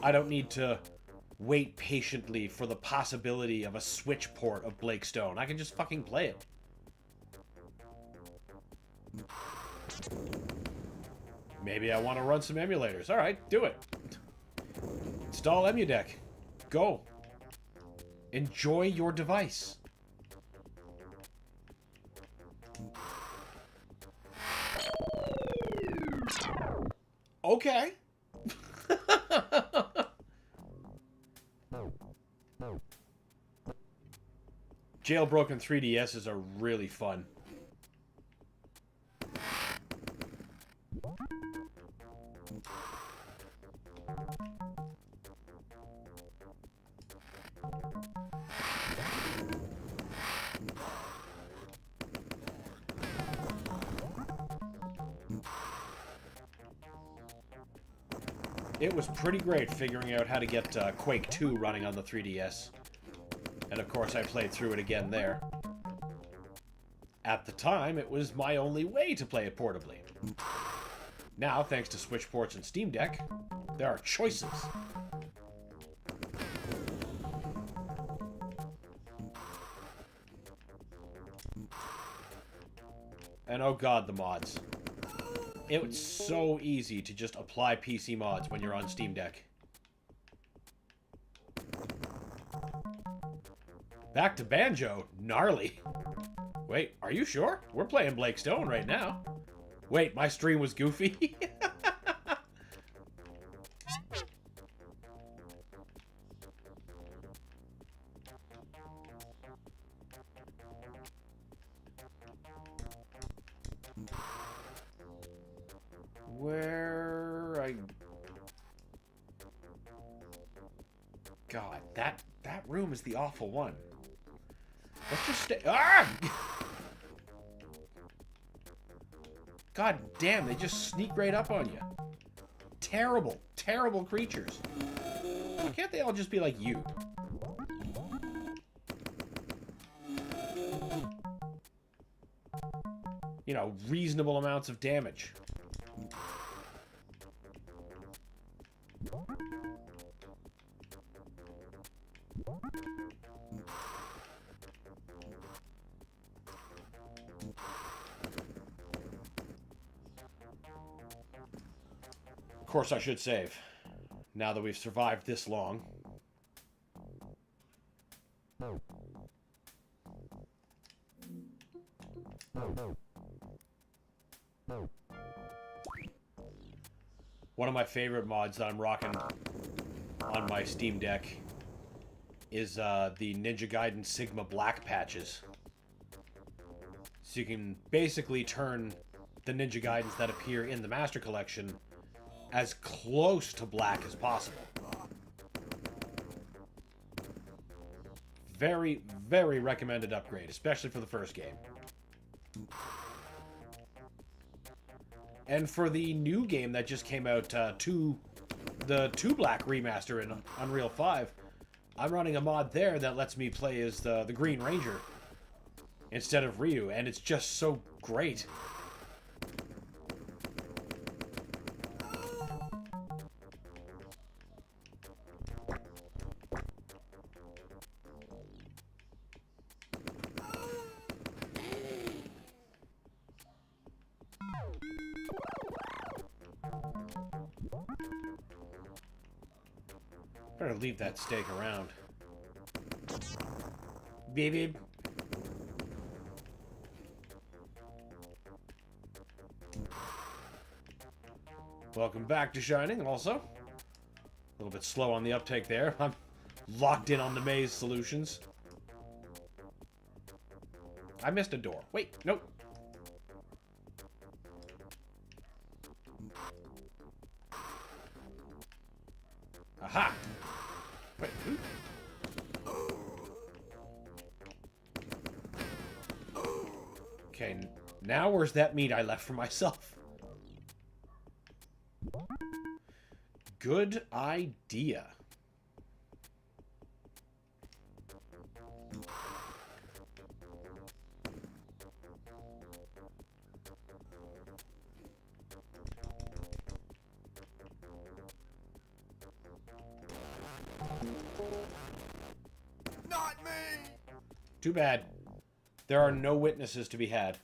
I don't need to wait patiently for the possibility of a Switch port of bStone. I can just fucking play it. Maybe I want to run some emulators. Alright, do it. Install EmuDeck. Go. Enjoy your device. Okay. Jailbroken 3DSs are really fun. It was pretty great figuring out how to get Quake 2 running on the 3DS. And of course I played through it again there. At the time, it was my only way to play it portably. Now, thanks to Switch ports and Steam Deck, there are choices. And oh god, the mods. It was so easy to just apply PC mods when you're on Steam Deck. Back to Banjo. Gnarly. Wait, are you sure? We're playing bStone right now. Wait, my stream was goofy? God, that room is the awful one. Let's just stay. Ah! God damn, they just sneak right up on you. Terrible, terrible creatures. Why can't they all just be like you? You know, reasonable amounts of damage. Of course I should save, now that we've survived this long. One of my favorite mods that I'm rocking on my Steam Deck is the Ninja Gaiden Sigma Black patches. So you can basically turn the Ninja Gaidens that appear in the Master Collection as close to black as possible. Very, very recommended upgrade, especially for the first game. And for the new game that just came out, the 2 Black remaster in Unreal 5, I'm running a mod there that lets me play as the Green Ranger instead of Ryu, and it's just so great. Better leave that steak around. Beep beep. Welcome back to Shining, also. A little bit slow on the uptake there. I'm locked in on the maze solutions. I missed a door. Wait, nope. Aha! Wait, who? Okay, now where's that meat I left for myself? Good idea. Too bad. There are no witnesses to be had.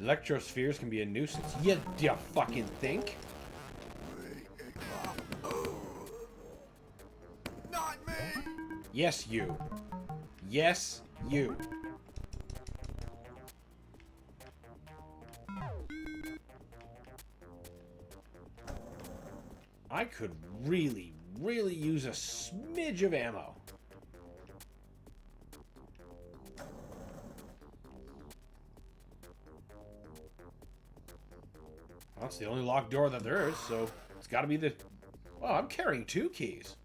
Electrospheres can be a nuisance. You fucking think? Not me! Yes, you. Yes, you. I could really, really use a smidge of ammo. Well, it's the only locked door that there is, so it's got to be the... Oh, I'm carrying 2 keys.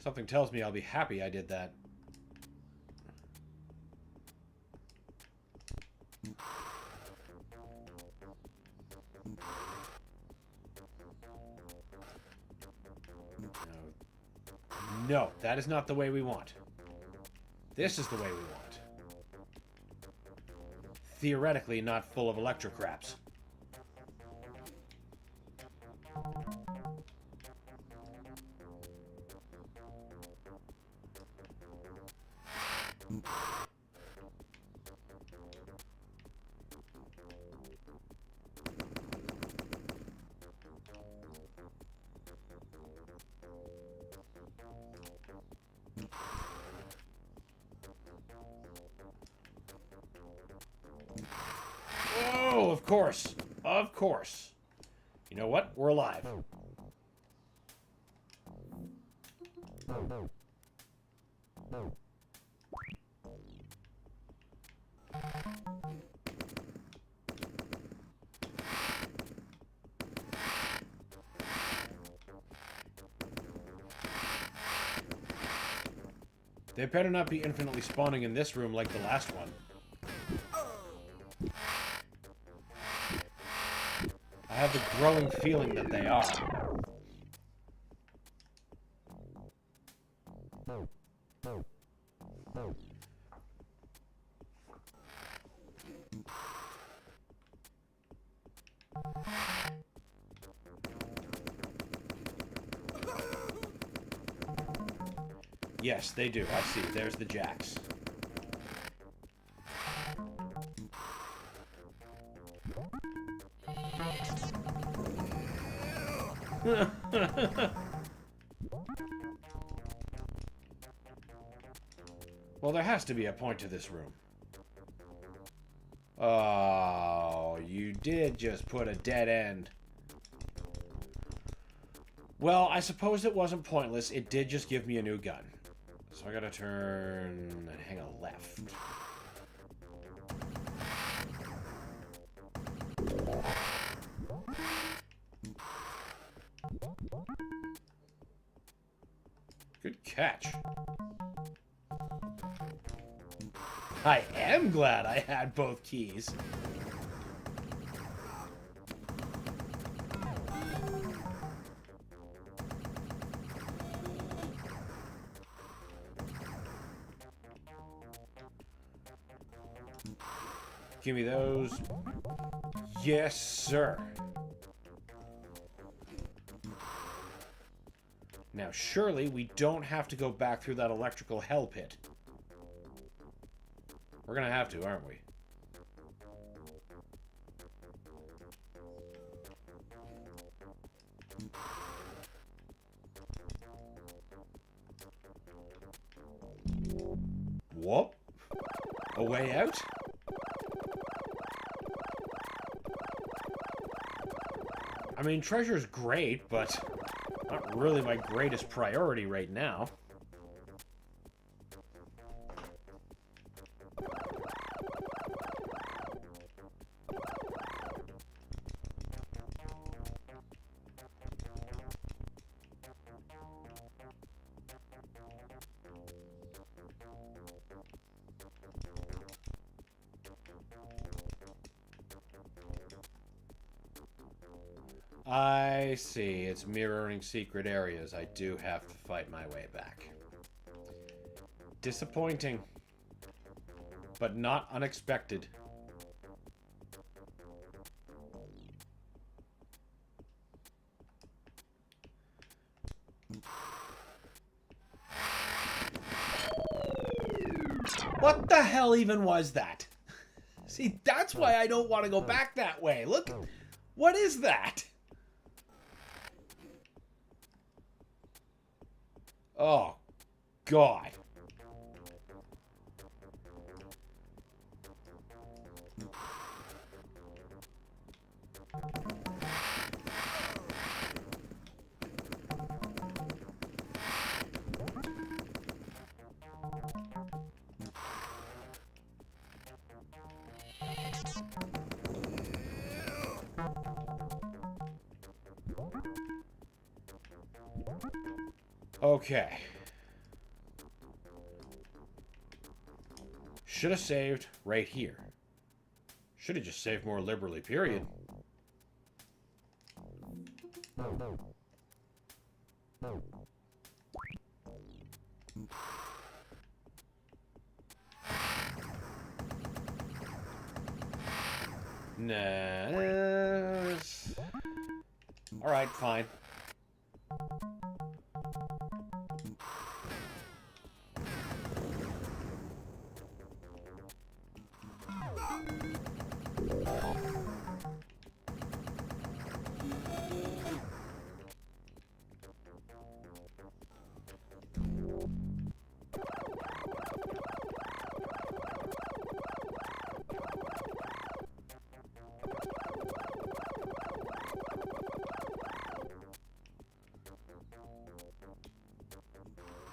Something tells me I'll be happy I did that. No, that is not the way we want. This is the way we want. Theoretically not full of electrocraps. Oh, of course. Of course. You know what? We're alive. They better not be infinitely spawning in this room like the last one. I have the growing feeling that they are. Yes, they do. I see. There's the jacks. Well, there has to be a point to this room. Oh, you did just put a dead end. Well, I suppose it wasn't pointless. It did just give me a new gun. So I gotta turn and hang a left. Good catch. I am glad I had both keys. Give me those. Yes, sir. Now, surely we don't have to go back through that electrical hell pit. We're gonna have to, aren't we? Whoop. A way out? I mean, treasure's great, but not really my greatest priority right now. I see. It's mirroring secret areas. I do have to fight my way back. Disappointing. But not unexpected. What the hell even was that? See, that's why I don't want to go back that way. Look, what is that? Oh, God. Okay. Should have saved right here. Should have just saved more liberally, period. Nah. Alright, fine.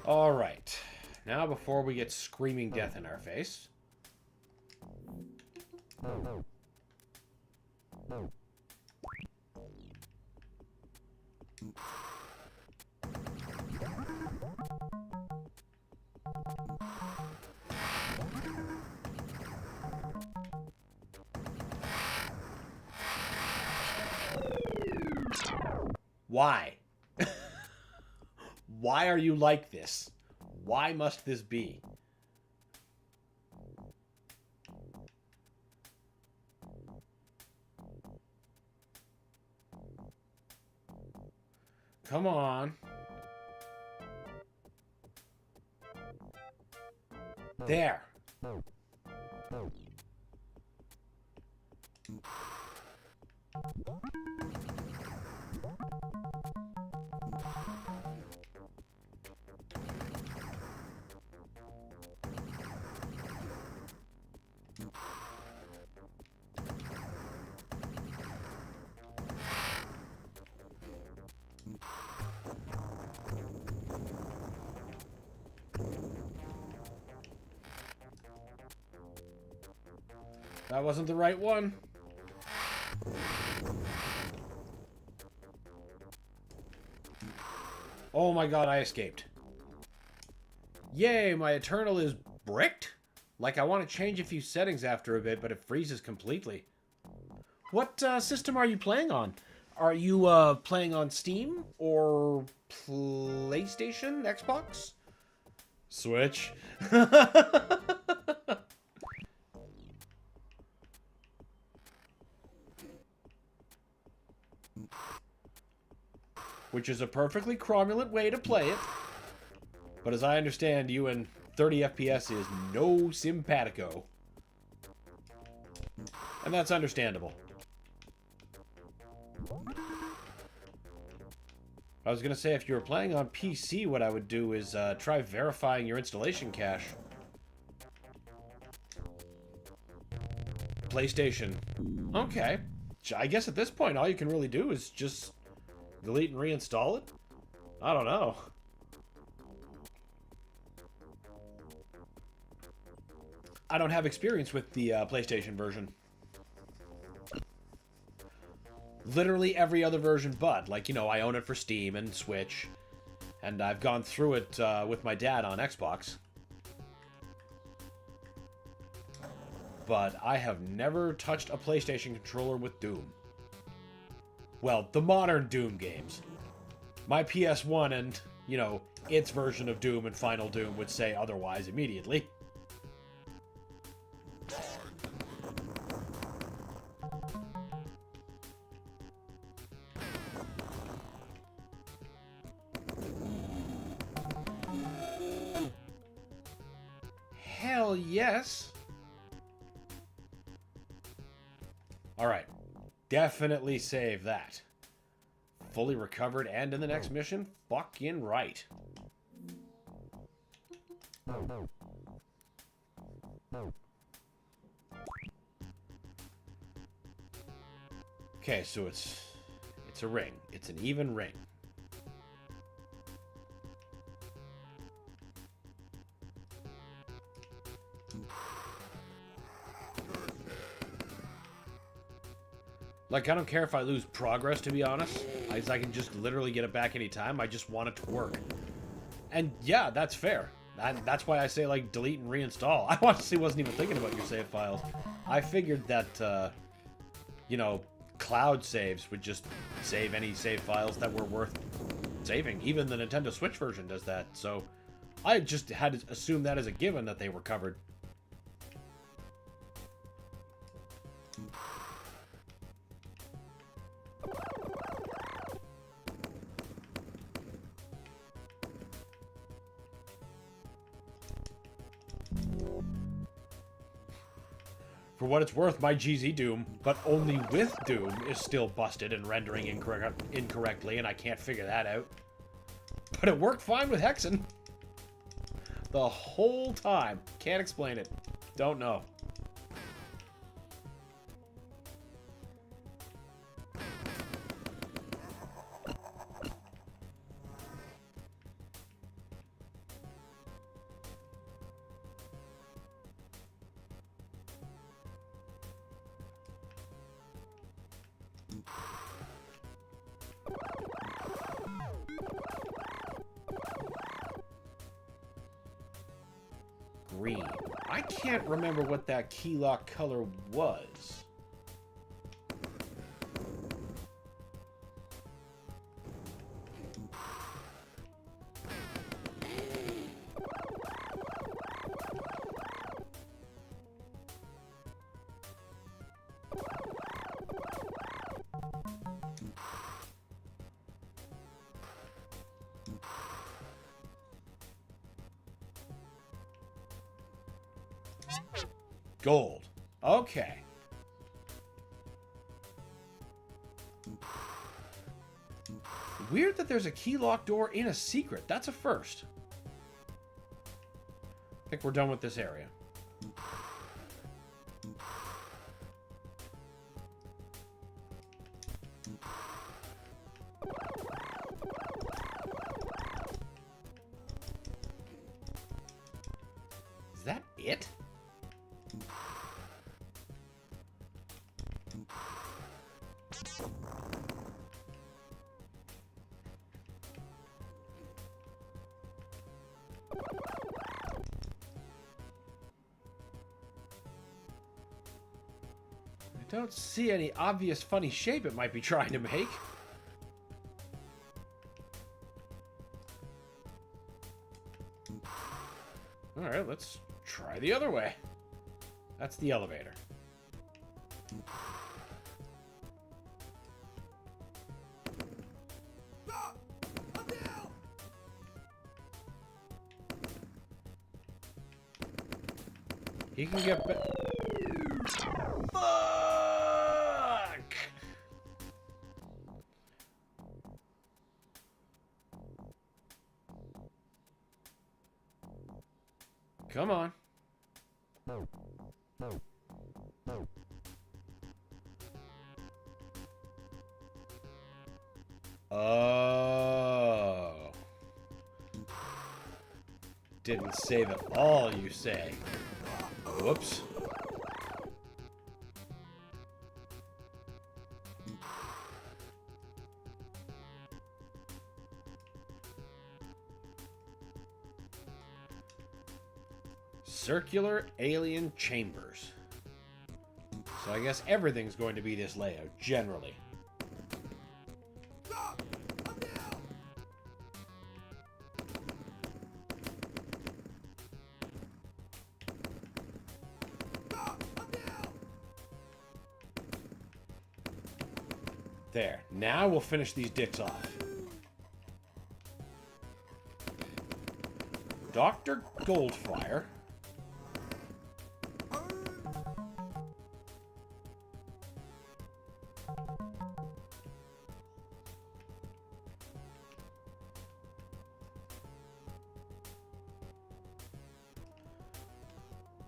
Alright. Now before we get screaming death in our face. Why? Why are you like this? Why must this be? Come on. There. That wasn't the right one. Oh my god, I escaped. Yay, my Eternal is bricked? Like I want to change a few settings after a bit, but it freezes completely. What system are you playing on? Are you playing on Steam or PlayStation, Xbox? Switch? Which is a perfectly cromulent way to play it. But as I understand, you and 30 FPS is no simpatico. And that's understandable. I was going to say, if you were playing on PC, what I would do is try verifying your installation cache. PlayStation. Okay. I guess at this point, all you can really do is just delete and reinstall it? I don't know. I don't have experience with the PlayStation version. Literally every other version but. Like, you know, I own it for Steam and Switch. And I've gone through it with my dad on Xbox. But I have never touched a PlayStation controller with Doom. Well, the modern Doom games. My PS1 and, you know, its version of Doom and Final Doom would say otherwise immediately. Hell yes. Alright. Definitely save that. Fully recovered and in the next mission? Fucking right. Okay, so it's a ring. It's an even ring. Like, I don't care if I lose progress, to be honest. I can just literally get it back anytime. I just want it to work. And yeah, that's fair. That's why I say, like, delete and reinstall. I honestly wasn't even thinking about your save files. I figured that, you know, cloud saves would just save any save files that were worth saving. Even the Nintendo Switch version does that. So I just had to assume that as a given that they were covered. For what it's worth, my GZ Doom, but only with Doom, is still busted and rendering incorrectly, and I can't figure that out. But it worked fine with Hexen. The whole time. Can't explain it. Don't know. Green. I can't remember what that key lock color was. Gold. Okay. Weird that there's a key lock door in a secret. That's a first. I think we're done with this area. Is that it? I don't see any obvious funny shape it might be trying to make. Alright, let's try the other way. That's the elevator. He can get back. Fuck! Come on. Oh. Didn't save it all, you say. Whoops. Circular alien chambers. So I guess everything's going to be this layout, generally. There. Now we'll finish these dicks off. Dr. Goldfire.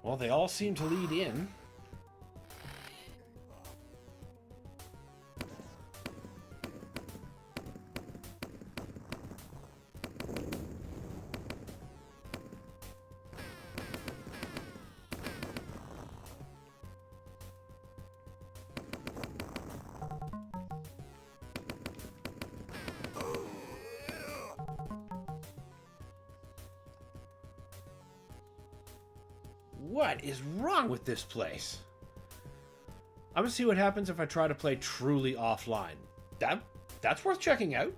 Well, they all seem to lead in. What is wrong with this place? I'm gonna see what happens if I try to play truly offline. That's worth checking out.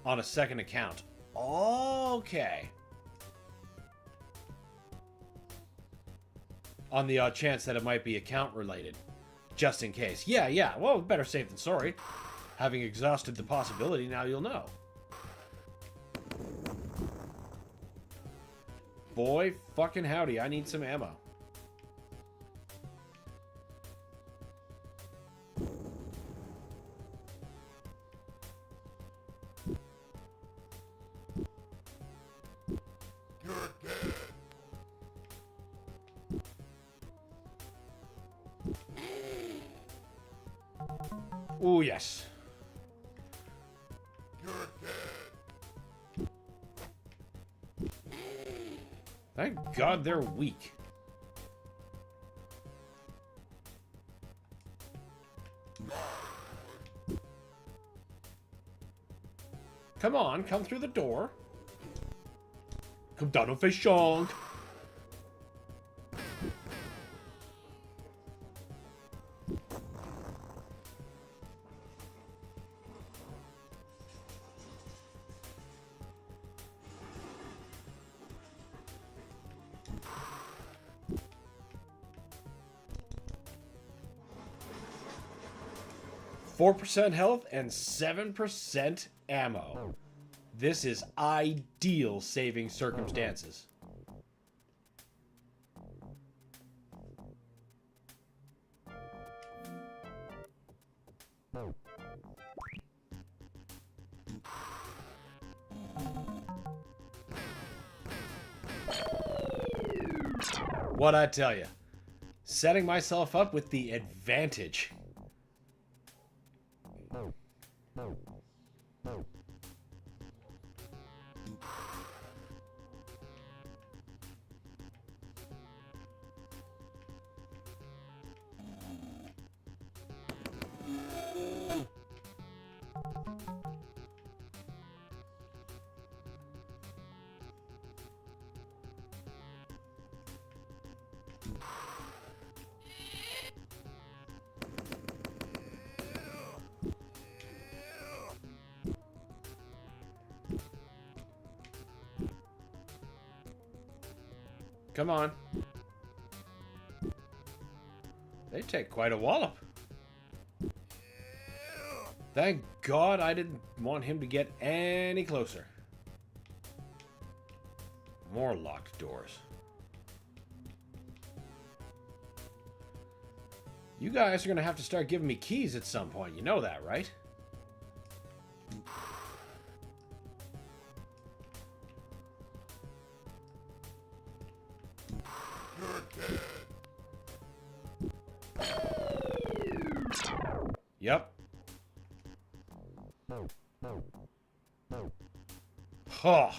On a second account. Okay. On the odd chance that it might be account related. Just in case. Yeah. Well, better safe than sorry. Having exhausted the possibility, now you'll know. Boy, fucking howdy, I need some ammo. You're dead. Ooh, yes. You're dead. Thank God they're weak. Come on, come through the door. Come down on face shonk. .4% health and 7% ammo. This is ideal saving circumstances. What'd I tell you? Setting myself up with the advantage. Come on. They take quite a wallop. Thank God I didn't want him to get any closer. More locked doors. You guys are gonna have to start giving me keys at some point. You know that, right? Yep. Huh.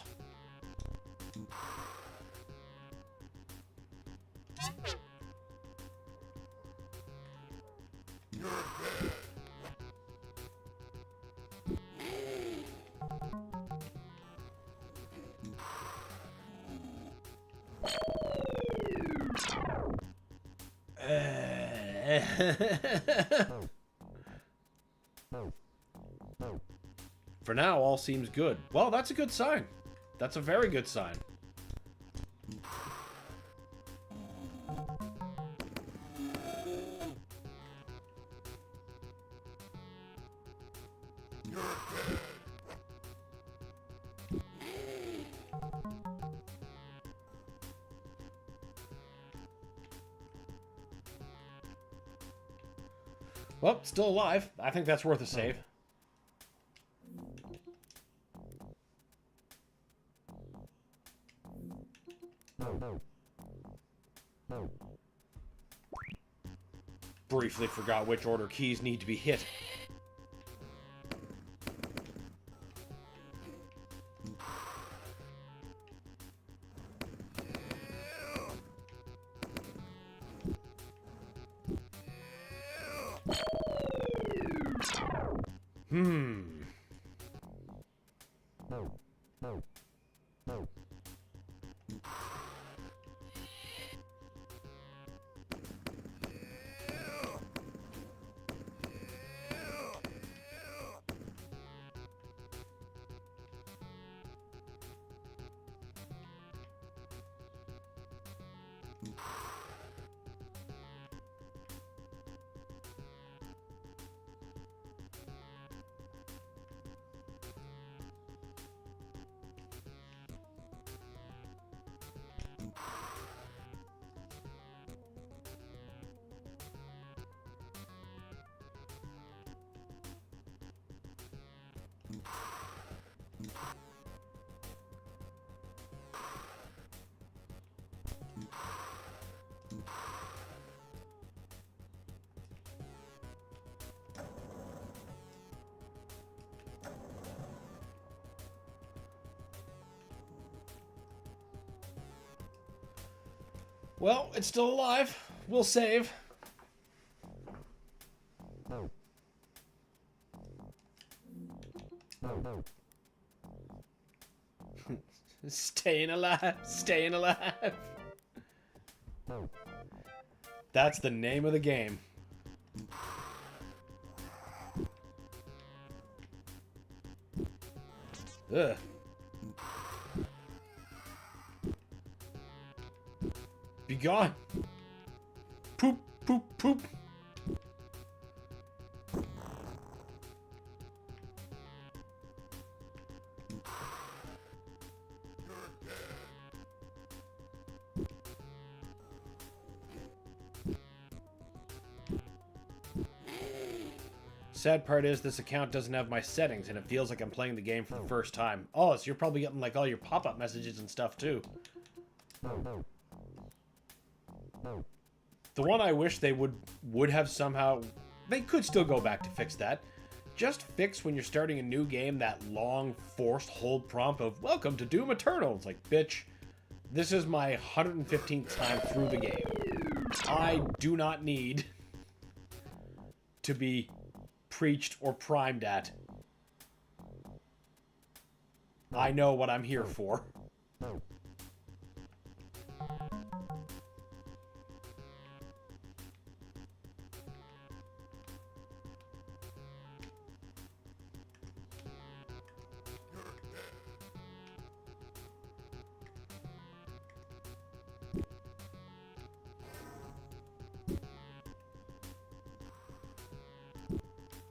For now, all seems good. Well, that's a good sign. That's a very good sign. Well, still alive. I think that's worth a save. Briefly forgot which order keys need to be hit. Well, it's still alive. We'll save. Staying alive. Staying alive. That's the name of the game. Ugh. Be gone. Poop, poop, poop. Sad part is this account doesn't have my settings and it feels like I'm playing the game for the first time. Oh, so you're probably getting like all your pop-up messages and stuff too. The one I wish they would have somehow... They could still go back to fix that. Just fix when you're starting a new game that long forced hold prompt of "Welcome to Doom Eternal." It's like, bitch, this is my 115th time through the game. I do not need to be preached or primed at. I know what I'm here for.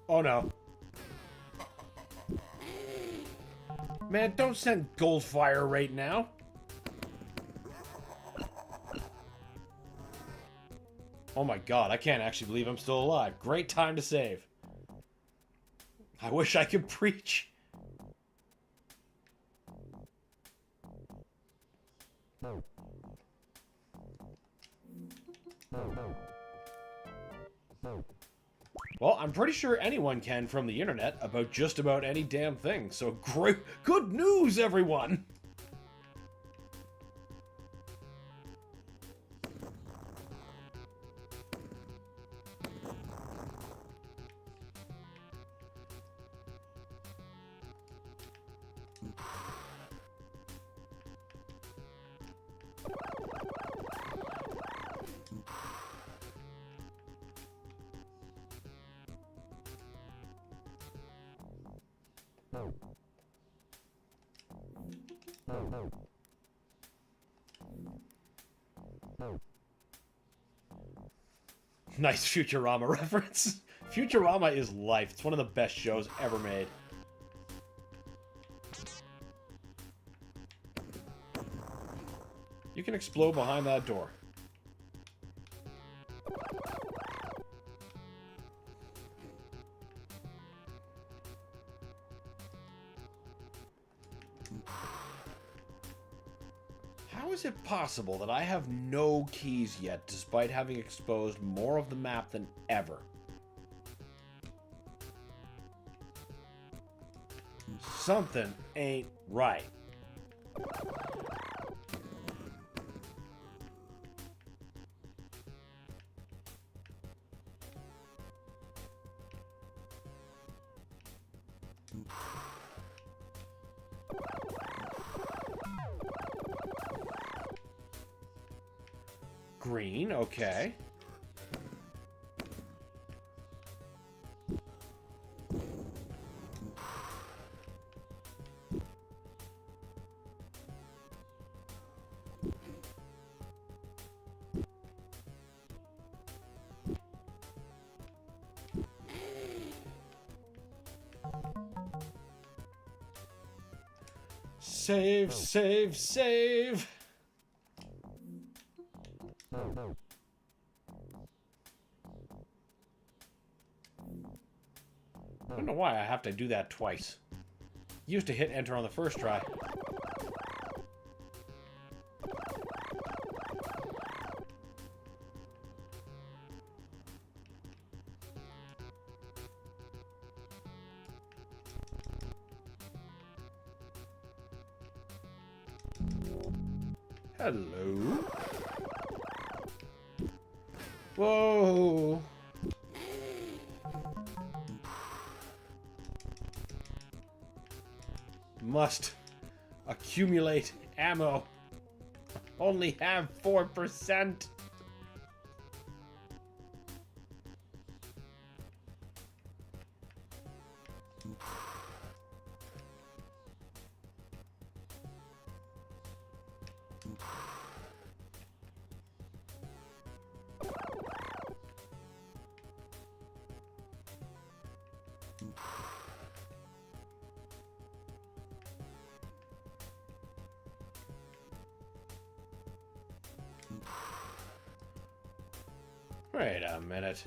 Oh no. Man, don't send Goldfire right now. Oh my god, I can't actually believe I'm still alive. Great time to save. I wish I could preach. Well, I'm pretty sure anyone can from the internet about just about any damn thing. So great, good news, everyone! Nice Futurama reference. Futurama is life. It's one of the best shows ever made. You can explode behind that door. is it possible that I have no keys yet, despite having exposed more of the map than ever? Something ain't right. Green, okay. Save, save, save! I don't know why I have to do that twice. Used to hit enter on the first try. Hello? Whoa! Must accumulate ammo. Only have 4%. Wait a minute.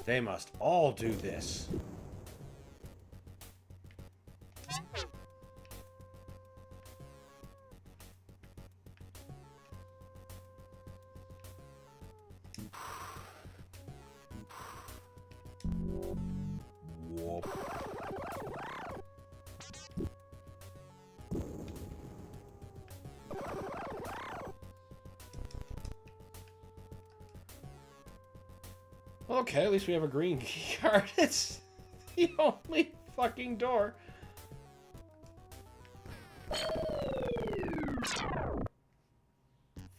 They must all do this. Whoop. Okay, at least we have a green key card. It's the only fucking door.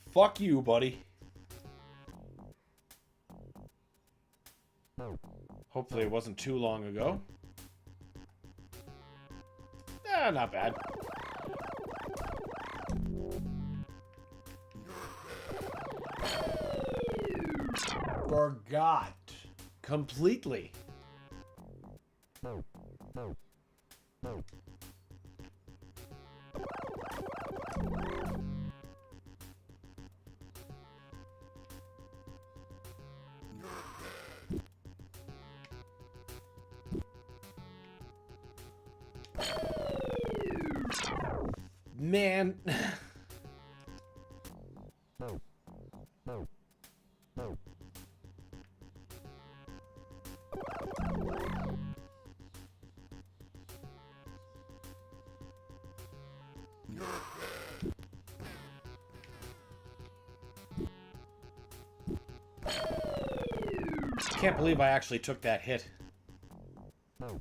Fuck you, buddy. Hopefully it wasn't too long ago. Not bad. Forgot. Completely. Man. Can't believe I actually took that hit.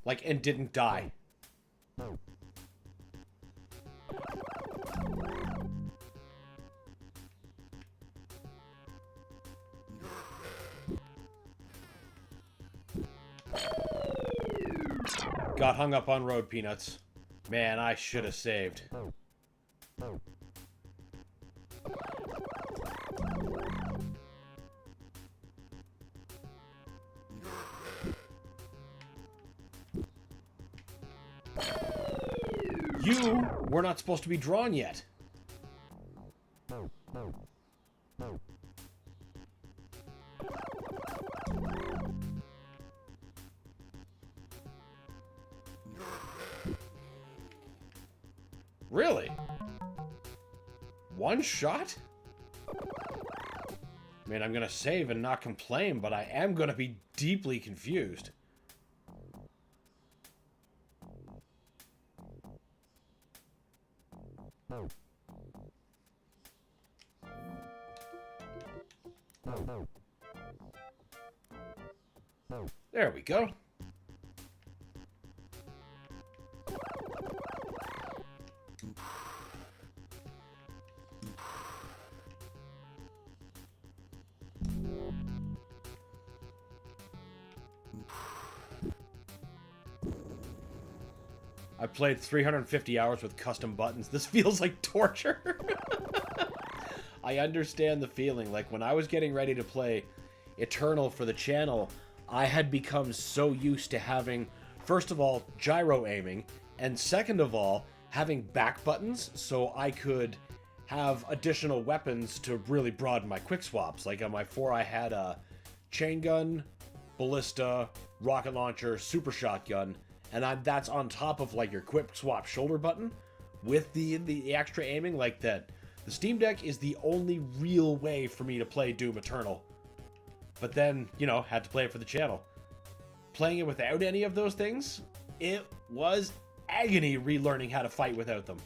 Like, and didn't die. Got hung up on road peanuts. Man, I should have saved. You were not supposed to be drawn yet. Really? One shot? I mean, I'm gonna save and not complain, but I am gonna be deeply confused. There we go. I played 350 hours with custom buttons. This feels like torture. I understand the feeling. Like, when I was getting ready to play Eternal for the channel, I had become so used to having, first of all, gyro aiming, and second of all, having back buttons so I could have additional weapons to really broaden my quick swaps. Like on my 4, I had a chain gun, ballista, rocket launcher, super shotgun, and that's on top of like your quick swap shoulder button with the extra aiming like that. The Steam Deck is the only real way for me to play Doom Eternal. But then, you know, had to play it for the channel. Playing it without any of those things, it was agony relearning how to fight without them.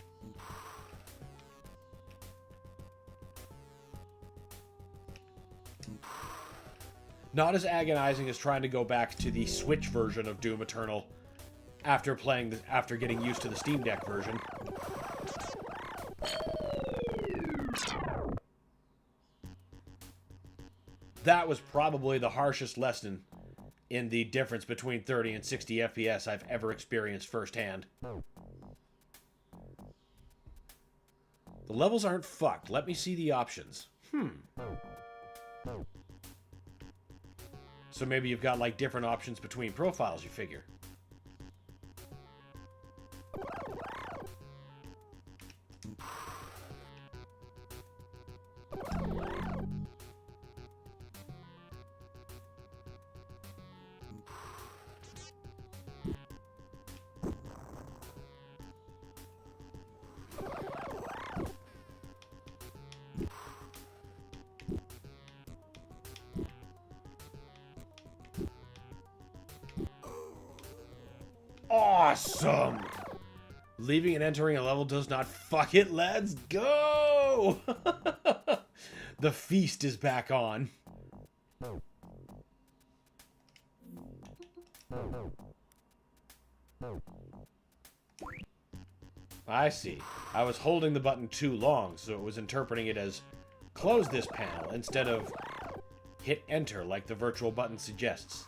Not as agonizing as trying to go back to the Switch version of Doom Eternal after getting used to the Steam Deck version. That was probably the harshest lesson in the difference between 30 and 60 FPS I've ever experienced firsthand. The levels aren't fucked. Let me see the options. So maybe you've got like different options between profiles, you figure. Awesome! Leaving and entering a level does not fuck it. Let's go! The feast is back on. I see. I was holding the button too long, so it was interpreting it as close this panel instead of hit enter like the virtual button suggests.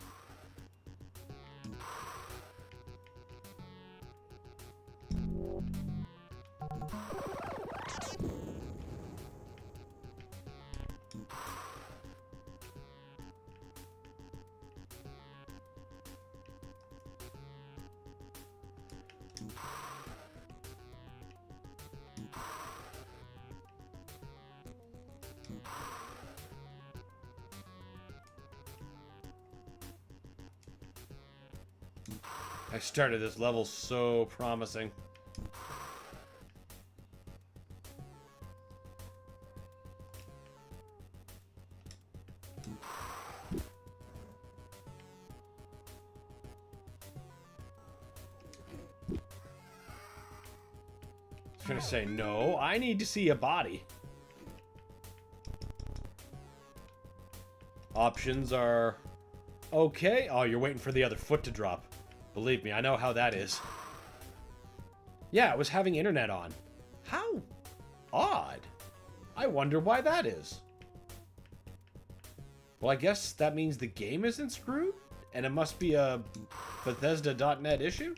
I started this level so promising. I was gonna say, no, I need to see a body. Options are okay. Oh, you're waiting for the other foot to drop. Believe me, I know how that is. Yeah, it was having internet on. How odd. I wonder why that is. Well, I guess that means the game isn't screwed? And it must be a Bethesda.net issue?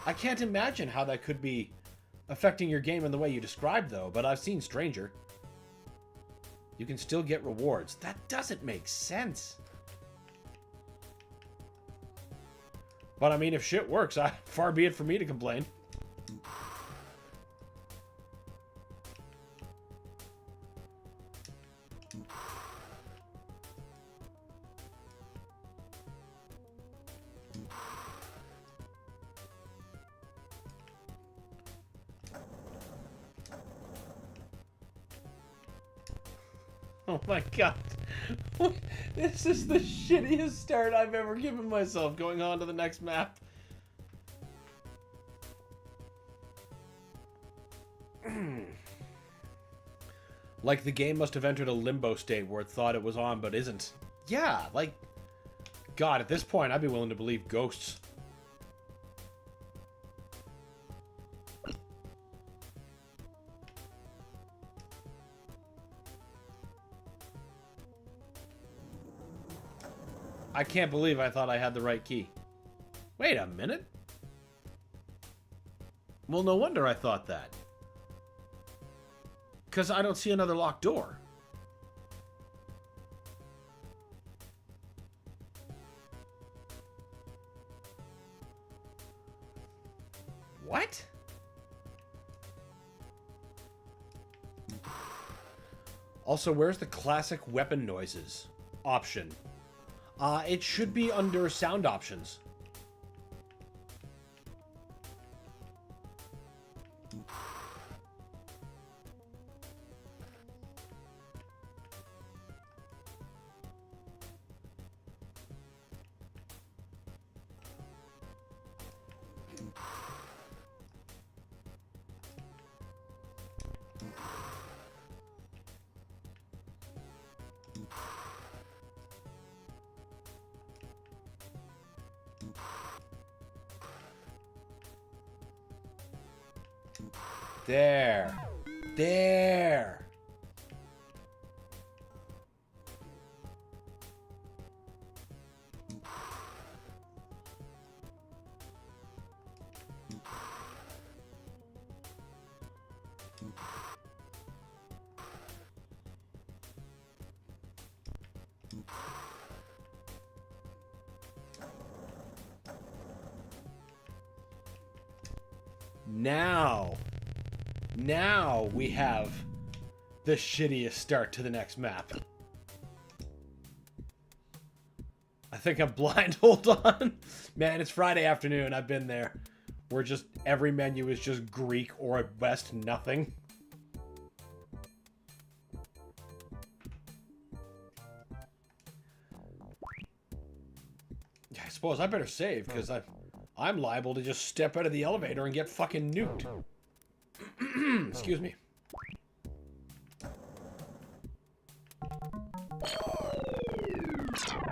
I can't imagine how that could be affecting your game in the way you described, though, but I've seen stranger. You can still get rewards. That doesn't make sense. But I mean, if shit works, far be it for me to complain. Oh my god. This is the shittiest start I've ever given myself going on to the next map. Like the game must have entered a limbo state where it thought it was on but isn't. Yeah, like... God, at this point I'd be willing to believe ghosts. I can't believe I thought I had the right key. Wait a minute. Well, no wonder I thought that. Because I don't see another locked door. What? Also, where's the classic weapon noises option? It should be under sound options. There. There. Now we have the shittiest start to the next map. I think I'm blind. Hold on. Man, it's Friday afternoon. I've been there. Where just every menu is just Greek or at best nothing. Yeah, I suppose I better save because I'm liable to just step out of the elevator and get fucking nuked. Excuse me.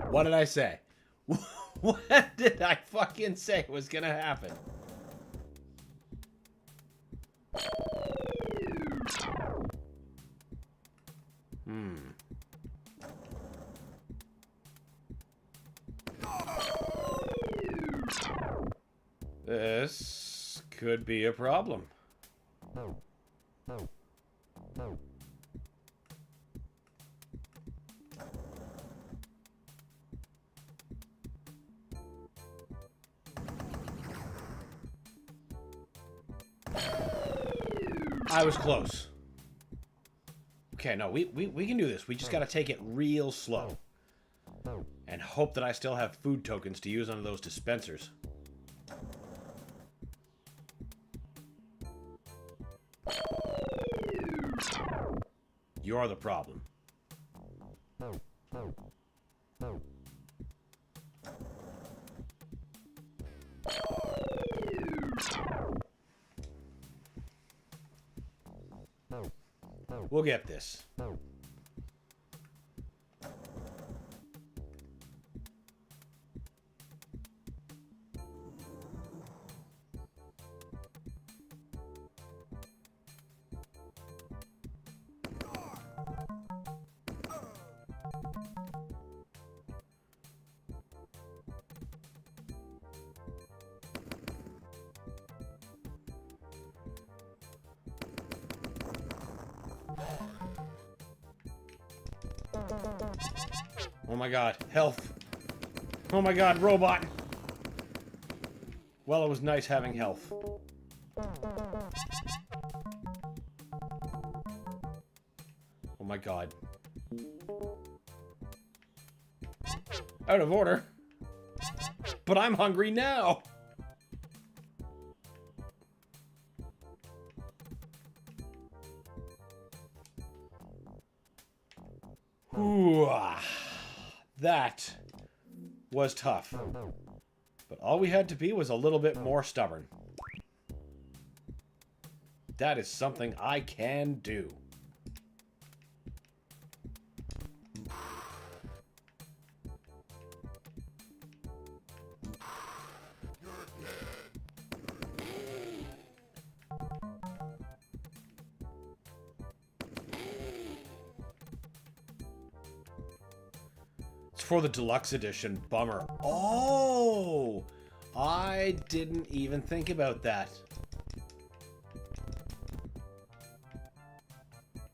What did I say? What did I fucking say was gonna happen? This could be a problem. I was close. Okay, no, we can do this. We just gotta take it real slow. And hope that I still have food tokens to use on those dispensers. You're the problem. We'll get this. Oh my god, health. Oh my god, robot. Well, it was nice having health. Oh my god. Out of order. But I'm hungry now. That was tough. But all we had to be was a little bit more stubborn. That is something I can do. For the deluxe edition. Bummer. Oh! I didn't even think about that.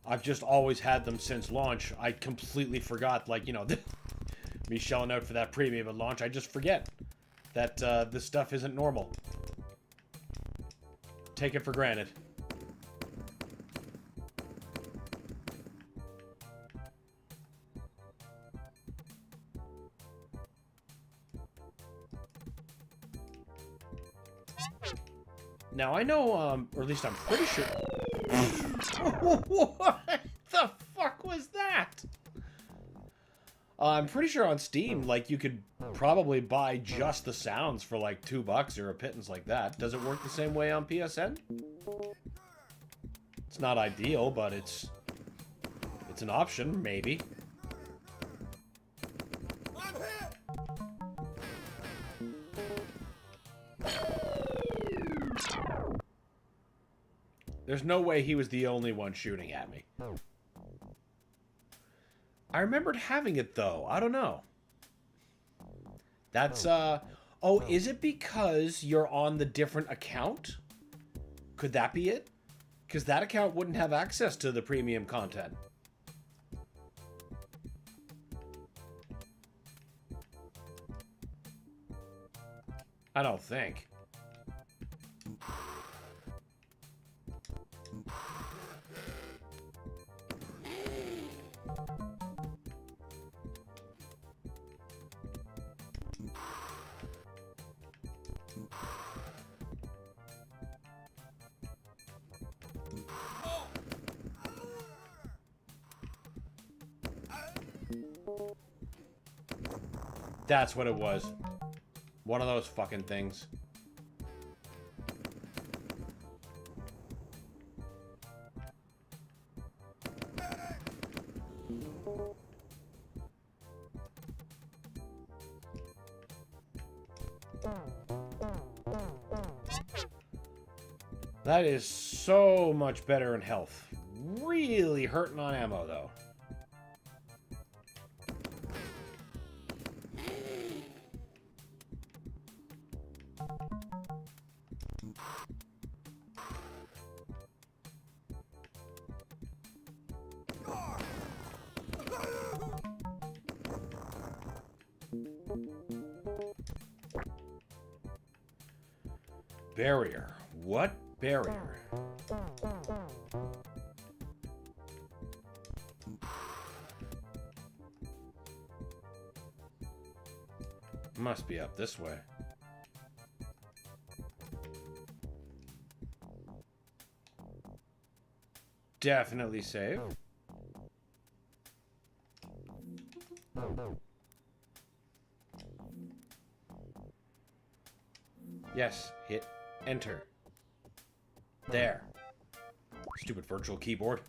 I've just always had them since launch. I completely forgot, like, you know, me shelling out for that premium at launch. I just forget that this stuff isn't normal. Take it for granted. Now, I know, or at least I'm pretty sure... What the fuck was that? I'm pretty sure on Steam, like, you could probably buy just the sounds for, like, $2 or a pittance like that. Does it work the same way on PSN? It's not ideal, but it's an option, maybe. There's no way he was the only one shooting at me. I remembered having it, though. I don't know. That's, Oh, is it because you're on the different account? Could that be it? Because that account wouldn't have access to the premium content. I don't think. That's what it was. One of those fucking things. That is so much better in health. Really hurting on ammo, though. Barrier. What barrier? Must be up this way. Definitely save. Yes, hit enter. There. Stupid virtual keyboard.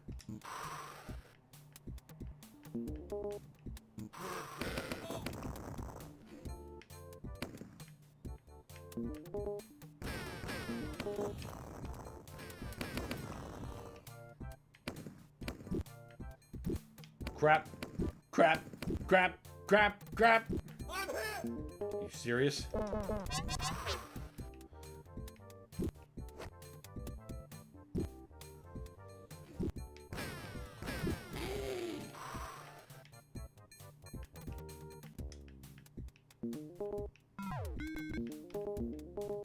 Crap. Crap. Crap. Crap. Crap. You serious?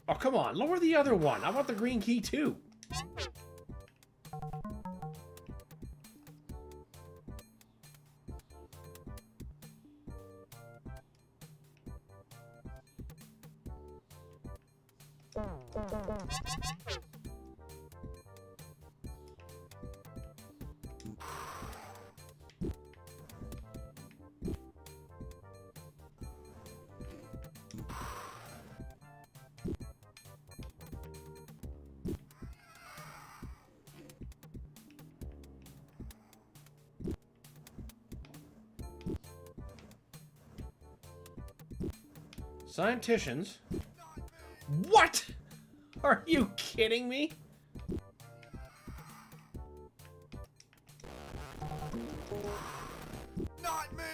Oh, come on. Lower the other one. I want the green key, too. Scienticians? What? Are you kidding me? Not me!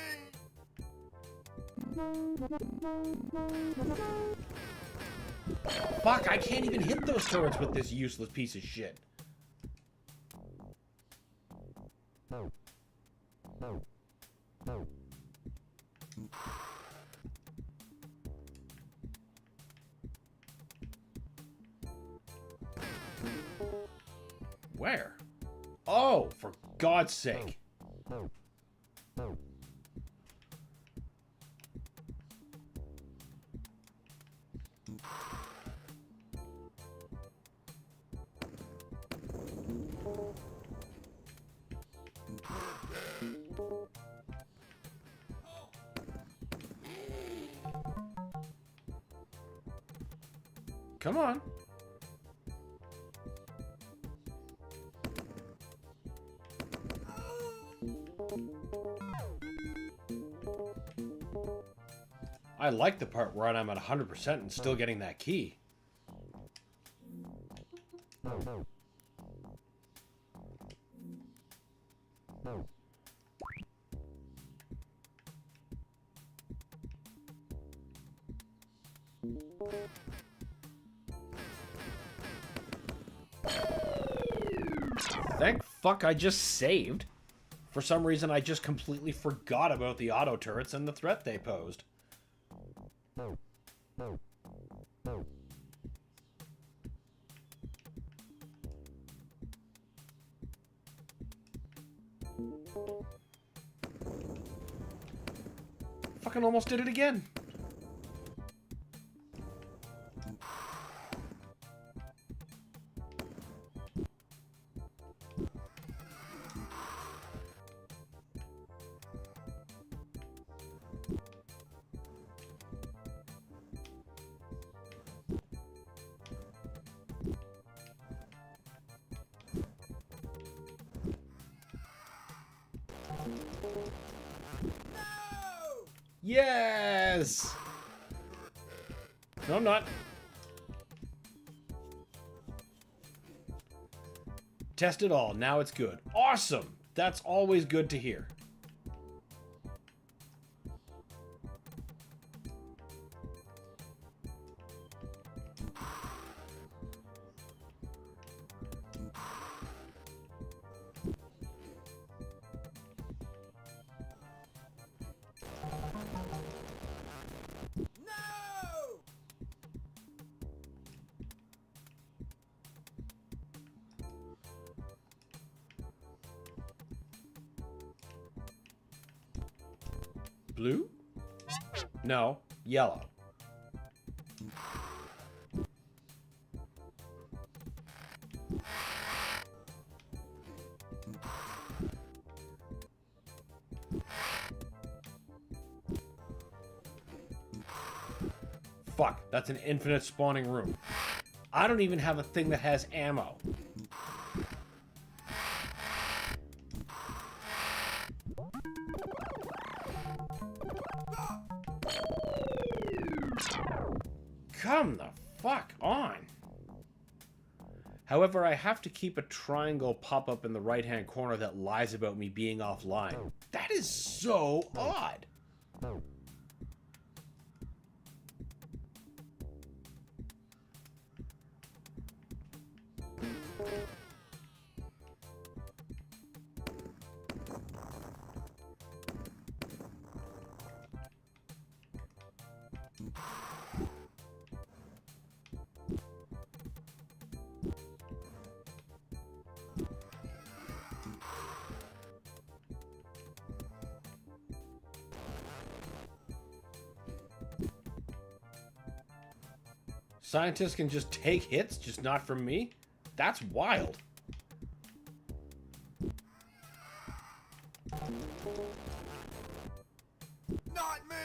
Fuck, I can't even hit those turrets with this useless piece of shit. Where? Oh, for God's sake. Come on. I like the part where I'm at 100% and still getting that key. Thank fuck I just saved. For some reason, I just completely forgot about the auto turrets and the threat they posed. Fucking almost did it again. Yes! No, I'm not. Test it all. Now it's good. Awesome! That's always good to hear. Blue? No, yellow. Fuck, that's an infinite spawning room. I don't even have a thing that has ammo. Come the fuck on. However, I have to keep a triangle pop up in the right-hand corner that lies about me being offline. That is so odd. Scientists can just take hits, just not from me? That's wild. Not me!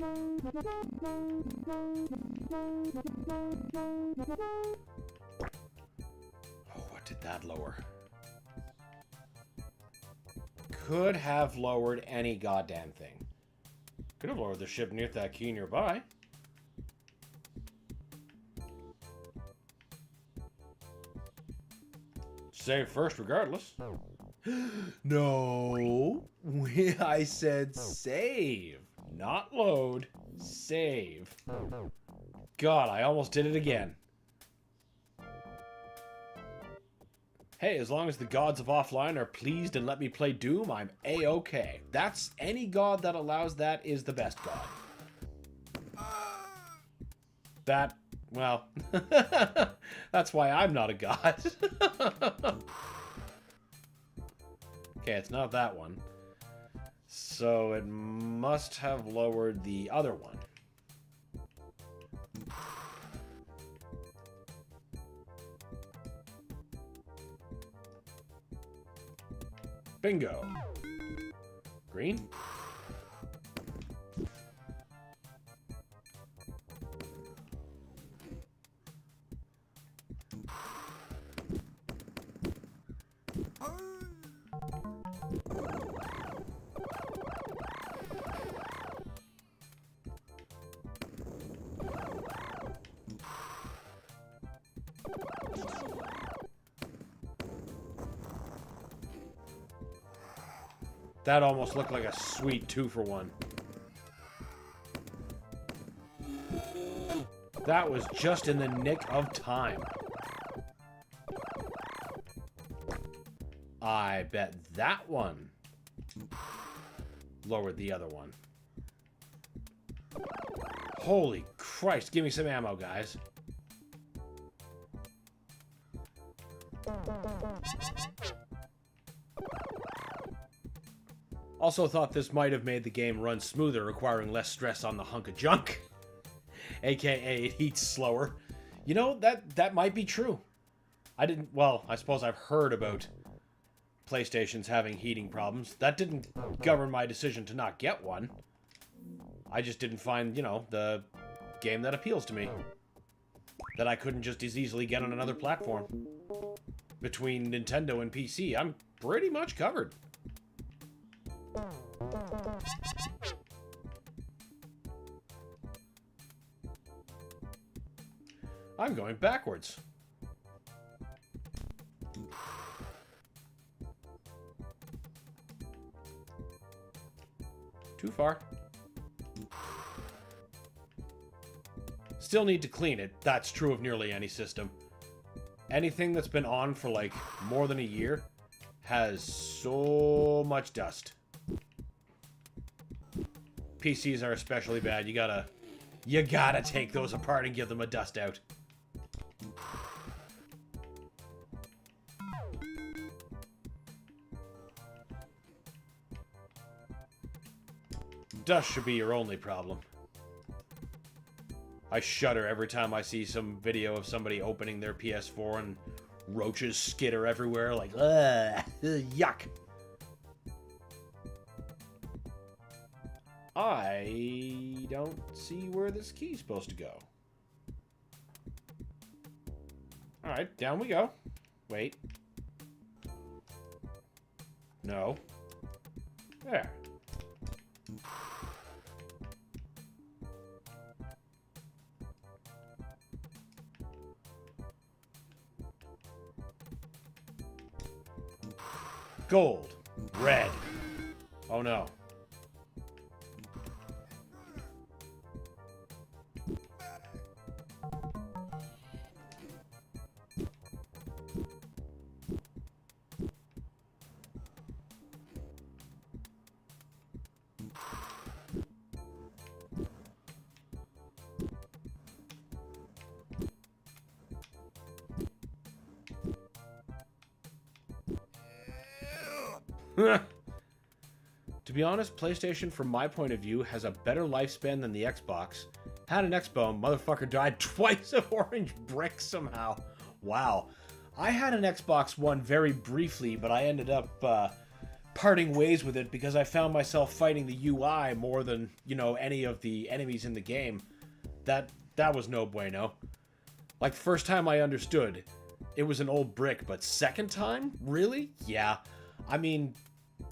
Oh, what did that lower? Could have lowered any goddamn thing. Could have lowered the ship near that key nearby. Save first regardless. No. I said save. Not load. Save. God, I almost did it again. Hey, as long as the gods of offline are pleased and let me play Doom, I'm A-okay. That's any god that allows that is the best god. That, well, that's why I'm not a god. Okay, it's not that one. So it must have lowered the other one. Bingo. Green. That almost looked like a sweet 2-for-1. That was just in the nick of time. I bet that one lowered the other one. Holy Christ, give me some ammo, guys. Also thought this might have made the game run smoother, requiring less stress on the hunk of junk. AKA it heats slower. You know, that might be true. Well, I suppose I've heard about PlayStations having heating problems. That didn't govern my decision to not get one. I just didn't find, you know, the game that appeals to me. That I couldn't just as easily get on another platform. Between Nintendo and PC, I'm pretty much covered. I'm going backwards. Too far. Still need to clean it. That's true of nearly any system. Anything that's been on for like more than a year has so much dust. PCs are especially bad. You gotta take those apart and give them a dust out. Dust should be your only problem. I shudder every time I see some video of somebody opening their PS4 and roaches skitter everywhere like, ugh, yuck. I don't see where this key's supposed to go. Alright, down we go. Wait. No. There. Gold. Red. Oh no. To be honest, PlayStation, from my point of view, has a better lifespan than the Xbox. Had an Xbox, motherfucker died twice of orange brick somehow. Wow. I had an Xbox One very briefly, but I ended up parting ways with it because I found myself fighting the UI more than, you know, any of the enemies in the game. That was no bueno. Like, the first time I understood, it was an old brick, but second time? Really? Yeah. I mean,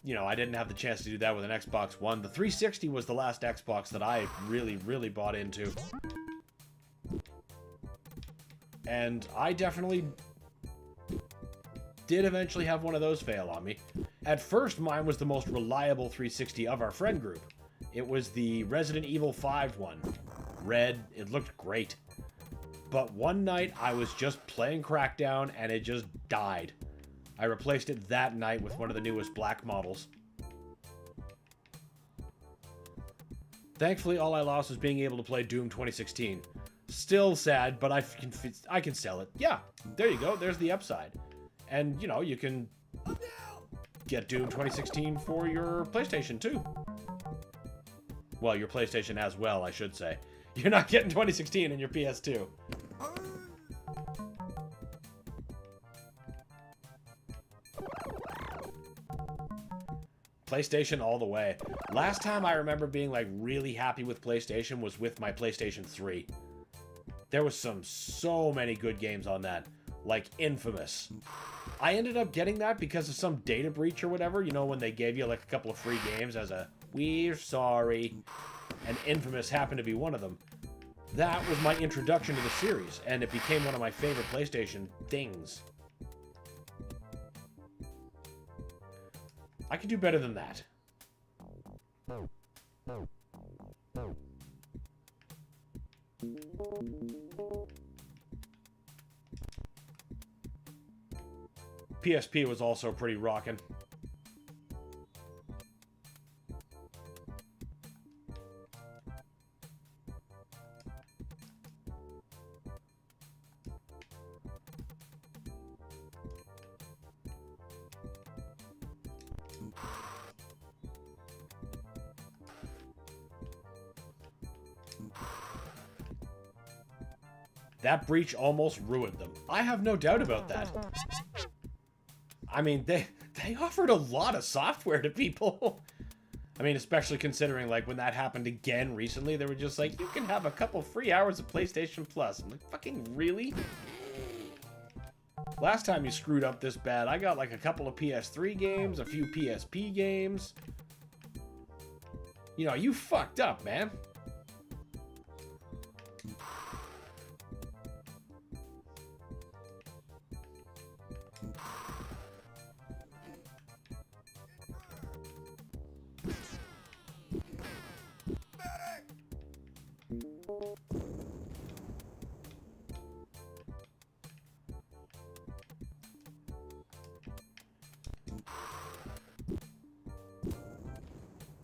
you know, I didn't have the chance to do that with an Xbox One. The 360 was the last Xbox that I really, really bought into. And I definitely did eventually have one of those fail on me. At first, mine was the most reliable 360 of our friend group. It was the Resident Evil 5 one. Red, it looked great. But one night, I was just playing Crackdown, and it just died. I replaced it that night with one of the newest black models. Thankfully, all I lost was being able to play Doom 2016. Still sad, but I can sell it. Yeah, there you go. There's the upside. And, you know, you can get Doom 2016 for your PlayStation too. Well, your PlayStation as well, I should say. You're not getting 2016 in your PS2. PlayStation all the way. Last time I remember being, like, really happy with PlayStation was with my PlayStation 3. There was so many good games on that. Like Infamous. I ended up getting that because of some data breach or whatever. You know, when they gave you, like, a couple of free games as a, "We're sorry." And Infamous happened to be one of them. That was my introduction to the series, and it became one of my favorite PlayStation things. I could do better than that. PSP was also pretty rockin'. That breach almost ruined them. I have no doubt about that. I mean, they offered a lot of software to people. I mean, especially considering, like, when that happened again recently, they were just like, you can have a couple free hours of PlayStation Plus. I'm like, fucking really? Last time you screwed up this bad, I got, like, a couple of PS3 games, a few PSP games. You know, you fucked up, man.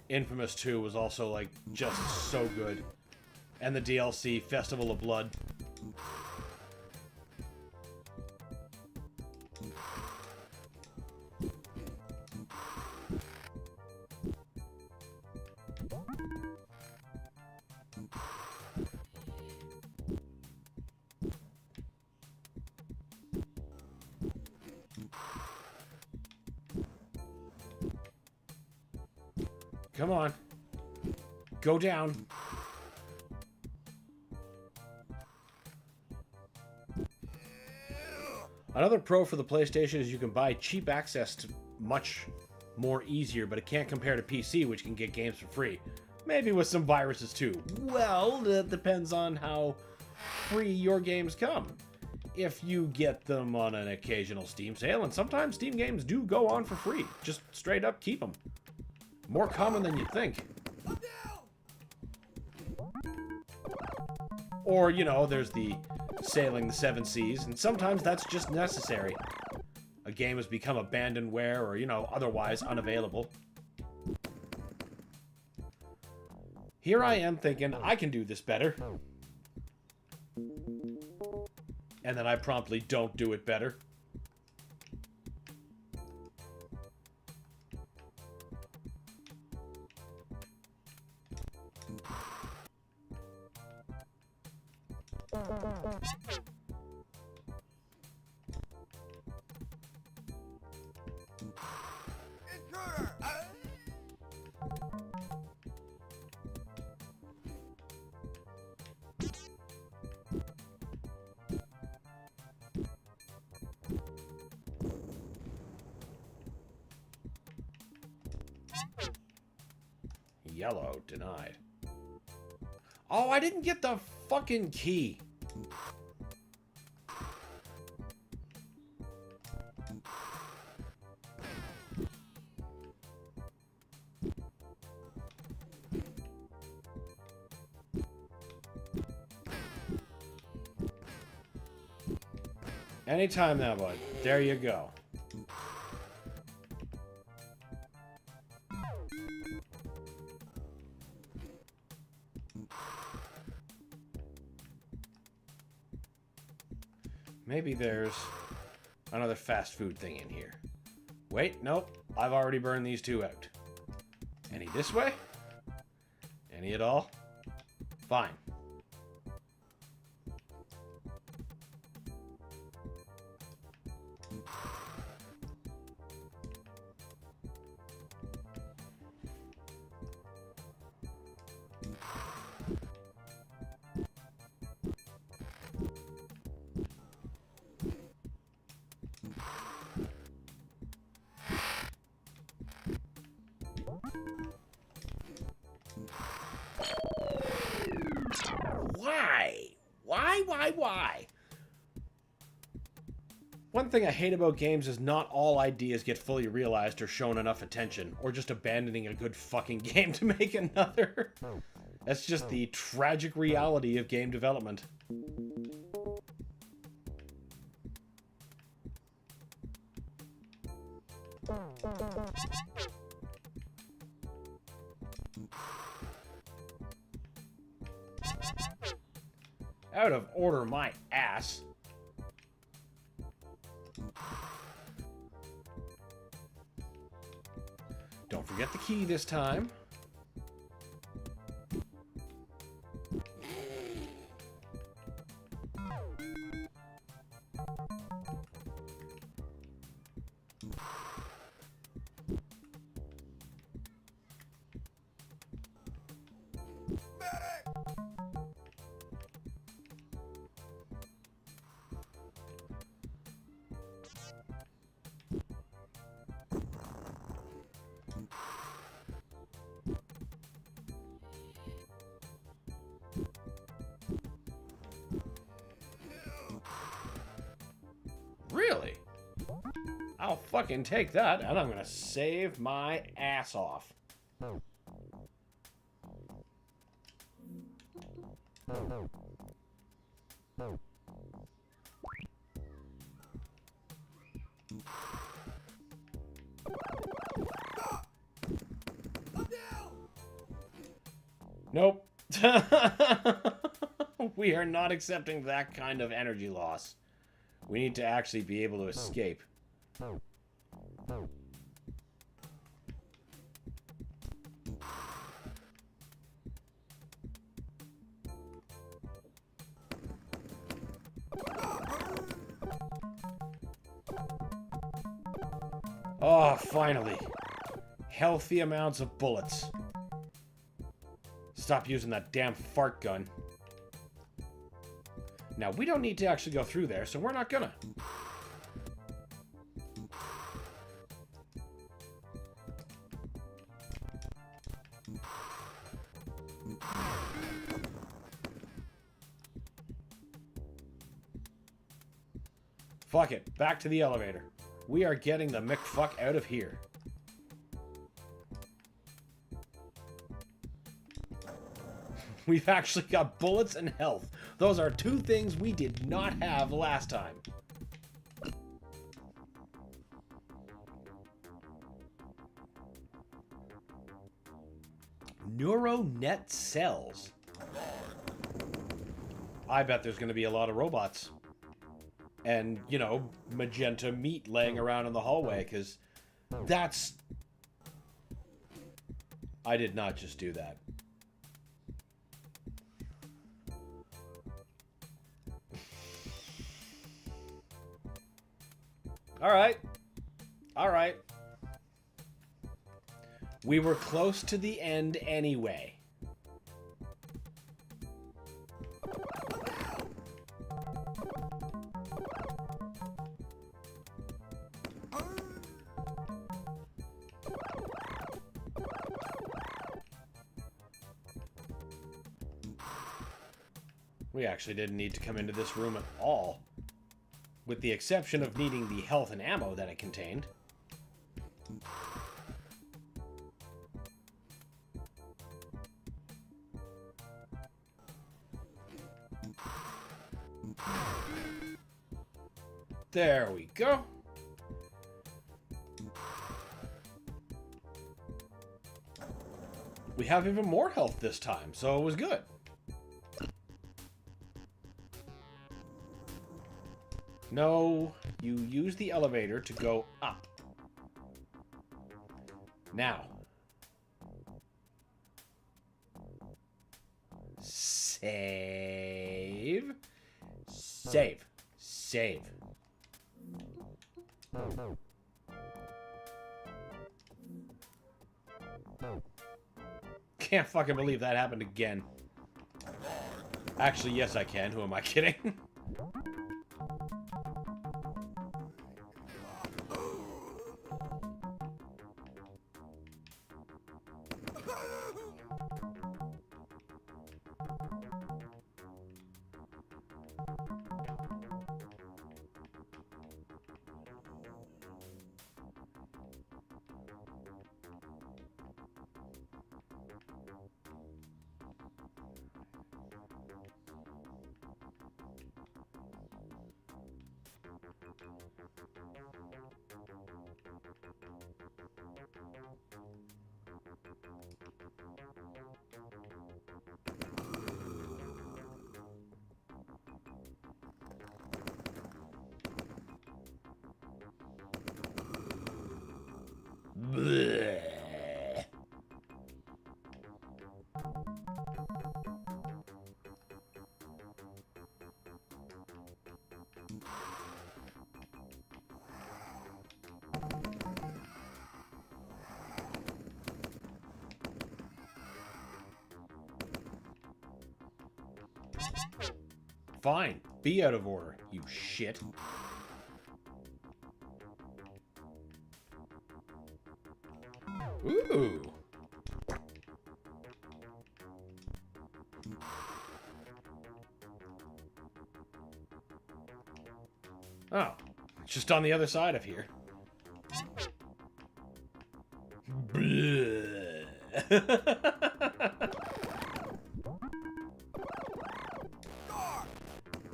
Infamous 2 was also, like, just so good. And the DLC, Festival of Blood. Come on. Go down. Another pro for the PlayStation is you can buy cheap access to much more easier, but it can't compare to PC, which can get games for free. Maybe with some viruses too. Well, that depends on how free your games come. If you get them on an occasional Steam sale, and sometimes Steam games do go on for free. Just straight up keep them. More common than you'd think. Or, you know, there's the sailing the seven seas, and sometimes that's just necessary. A game has become abandonware or, you know, otherwise unavailable. Here I am thinking, I can do this better. And then I promptly don't do it better. Intruder! Yellow, denied. Oh, I didn't get the fucking key. Anytime now, bud. There you go. Maybe there's another fast food thing in here. Wait, nope. I've already burned these two out. Any this way? Any at all? Fine. Why? One thing I hate about games is not all ideas get fully realized or shown enough attention, or just abandoning a good fucking game to make another. That's just the tragic reality of game development. Out of order, my ass. Don't forget the key this time. Really? I'll fucking take that, and I'm gonna save my ass off. Nope. We are not accepting that kind of energy loss. We need to actually be able to escape. Oh, finally. Healthy amounts of bullets. Stop using that damn fart gun. Now, we don't need to actually go through there, so we're not gonna. Fuck it. Back to the elevator. We are getting the McFuck out of here. We've actually got bullets and health. Those are two things we did not have last time. Neuronet cells. I bet there's going to be a lot of robots. And, you know, magenta meat laying around in the hallway, because that's... I did not just do that. Alright. Alright. We were close to the end anyway. We actually didn't need to come into this room at all. With the exception of needing the health and ammo that it contained. There we go. We have even more health this time, so it was good. No, you use the elevator to go up. Now. Save. Save. Save. Can't fucking believe that happened again. Actually, yes I can. Who am I kidding? Blech. Fine. Be out of order, you shit. Ooh. Oh, it's just on the other side of here.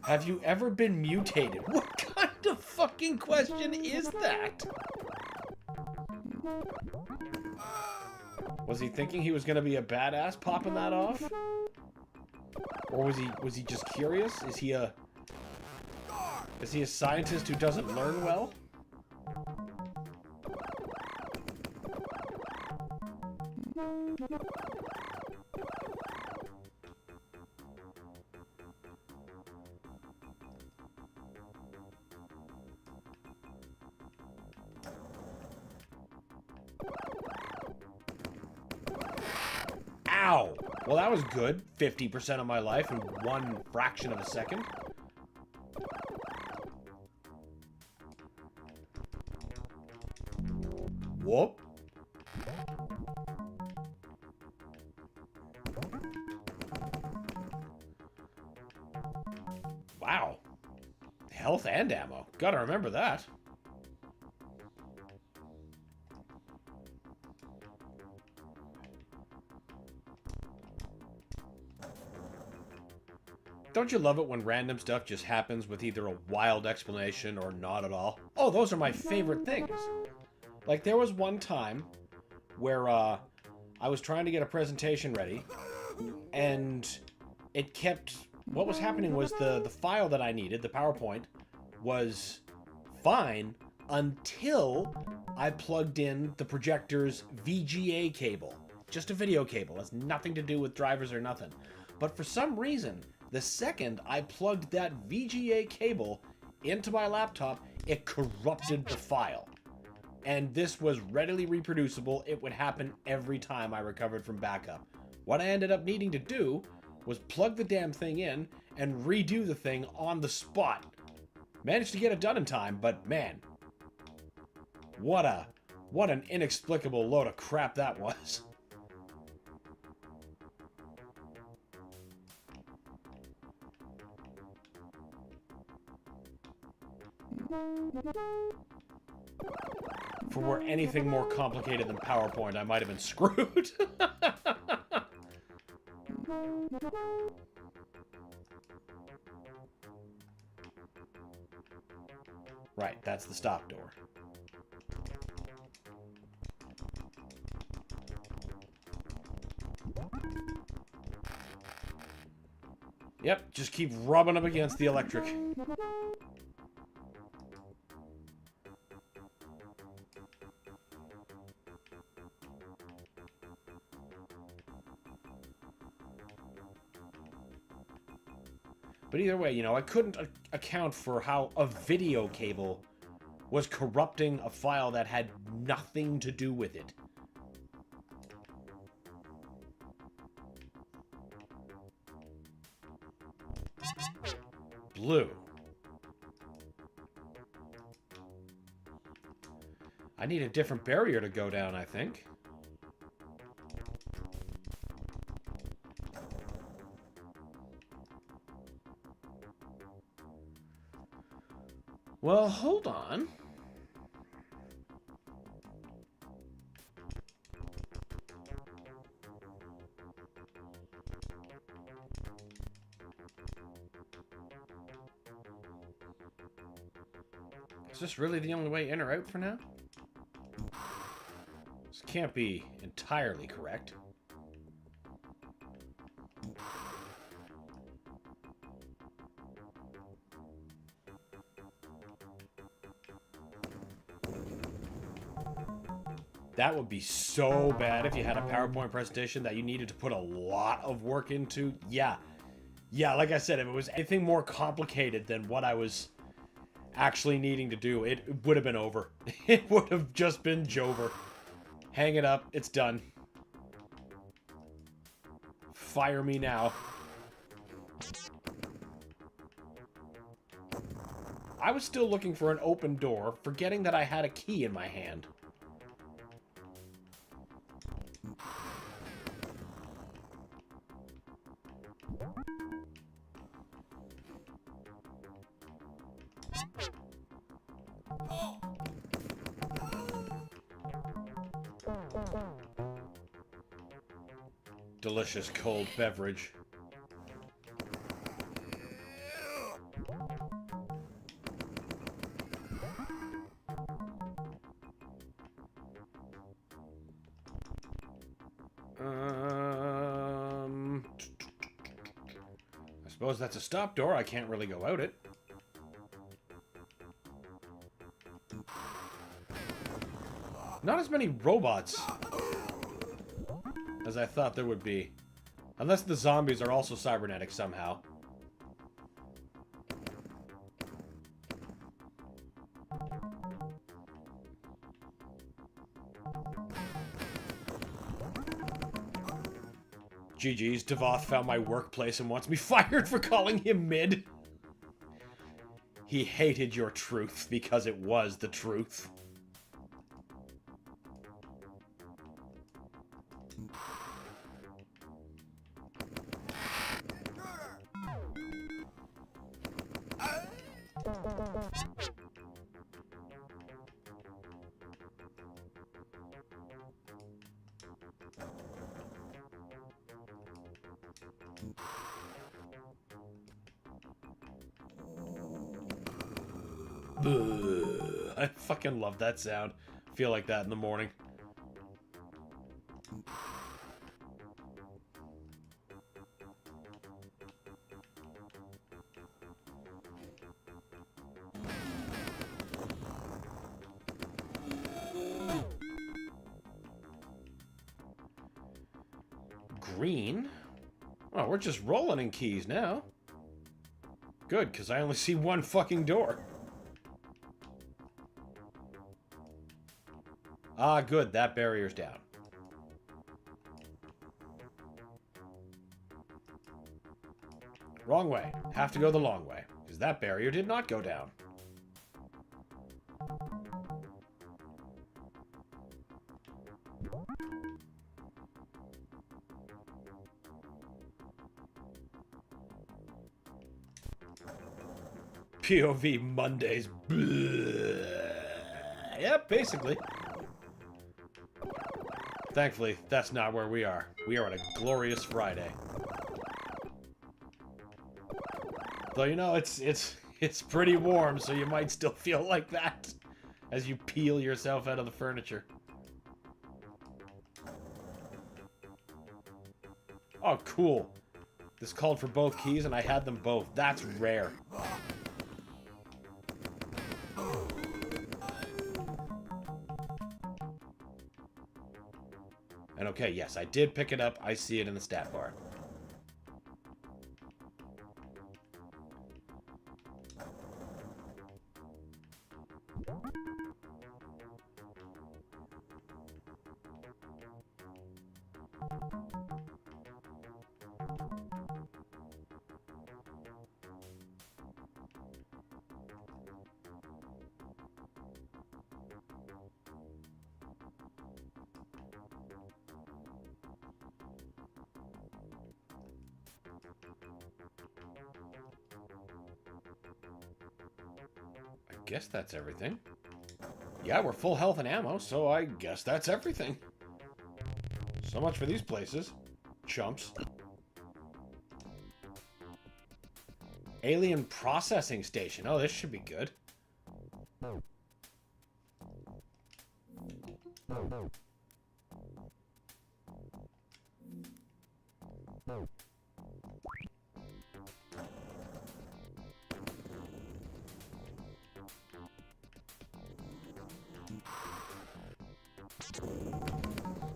Have you ever been mutated? What kind of fucking question is that? Was he thinking he was gonna be a badass popping that off? Or was he just curious? Is he a scientist who doesn't learn well? Ow! Well, that was good. 50% of my life in one fraction of a second. Whoop. Wow. Health and ammo. Gotta remember that. Don't you love it when random stuff just happens with either a wild explanation or not at all? Oh, those are my favorite things. Like, there was one time where I was trying to get a presentation ready, and it kept... What was happening was the file that I needed, the PowerPoint, was fine until I plugged in the projector's VGA cable. Just a video cable. It has nothing to do with drivers or nothing. But for some reason, the second I plugged that VGA cable into my laptop, it corrupted the file. And this was readily reproducible. It would happen every time I recovered from backup. What I ended up needing to do was plug the damn thing in and redo the thing on the spot. Managed to get it done in time, but man, what an inexplicable load of crap that was. If it were anything more complicated than PowerPoint, I might have been screwed. Right, that's the stop door. Yep, just keep rubbing up against the electric. But either way, you know, I couldn't account for how a video cable was corrupting a file that had nothing to do with it. Blue. I need a different barrier to go down, I think. Well, hold on. Is this really the only way in or out for now? This can't be entirely correct. That would be so bad if you had a PowerPoint presentation that you needed to put a lot of work into. Yeah, like I said, if it was anything more complicated than what I was actually needing to do, it would have been over. It would have just been Jover. Hang it up, it's done. Fire me now. I was still looking for an open door, forgetting that I had a key in my hand. Delicious cold beverage. I suppose that's a stop door. I can't really go out it. Not as many robots as I thought there would be. Unless the zombies are also cybernetic somehow. GG's, Devoth found my workplace and wants me fired for calling him mid. He hated your truth because it was the truth. I fucking love that sound. Feel like that in the morning. Green? Oh, we're just rolling in keys now. Good, because I only see one fucking door. Ah, good. That barrier's down. Wrong way. Have to go the long way, because that barrier did not go down. POV Mondays. Bleh. Yep, basically. Thankfully, that's not where we are. We are on a glorious Friday. Though, you know, it's pretty warm, so you might still feel like that as you peel yourself out of the furniture. Oh, cool. This called for both keys, and I had them both. That's rare. And okay, yes, I did pick it up. I see it in the stat bar. I guess that's everything. Yeah, we're full health and ammo, so I guess that's everything. So much for these places. Chumps. Alien processing station. Oh, this should be good.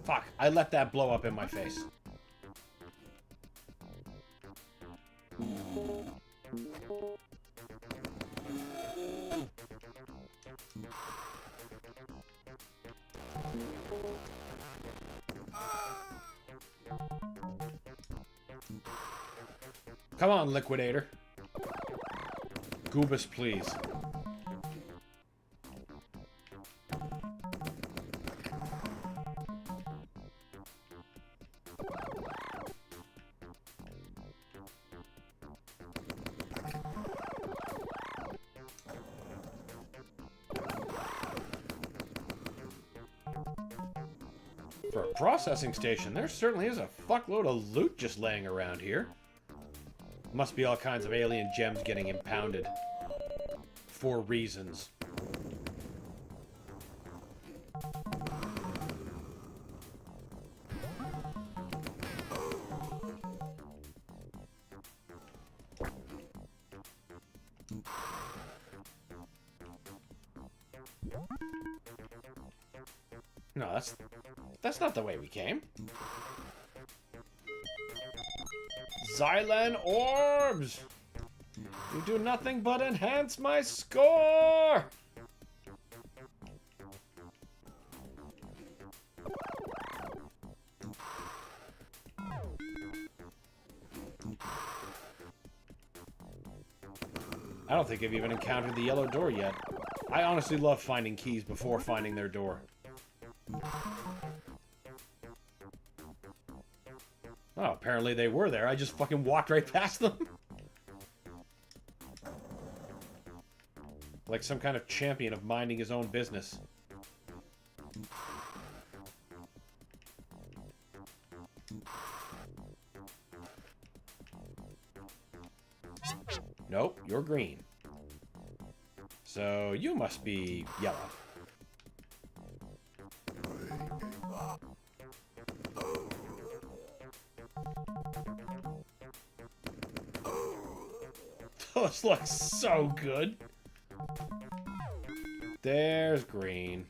Fuck, I let that blow up in my face. Come on, Liquidator. Goobus, please. For a processing station, there certainly is a fuckload of loot just laying around here. Must be all kinds of alien gems getting impounded. For reasons. No, that's not the way we came. Xylan orbs! You do nothing but enhance my score! I don't think I've even encountered the yellow door yet. I honestly love finding keys before finding their door. Oh, apparently they were there. I just fucking walked right past them. Like some kind of champion of minding his own business. Nope, you're green. So you must be yellow. Those look so good. There's green.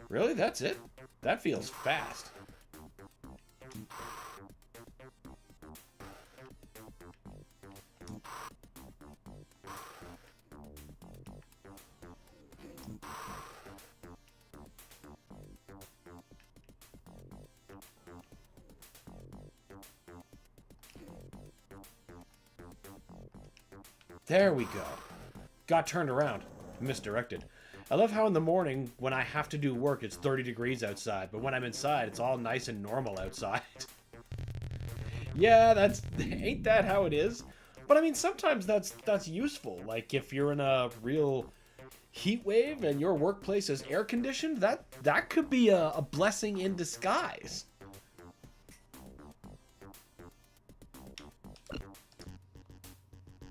Really? That's it? That feels fast. There we go. Got turned around. Misdirected. I love how in the morning, when I have to do work, it's 30 degrees outside. But when I'm inside, it's all nice and normal outside. Yeah, ain't that how it is? But I mean, sometimes that's useful. Like, if you're in a real heat wave and your workplace is air conditioned, that could be a blessing in disguise.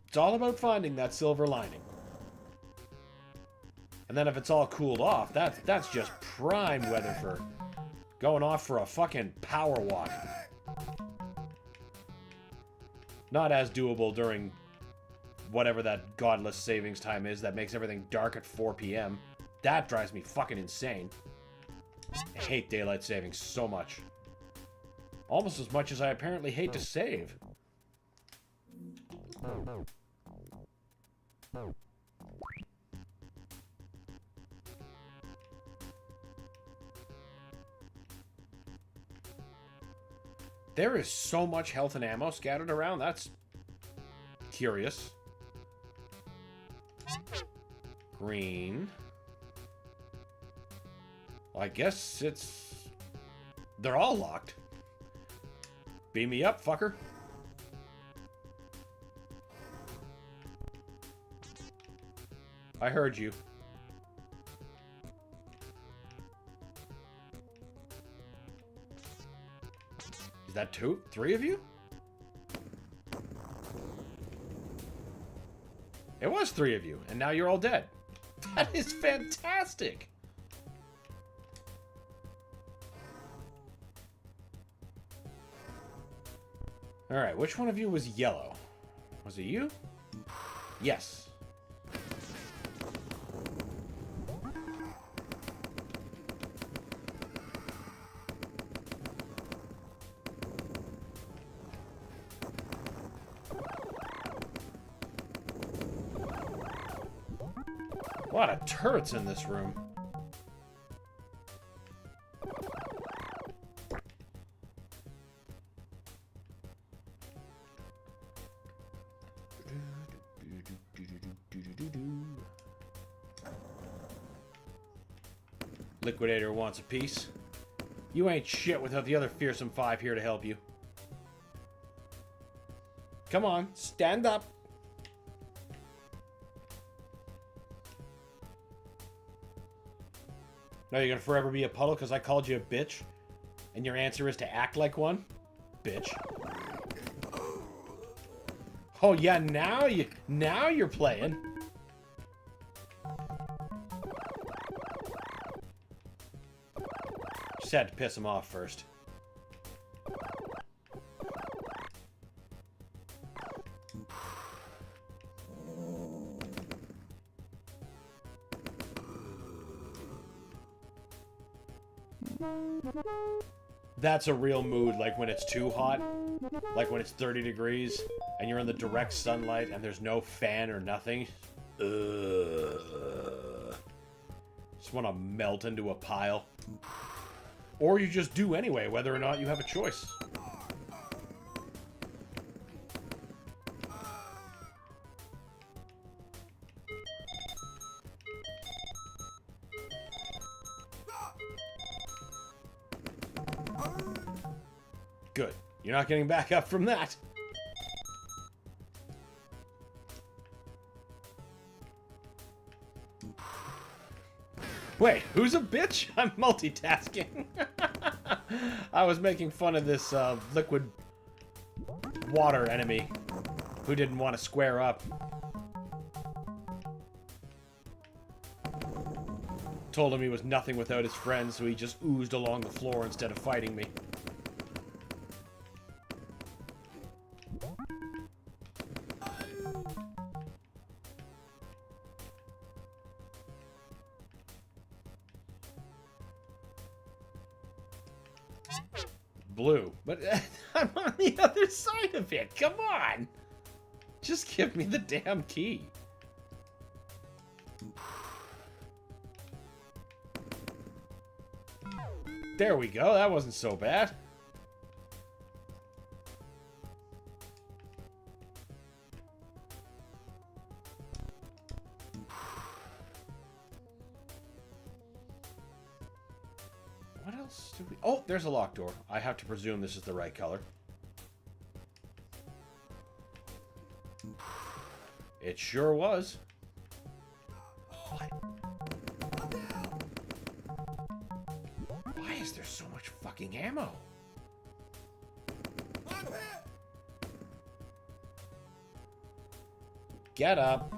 It's all about finding that silver lining. And then if it's all cooled off, that's just prime weather for going off for a fucking power walk. Not as doable during whatever that godless savings time is that makes everything dark at 4 p.m. That drives me fucking insane. I hate daylight savings so much. Almost as much as I apparently hate to save. There is so much health and ammo scattered around. That's curious. Green. Well, I guess they're all locked. Beam me up, fucker. I heard you. Is that three of you? It was 3 of you, and now you're all dead. That is fantastic. All right, which one of you was yellow? Was it you? Yes. A lot of turrets in this room. Liquidator wants a piece. You ain't shit without the other fearsome 5 here to help you. Come on, stand up. Now you're gonna forever be a puddle because I called you a bitch? And your answer is to act like one? Bitch. Oh yeah, now you're playing. Just had to piss him off first. That's a real mood, like when it's too hot, like when it's 30 degrees and you're in the direct sunlight and there's no fan or nothing. Ugh. Just want to melt into a pile. Or you just do anyway, whether or not you have a choice. Good. You're not getting back up from that. Wait, who's a bitch? I'm multitasking. I was making fun of this liquid water enemy who didn't want to square up. Told him he was nothing without his friends, so he just oozed along the floor instead of fighting me. Blue. But I'm on the other side of it. Come on. Just give me the damn key. There we go. That wasn't so bad. else do we... Oh, there's a locked door. I have to presume this is the right color. It sure was. What? Why is there so much fucking ammo? Get up.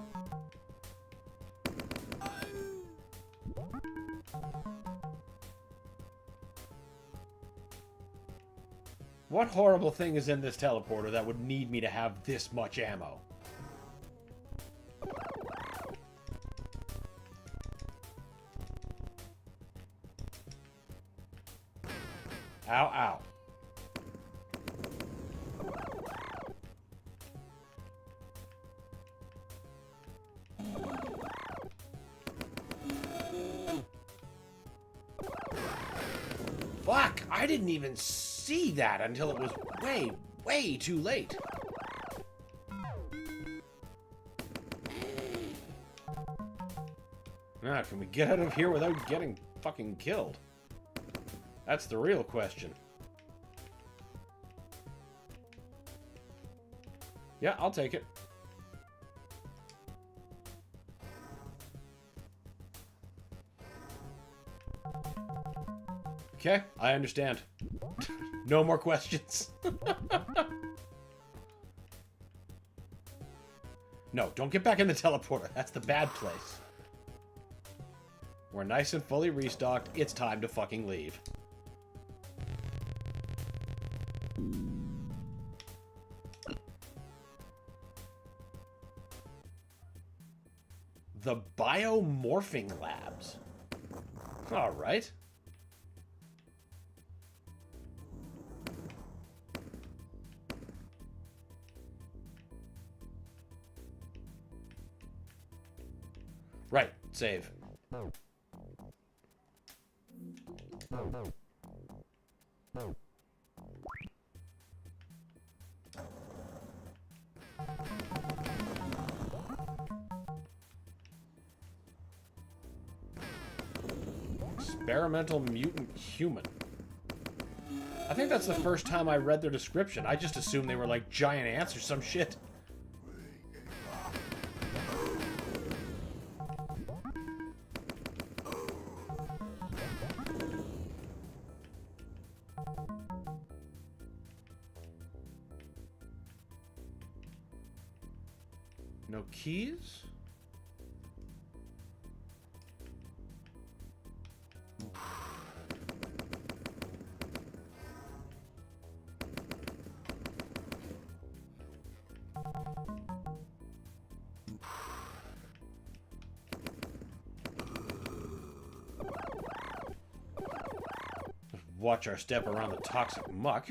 What horrible thing is in this teleporter that would need me to have this much ammo? Ow, ow. Fuck! I didn't even see that until it was way, way too late. Now, can we get out of here without getting fucking killed? That's the real question. Yeah, I'll take it. Okay, I understand. No more questions. No, don't get back in the teleporter. That's the bad place. We're nice and fully restocked. It's time to fucking leave. The biomorphing labs. All right. Right, save. Experimental mutant human. I think that's the first time I read their description. I just assumed they were like giant ants or some shit. No keys? Watch our step around the toxic muck.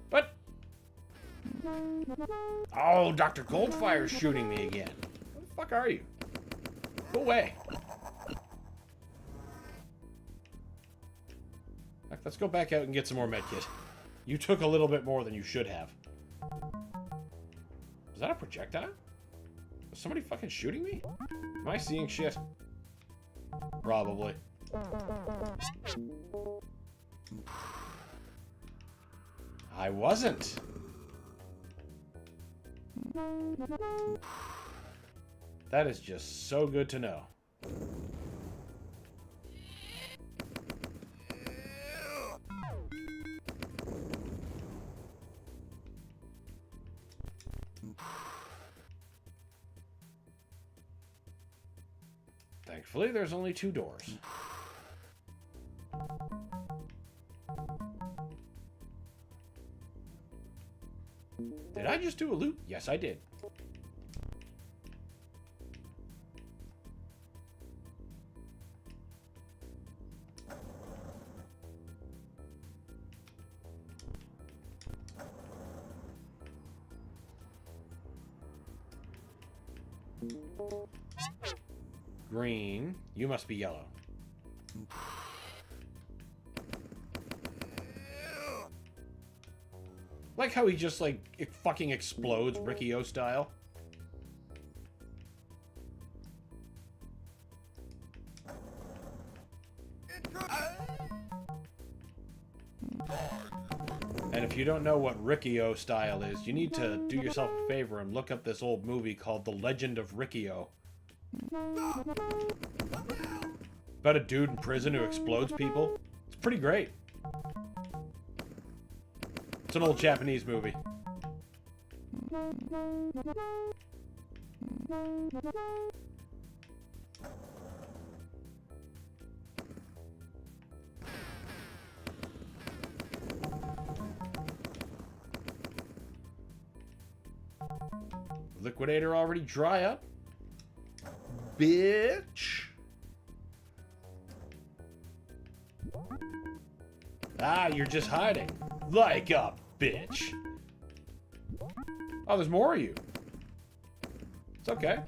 What? Oh, Dr. Goldfire's shooting me again. Where the fuck are you? Go away. Let's go back out and get some more medkit. You took a little bit more than you should have. Was that a projectile? Was somebody fucking shooting me? Am I seeing shit? Probably. I wasn't. That is just so good to know. Thankfully, there's only 2 doors. Did I just do a loot? Yes, I did. Green. You must be yellow. Like how he just, like, it fucking explodes Ricky-O style. if you don't know what Riccio style is, you need to do yourself a favor and look up this old movie called The Legend of Riccio. About a dude in prison who explodes people. It's pretty great. It's an old Japanese movie. Liquidator already dry up? Bitch! Ah, you're just hiding. Like a bitch. Oh, there's more of you. It's okay.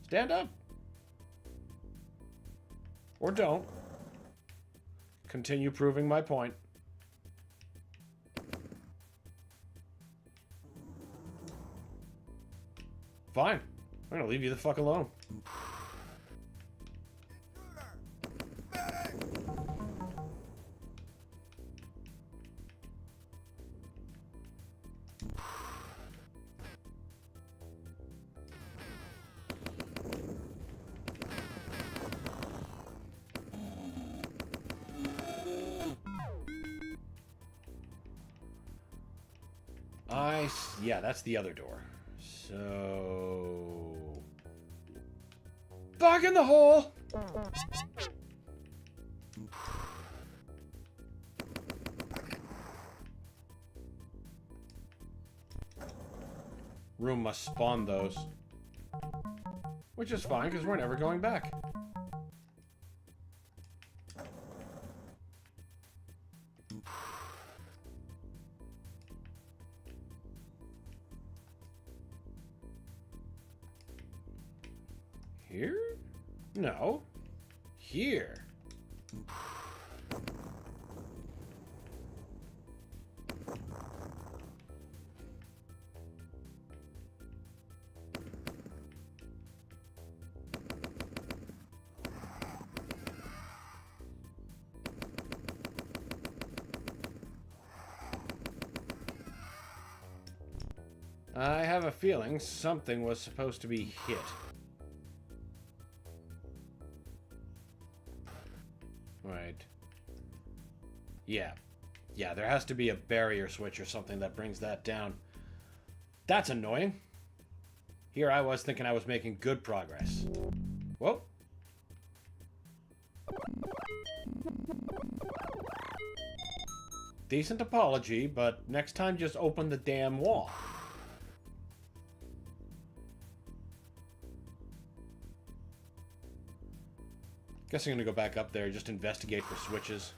Stand up. Or don't. Continue proving my point. Fine. I'm gonna leave you the fuck alone. Yeah, that's the other door. So... Back in the hole! Room must spawn those. Which is fine, because we're never going back. Here? No. Here. I have a feeling something was supposed to be hit. Right. Yeah. Yeah, there has to be a barrier switch or something that brings that down. That's annoying. Here I was thinking I was making good progress. Whoa. Decent apology, but next time just open the damn wall. Guess I'm gonna go back up there, just investigate for switches.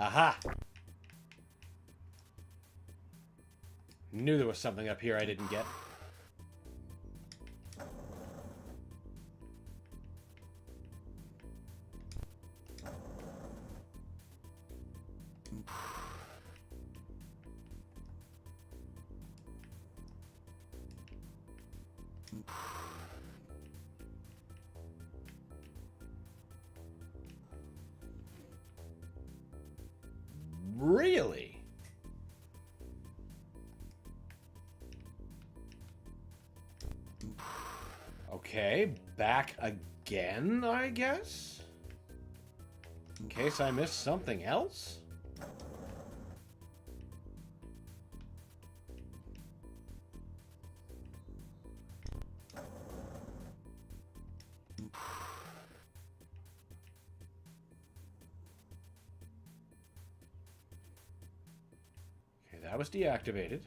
Aha! Knew there was something up here I didn't get. Really? Okay, back again, I guess? In case I missed something else? That was deactivated.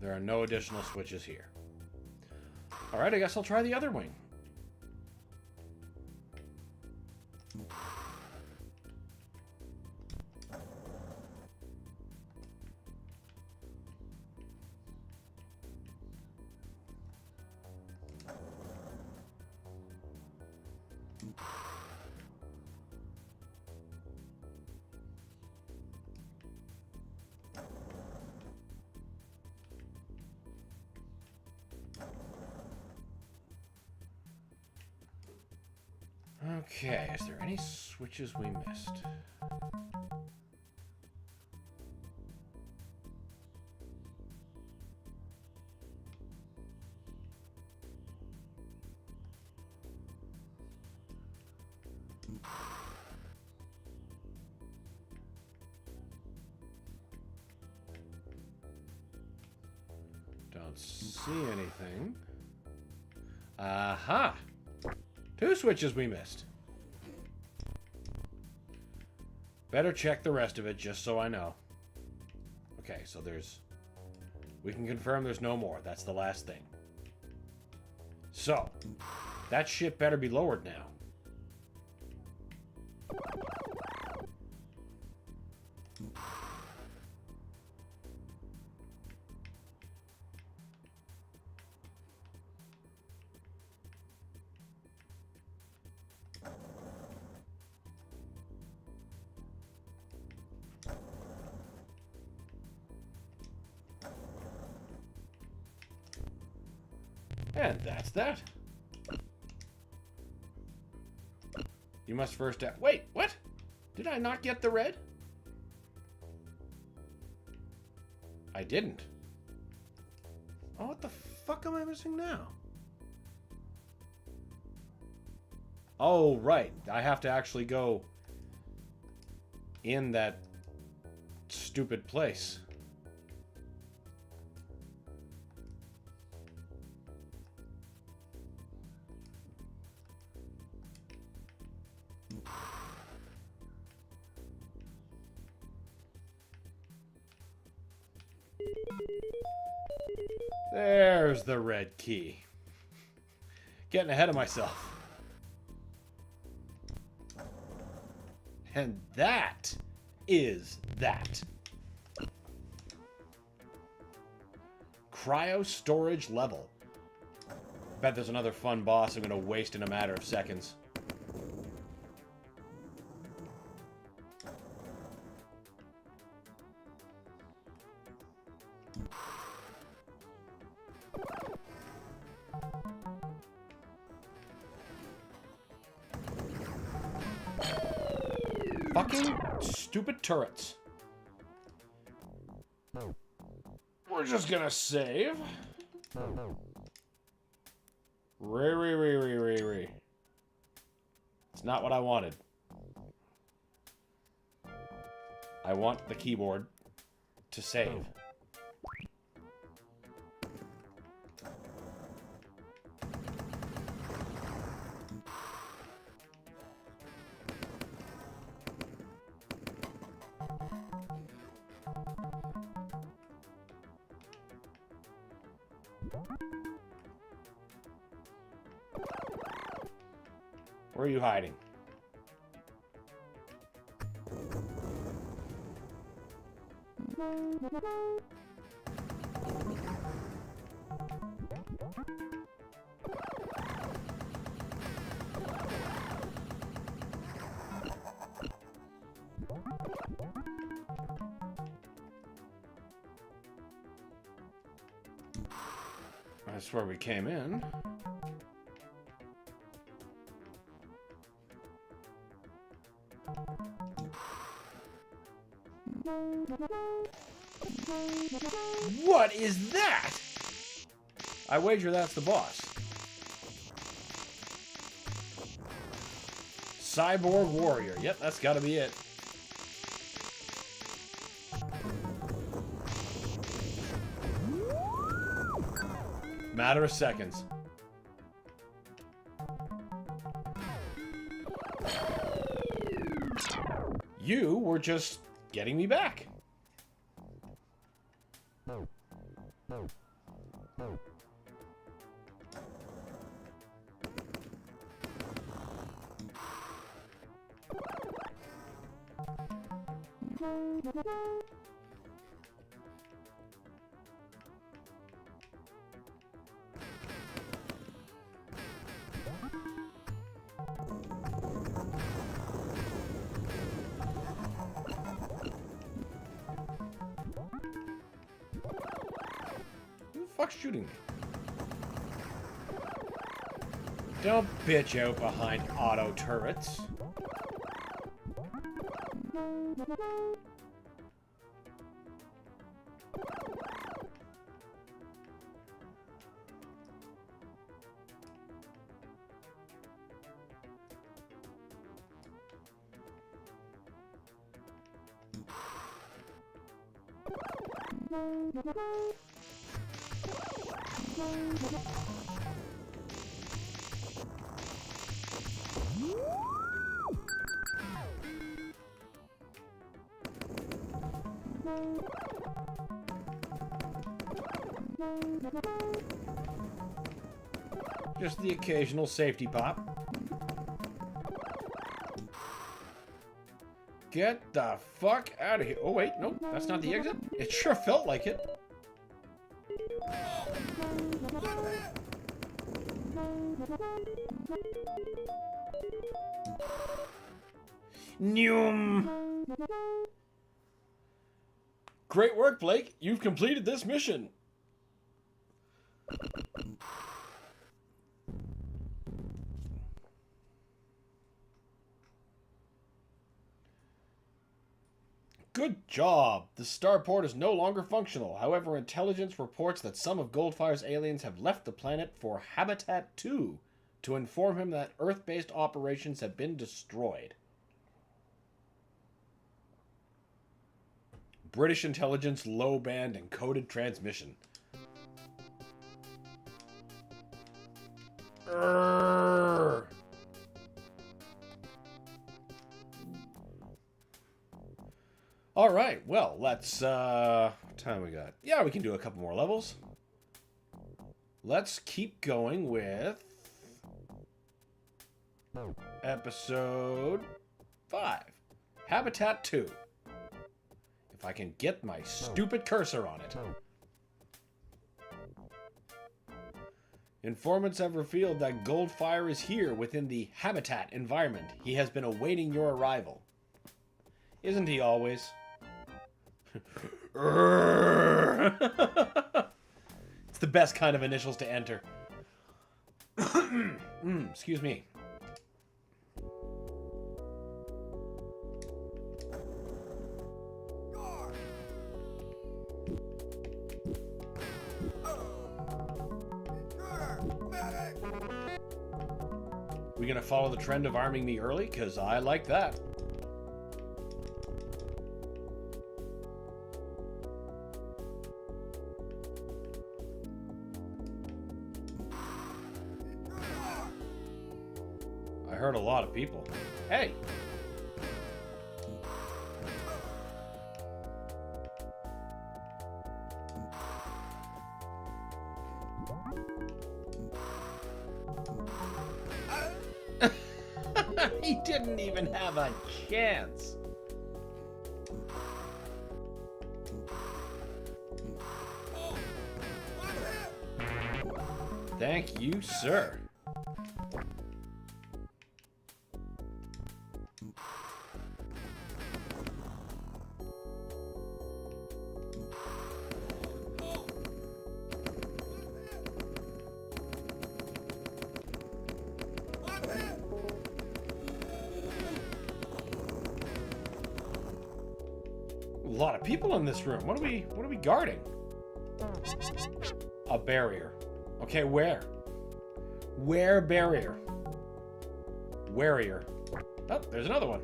There are no additional switches here. Alright, I guess I'll try the other wing. Okay, is there any switches we missed? Don't see anything. Aha! 2 switches we missed. Better check the rest of it just so I know. Okay, so there's... We can confirm there's no more. That's the last thing. So, that shit better be lowered now. And that's that. You must first... Wait, what? Did I not get the red? I didn't. Oh, what the fuck am I missing now? Oh, right. I have to actually go in that stupid place. There's the red key. Getting ahead of myself. And that is that. Cryo storage level. Bet there's another fun boss I'm going to waste in a matter of seconds. Fucking stupid turrets. We're just gonna save. Re. It's not what I wanted. I want the keyboard to save. Where are you hiding? That's where we came in. What is that? I wager that's the boss. Cyborg Warrior. Yep, that's gotta be it. Matter of seconds. You were just getting me back. Who the fuck's shooting me? Don't bitch out behind auto turrets. Just the occasional safety pop. Get the fuck out of here. Oh, wait. Nope. That's not the exit. It sure felt like it. Noom. Great work, Blake. You've completed this mission. Good job! The starport is no longer functional. However, intelligence reports that some of Goldfire's aliens have left the planet for Habitat 2 to inform him that Earth-based operations have been destroyed. British intelligence low-band encoded transmission. Urgh. All right, well, let's, what time we got? Yeah, we can do a couple more levels. Let's keep going with episode 5, Habitat 2. If I can get my stupid cursor on it. Informants have revealed that Goldfire is here within the Habitat environment. He has been awaiting your arrival. Isn't he always? It's the best kind of initials to enter. Excuse me. We gonna follow the trend of arming me early? Because I like that. I heard a lot of people. Hey! He didn't even have a chance. Thank you, sir. A lot of people in this room. What are we guarding? A barrier. Okay, where? Where barrier? Warrior. Oh, there's another one.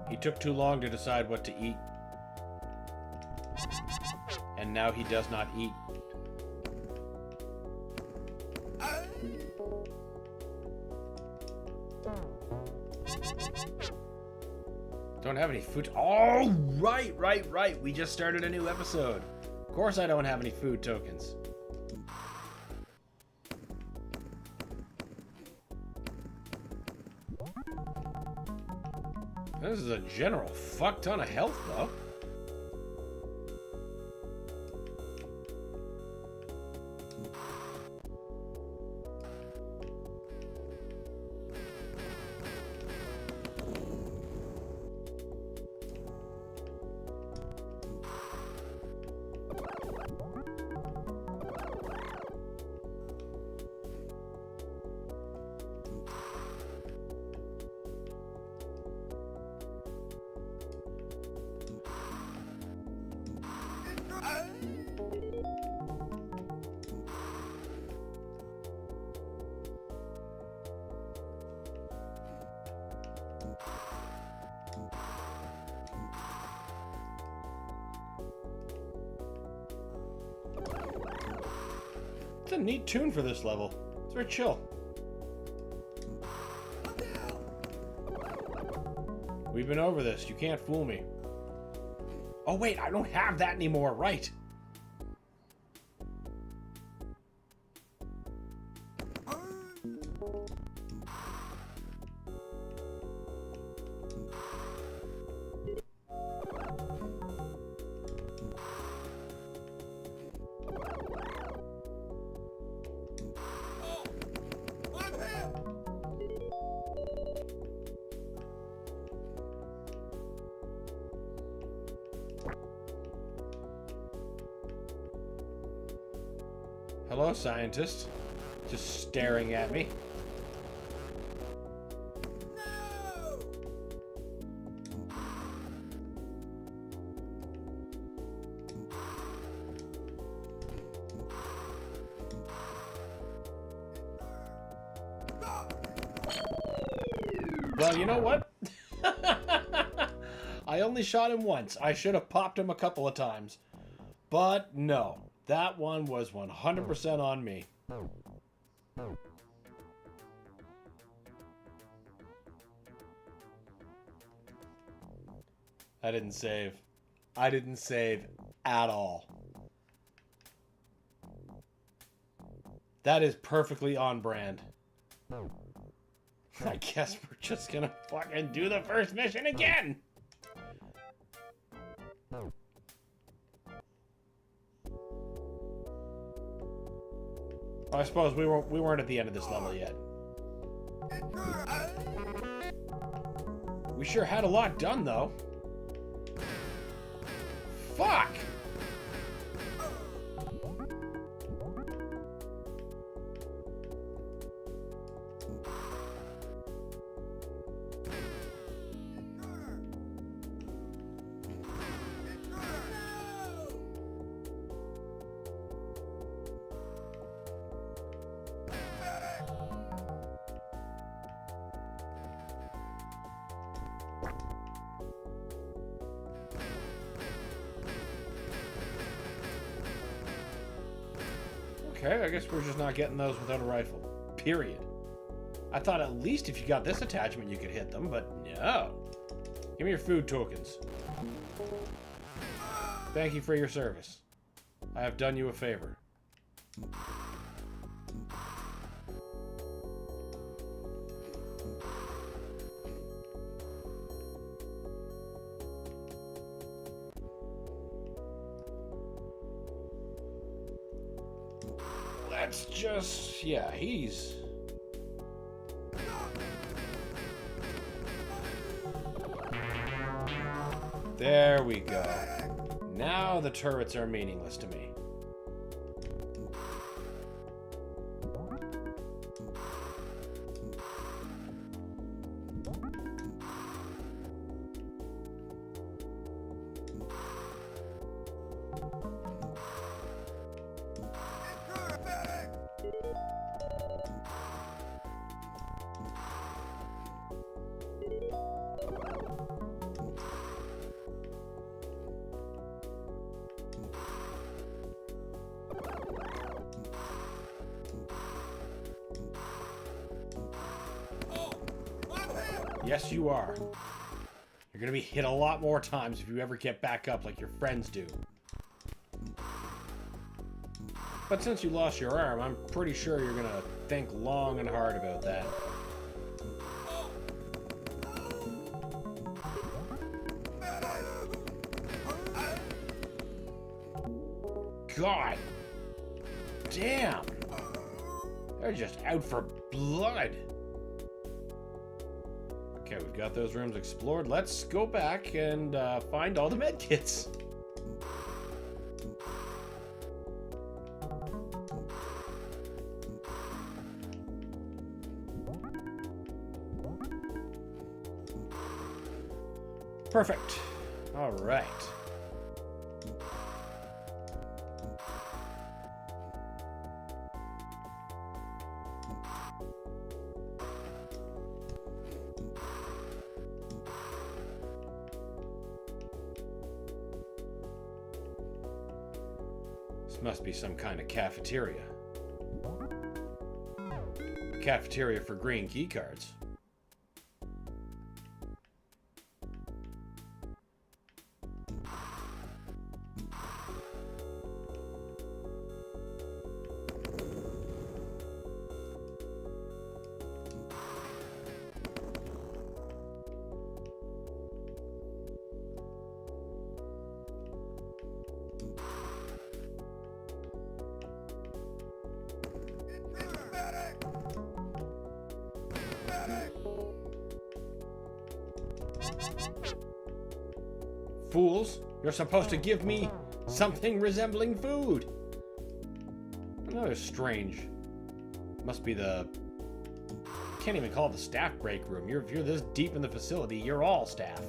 He took too long to decide what to eat. And now he does not eat. Don't have any food. Oh, right. We just started a new episode. Of course I don't have any food tokens. This is a general fuck ton of health, though. It's a neat tune for this level. It's very chill. We've been over this. You can't fool me. Oh wait, I don't have that anymore, right? Hello, scientist. Just staring at me. Well, you know what? I only shot him once. I should have popped him a couple of times. But no. That one was 100% on me. I didn't save. I didn't save at all. That is perfectly on brand. I guess we're just gonna fucking do the first mission again! I suppose we weren't at the end of this level yet. We sure had a lot done, though. Fuck! Okay, I guess we're just not getting those without a rifle. Period. I thought at least if you got this attachment you could hit them, but no. Give me your food tokens. Thank you for your service. I have done you a favor. Let's just... yeah, he's... There we go. Now the turrets are meaningless to me. Yes, you are. You're gonna be hit a lot more times if you ever get back up like your friends do. But since you lost your arm, I'm pretty sure you're gonna think long and hard about that. God damn! They're just out for blood. Okay, we've got those rooms explored. Let's go back and find all the med kits. Perfect. All right. This must be some kind of cafeteria. A cafeteria for green keycards. Fools, you're supposed to give me something resembling food. Another strange. Must be the... Can't even call it the staff break room. If you're this deep in the facility, you're all staff.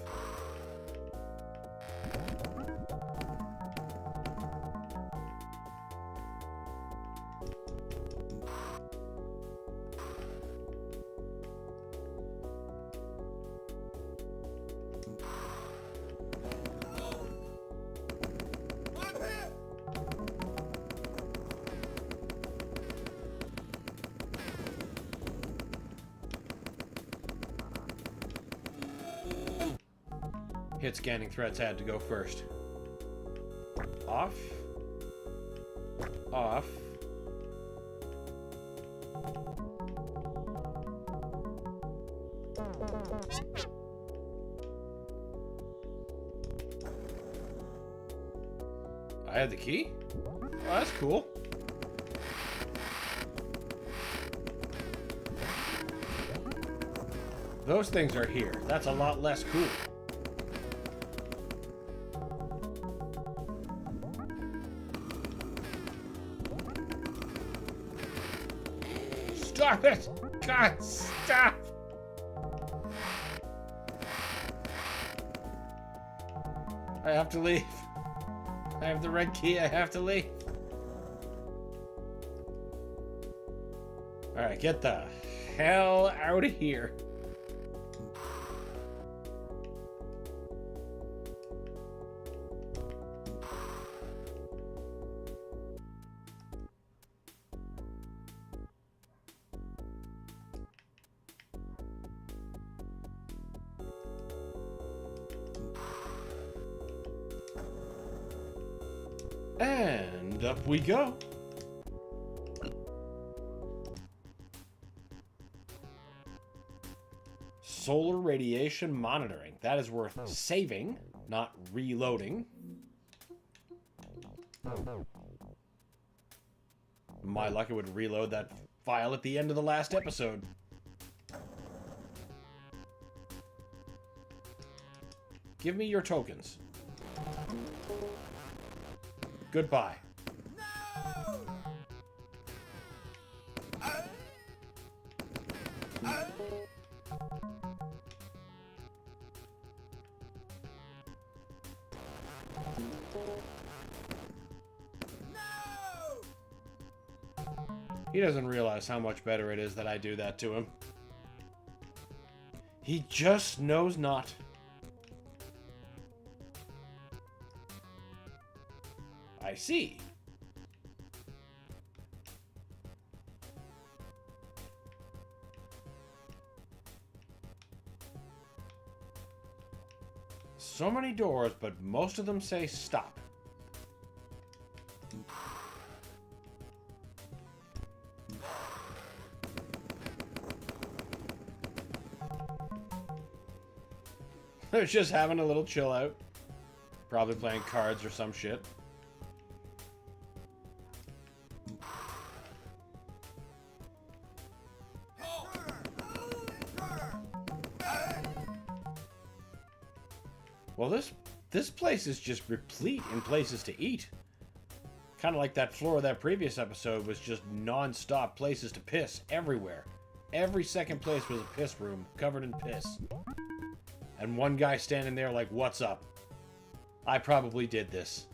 Hit scanning threats had to go first. Off. Off. I had the key? Oh, that's cool. Those things are here. That's a lot less cool. Stop it! God, stop! I have to leave. I have the red key, I have to leave. Alright, get the hell out of here. And up we go. Solar radiation monitoring. That is worth saving, not reloading. My luck, it would reload that file at the end of the last episode. Give me your tokens. Goodbye. He doesn't realize how much better it is that I do that to him. He just knows not. I see. So many doors, but most of them say stop. They're just having a little chill out. Probably playing cards or some shit. Well, this place is just replete in places to eat. Kind of like that floor of that previous episode was just non-stop places to piss everywhere. Every second place was a piss room covered in piss. And one guy standing there like, what's up? I probably did this.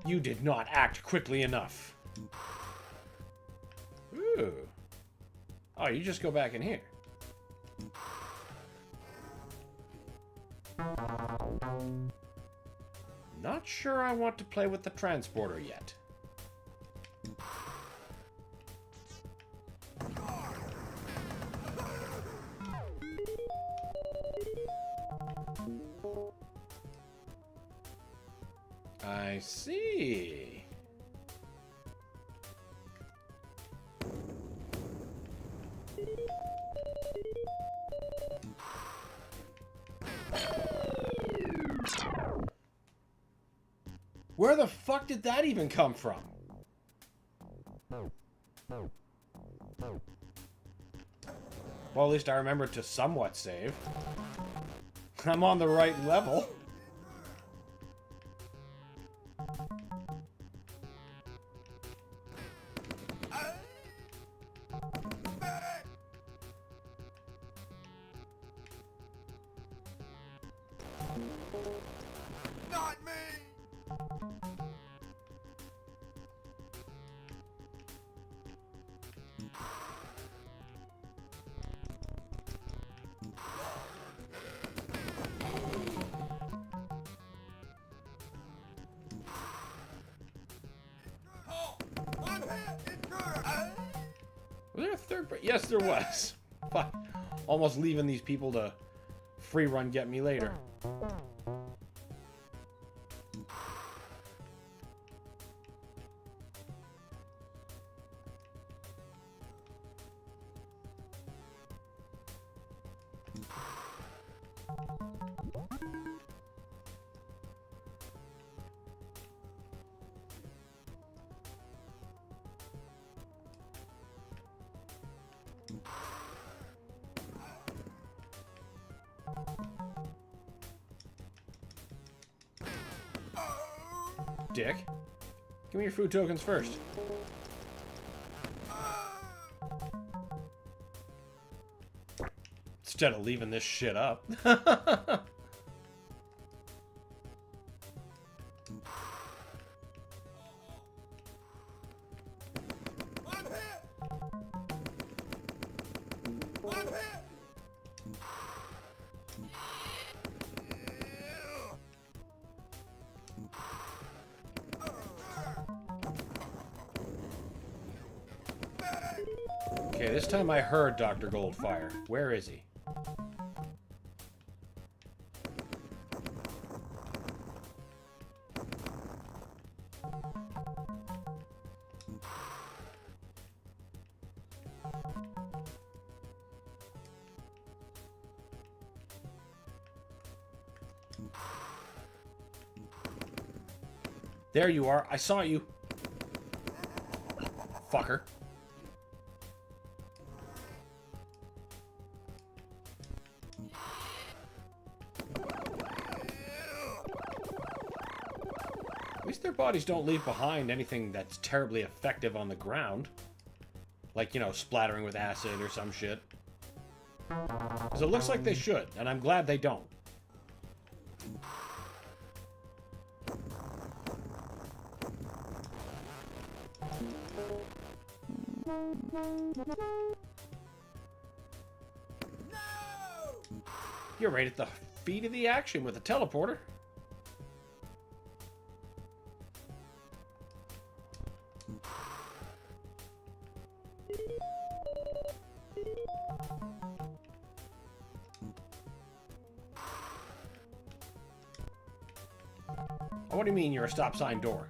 You did not act quickly enough. Ooh. Oh, you just go back in here. Not sure I want to play with the transporter yet. I see. Where the fuck did that even come from? Well, at least I remembered to somewhat save. I'm on the right level. Not me! Was there a third? Yes, there was. Fuck. Almost leaving these people to free run get me later. Dick. Give me your food tokens first. Instead of leaving this shit up. Okay, this time I heard Dr. Goldfire. Where is he? There you are. I saw you. Fucker. At least their bodies don't leave behind anything that's terribly effective on the ground. Like, you know, splattering with acid or some shit. Because it looks like they should, and I'm glad they don't. You're right at the feet of the action with the teleporter. What do you mean you're a stop sign door?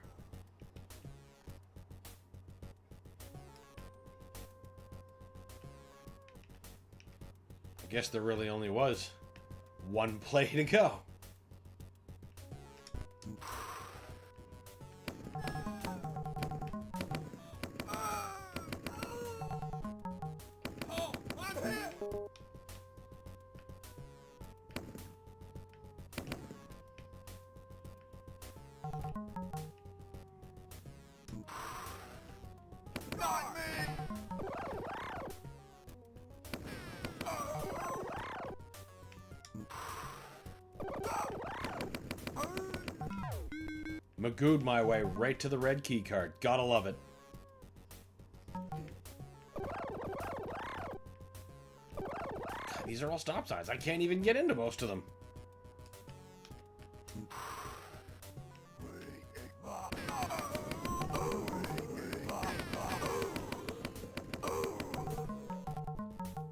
I guess there really only was one play to go. Magooed my way right to the red key card. Gotta love it. God, these are all stop signs. I can't even get into most of them.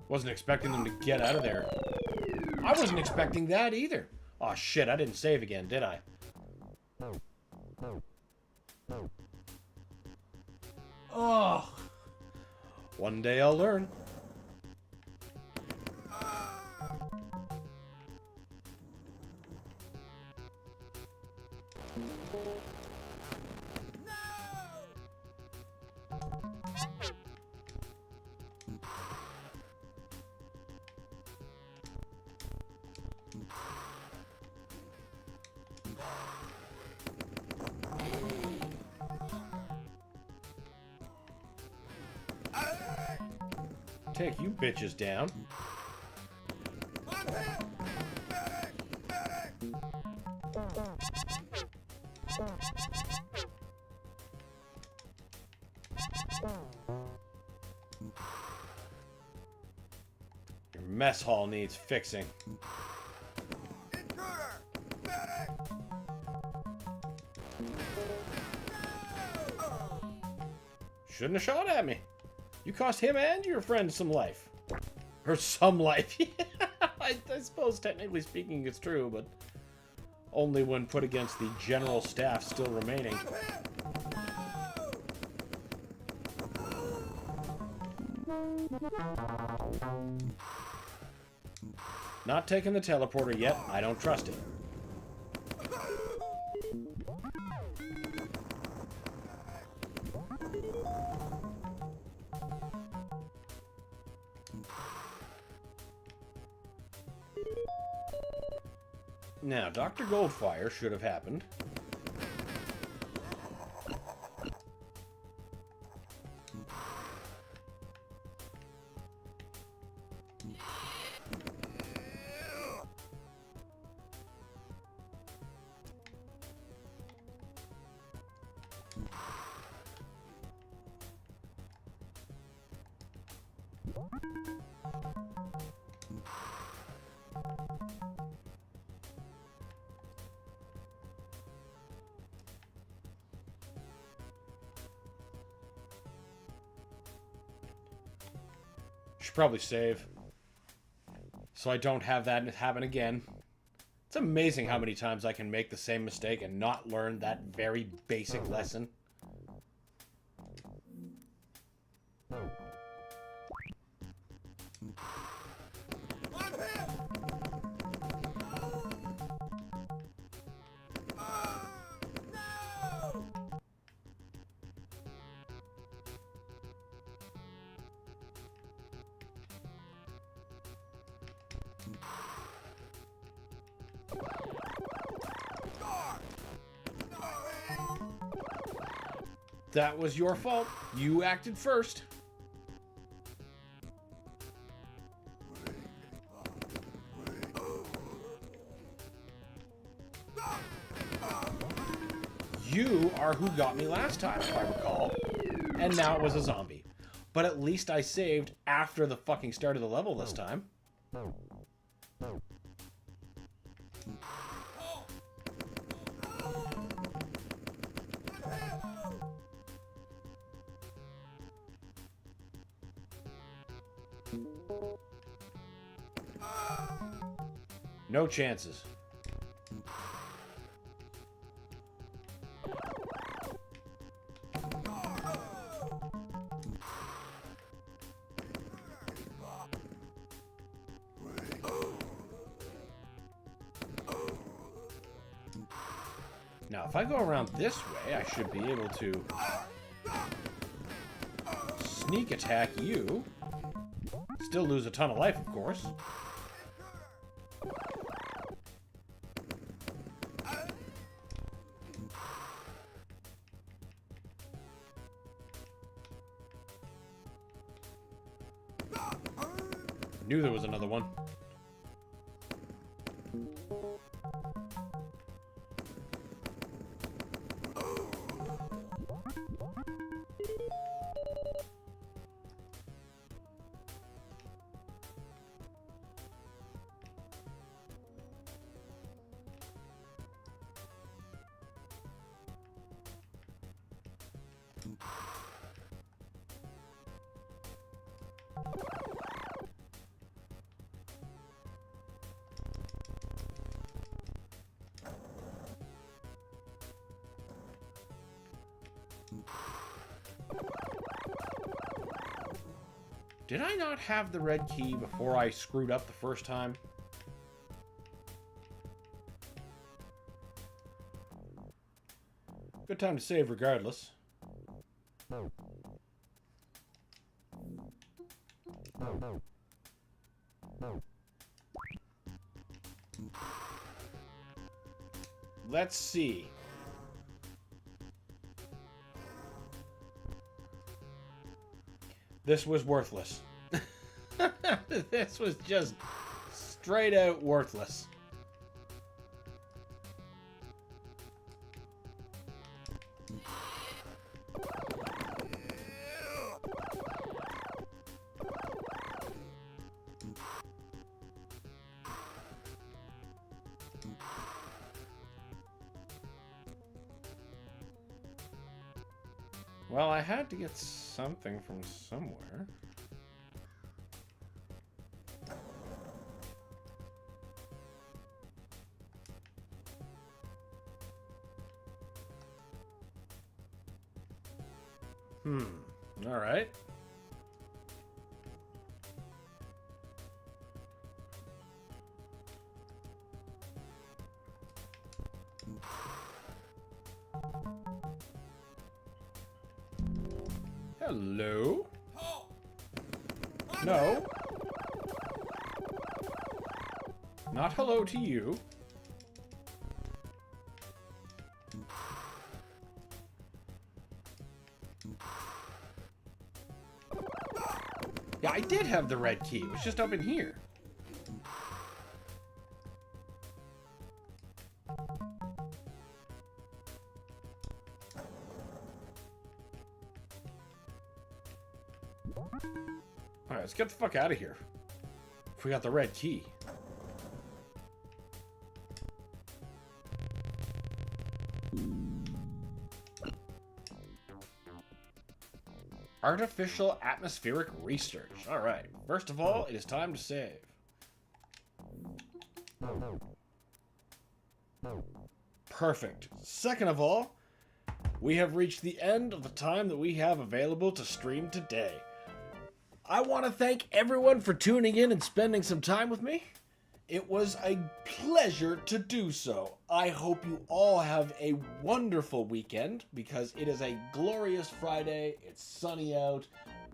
Wasn't expecting them to get out of there. I wasn't expecting that either. Oh shit, I didn't save again, did I? Oh. One day I'll learn. Take you bitches down. Your mess hall needs fixing. Shouldn't have shot at me. You cost him and your friend some life. Or some life. I suppose technically speaking it's true, but only when put against the general staff still remaining. Not taking the teleporter yet. I don't trust it. Now, Dr. Goldfire should have happened. Should probably save, so I don't have that happen again. It's amazing how many times I can make the same mistake and not learn that very basic lesson. That was your fault. You acted first. You are who got me last time, if I recall. And now it was a zombie. But at least I saved after the fucking start of the level this time. No chances. Now, if I go around this way, I should be able to sneak attack you. Still lose a ton of life, of course. Knew there was another one. Did I not have the red key before I screwed up the first time? Good time to save regardless. Let's see. This was worthless. This was just straight out worthless. Well, I had to get something from somewhere. All right. Hello? No. Not hello to you. Yeah, I did have the red key. It was just up in here. Alright, let's get the fuck out of here. If we got the red key. Artificial atmospheric research. Alright, first of all, it is time to save. Perfect. Second of all, we have reached the end of the time that we have available to stream today. I want to thank everyone for tuning in and spending some time with me. It was a pleasure to do so. I hope you all have a wonderful weekend because it is a glorious Friday. It's sunny out.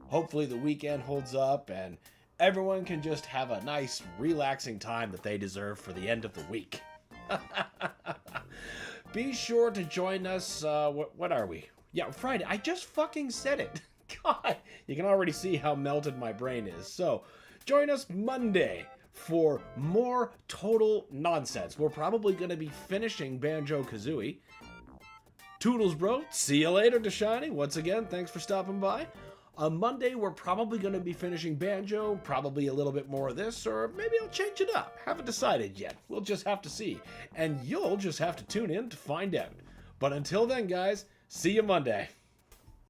Hopefully the weekend holds up and everyone can just have a nice, relaxing time that they deserve for the end of the week. Be sure to join us. What are we? Yeah, Friday. I just fucking said it. God, you can already see how melted my brain is. So, join us Monday for more total nonsense. We're probably going to be finishing Banjo Kazooie. Toodles, bro. See you later, Deshani. Once again, thanks for stopping by. On Monday, we're probably going to be finishing Banjo, probably a little bit more of this, or maybe I'll change it up. Haven't decided yet. We'll just have to see. And you'll just have to tune in to find out. But until then, guys, see you Monday.